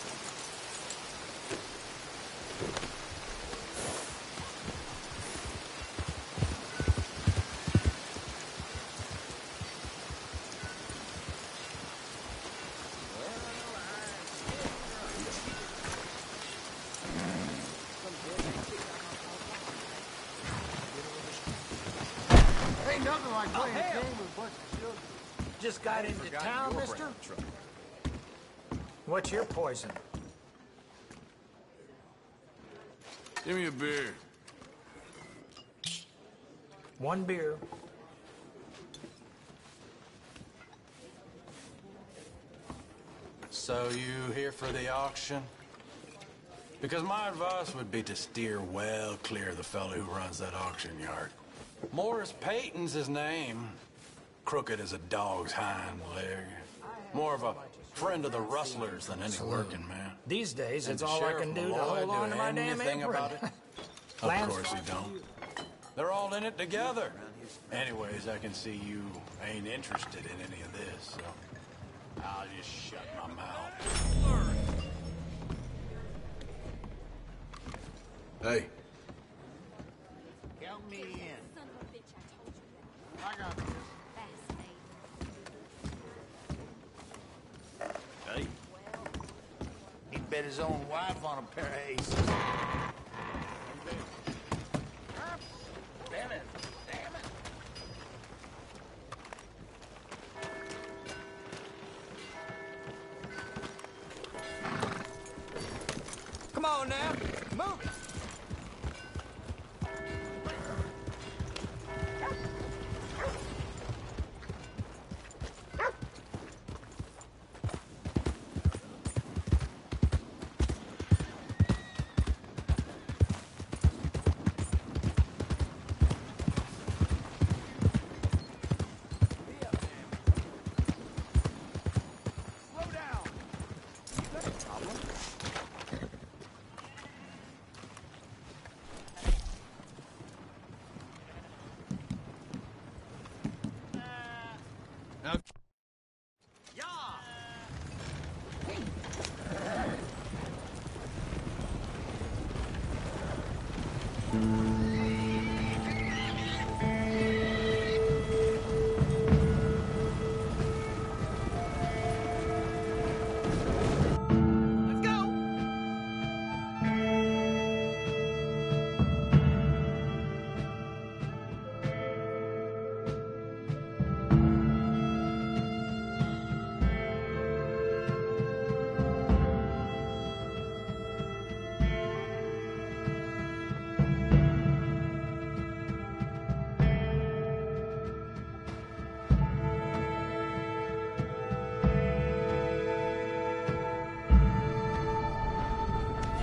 Ain't nothing like playing a game with a bunch of children. Just got into town, mister? What's your poison? Give me a beer. One beer. So you here for the auction? Because my advice would be to steer well clear of the fellow who runs that auction yard. Morris Payton's his name. Crooked as a dog's hind leg. More of a friend of the rustlers than any working man. These days, And it's the all I sheriff can do to Malloy hold on to my damn anything apron. about it? Of Lance- course he don't. They're all in it together. Anyways, I can see you ain't interested in any of this, so I'll just shut my mouth. Hey. Count me in. I got this. Hey. He'd bet his own wife on a pair of aces. Damn it. Damn it. on now. Move it.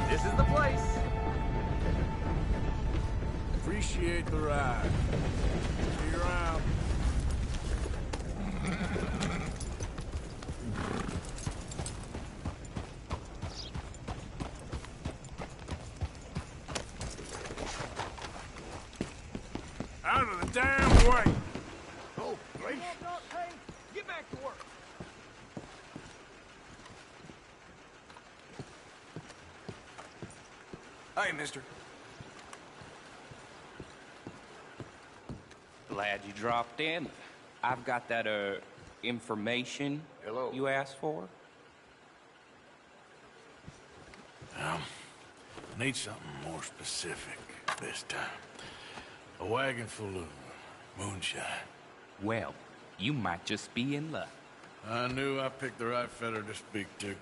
This is the place. Appreciate the ride. See you around. Out of the damn way! Oh, please. Get back to work. Hey, mister. Glad you dropped in. I've got that, information you asked for. I need something more specific this time. A wagon full of moonshine. Well, you might just be in luck. I knew I picked the right fella to speak to.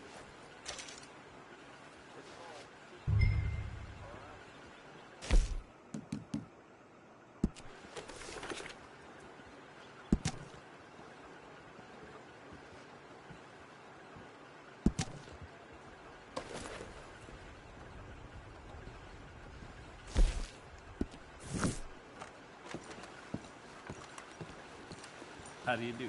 How do you do?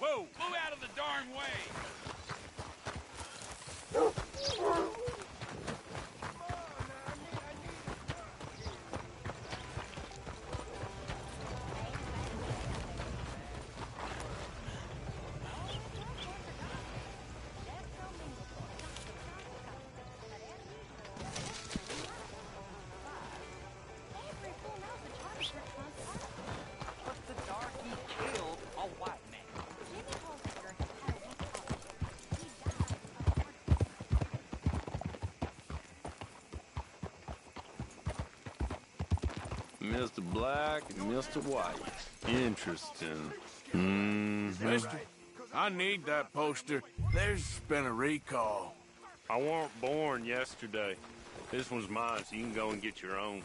Whoa! Move out of the darn way! Mr. Black and Mr. White. Interesting. Mister, I need that poster. There's been a recall. I weren't born yesterday. This one's mine, so you can go and get your own.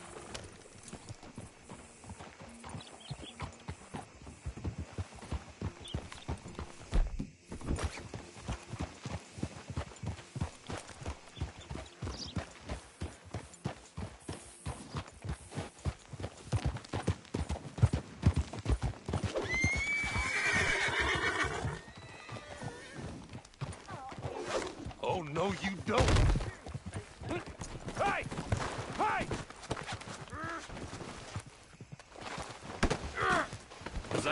Oh, no, you don't. Hey! Hey!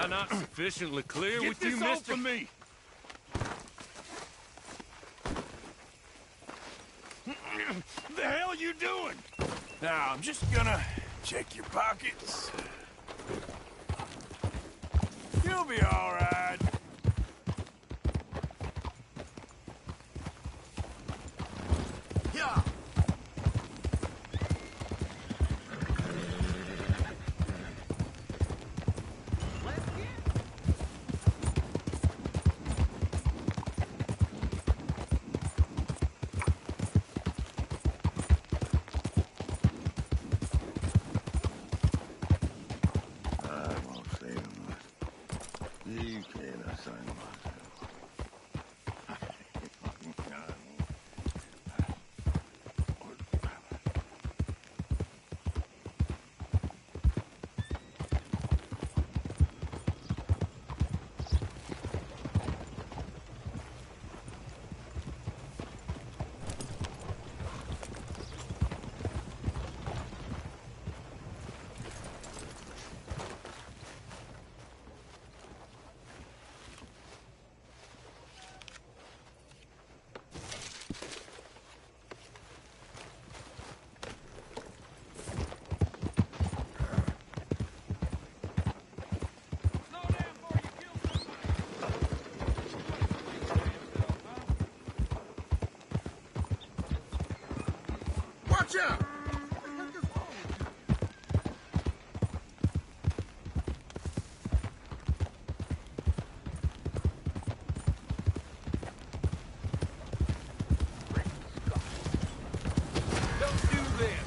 I not sufficiently clear Get with this you, off mister? of me! The hell you doing? Now, I'm just gonna check your pockets. You'll be all right. Yeah. Watch out! Don't do this!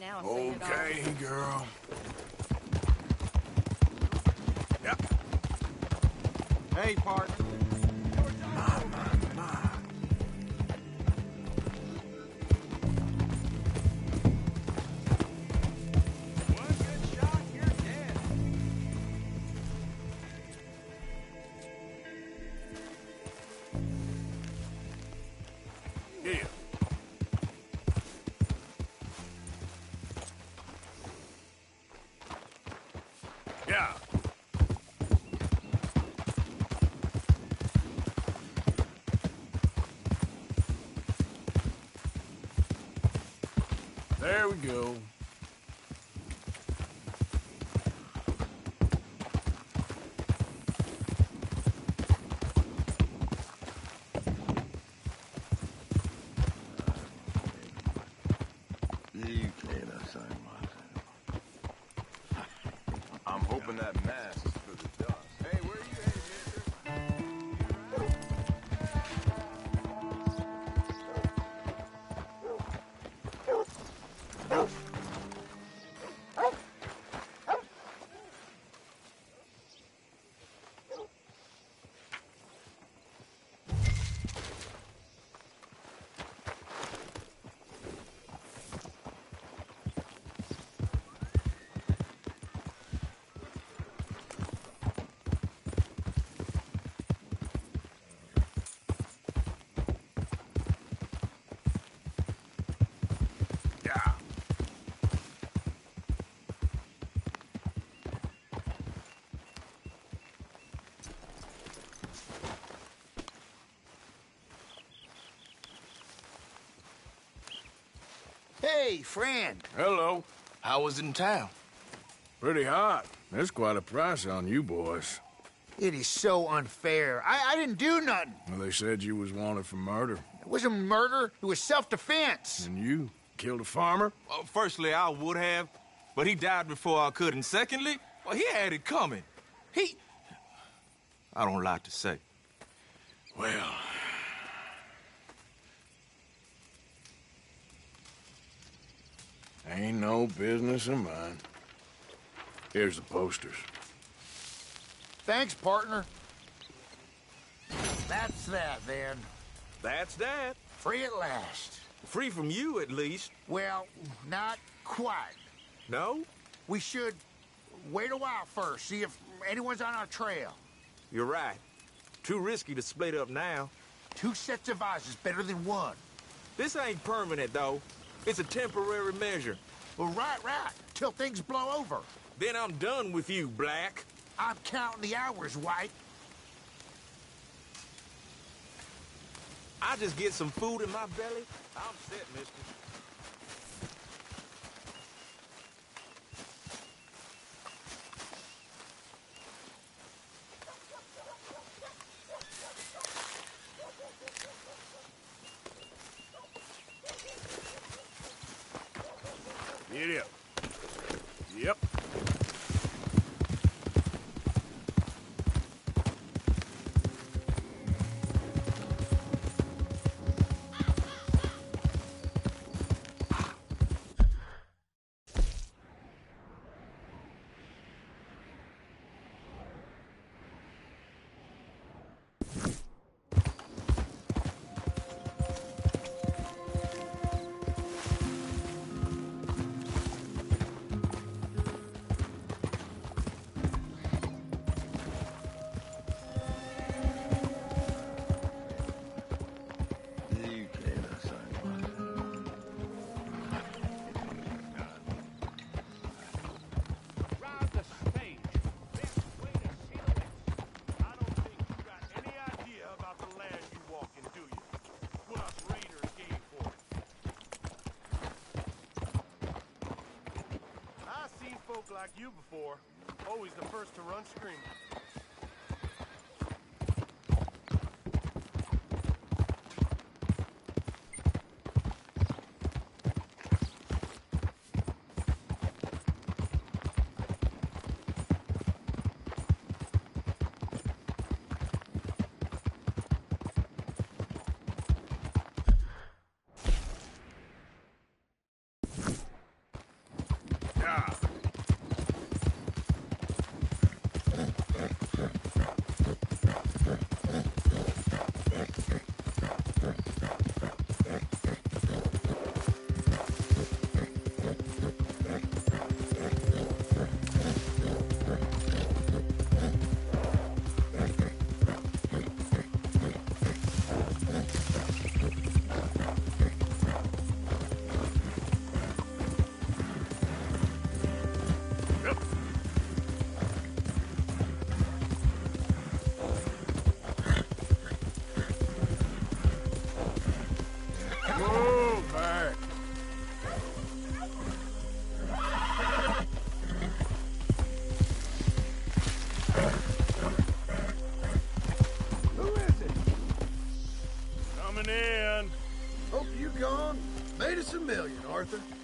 Now I'm saying it all. Okay, girl. Yep. Hey, partner. Yeah. Yeah. There we go. I'm hoping that mask is for the dust. Hey, where are you headed, Yeah. Hey, friend. Hello. How was it in town? Pretty hot. That's quite a price on you boys. It is so unfair. I didn't do nothing. Well, they said you was wanted for murder. It wasn't murder. It was self-defense. And you killed a farmer? Well, firstly, I would have, but he died before I could. And secondly, well, he had it coming. I don't like to say. Well, Ain't no business of mine. Here's the posters. Thanks, partner. That's that, then. That's that. Free at last. Free from you, at least. Well, not quite. No? We should wait a while first, see if anyone's on our trail. You're right. Too risky to split up now. 2 sets of eyes is better than 1. This ain't permanent, though. It's a temporary measure. Well, right. Till things blow over. Then I'm done with you, Black. I'm counting the hours, White. I just get some food in my belly. I'm set, mister. Giddy up. Yep. Like you before, always the first to run screaming.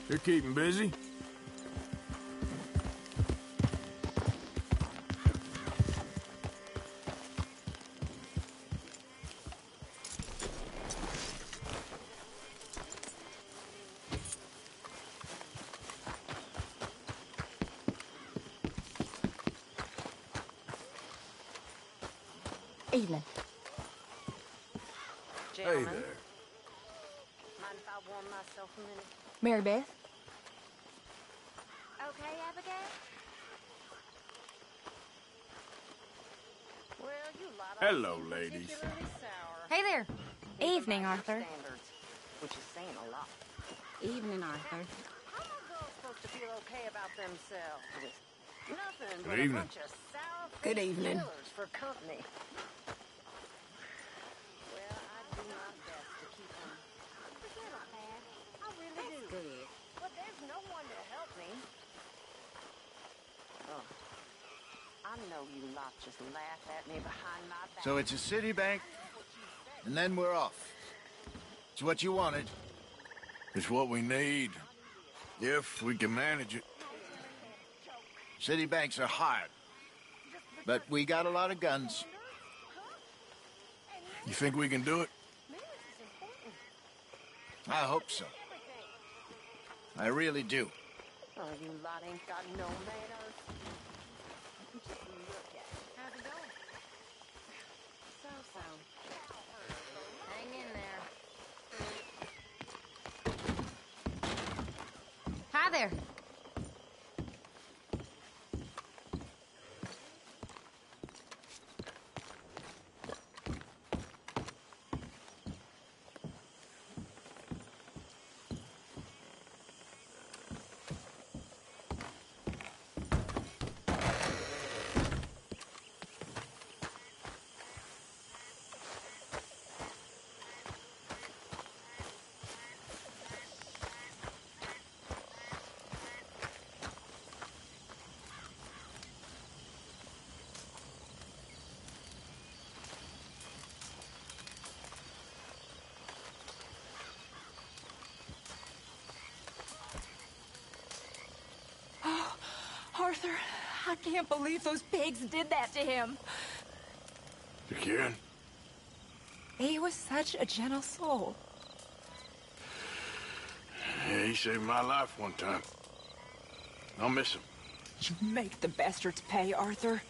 You're keeping busy? Evening. Gentlemen. Hey there. Mind if I warm myself a minute? Mary Beth? Okay, Abigail? Well, you lot Hello, ladies. Hey there. Evening, Arthur. Which is saying a lot. Evening, Arthur. How are girls supposed to feel okay about themselves with nothing Good but evening. a bunch of sour-faced Good evening. killers for company? Well, I do my best to keep them. Forget it, Dad. I really do. Good. But there's no one to help me. Oh, I know you lot just laugh at me behind my back. So it's a city bank, and then we're off. It's what you wanted. It's what we need, if we can manage it. City banks are hard, but we got a lot of guns. You think we can do it? I hope so. I really do. Oh, you lot ain't got no manners. Just look at it. How's it going? So. Hang in there. Hi there. Arthur, I can't believe those pigs did that to him. You kidding? He was such a gentle soul. Yeah, he saved my life one time. I'll miss him. You make the bastards pay, Arthur.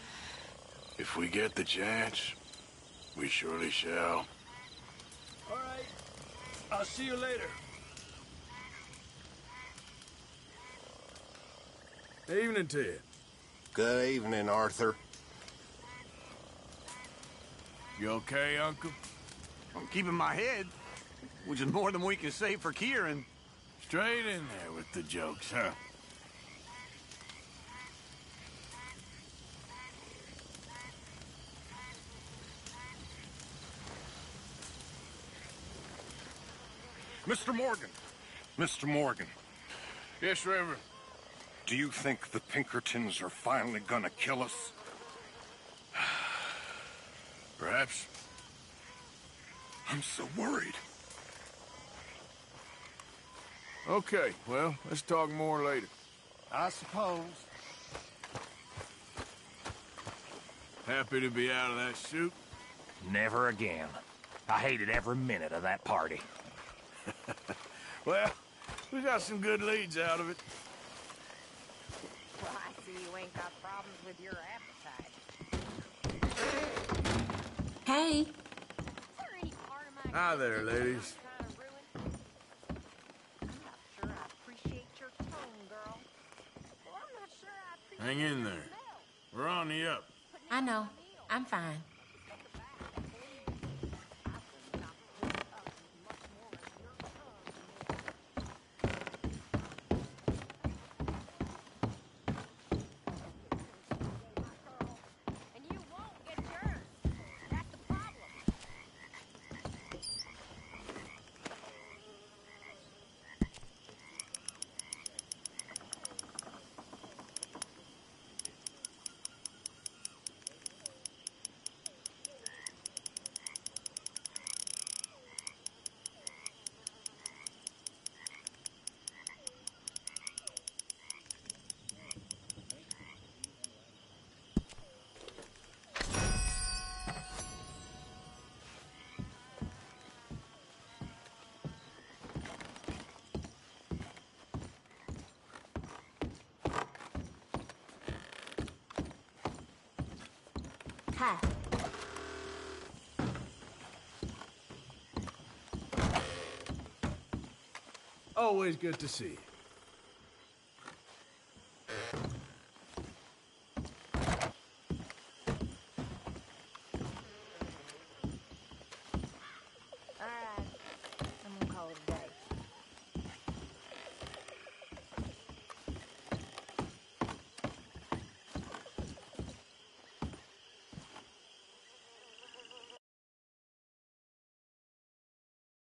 If we get the chance, we surely shall. All right. I'll see you later. Evening to you. Good evening, Arthur. You okay, Uncle? I'm keeping my head, which is more than we can say for Kieran. Straight in there with the jokes, huh? Mr. Morgan. Mr. Morgan. Yes, Reverend. Do you think the Pinkertons are finally gonna kill us? Perhaps. I'm so worried. Okay, well, let's talk more later. I suppose. Happy to be out of that suit? Never again. I hated every minute of that party. Well, we got some good leads out of it. Well, I see you ain't got problems with your appetite. Hey. Hi there, ladies. Hang in there. We're on the up. I know. I'm fine. Hi. Always good to see you.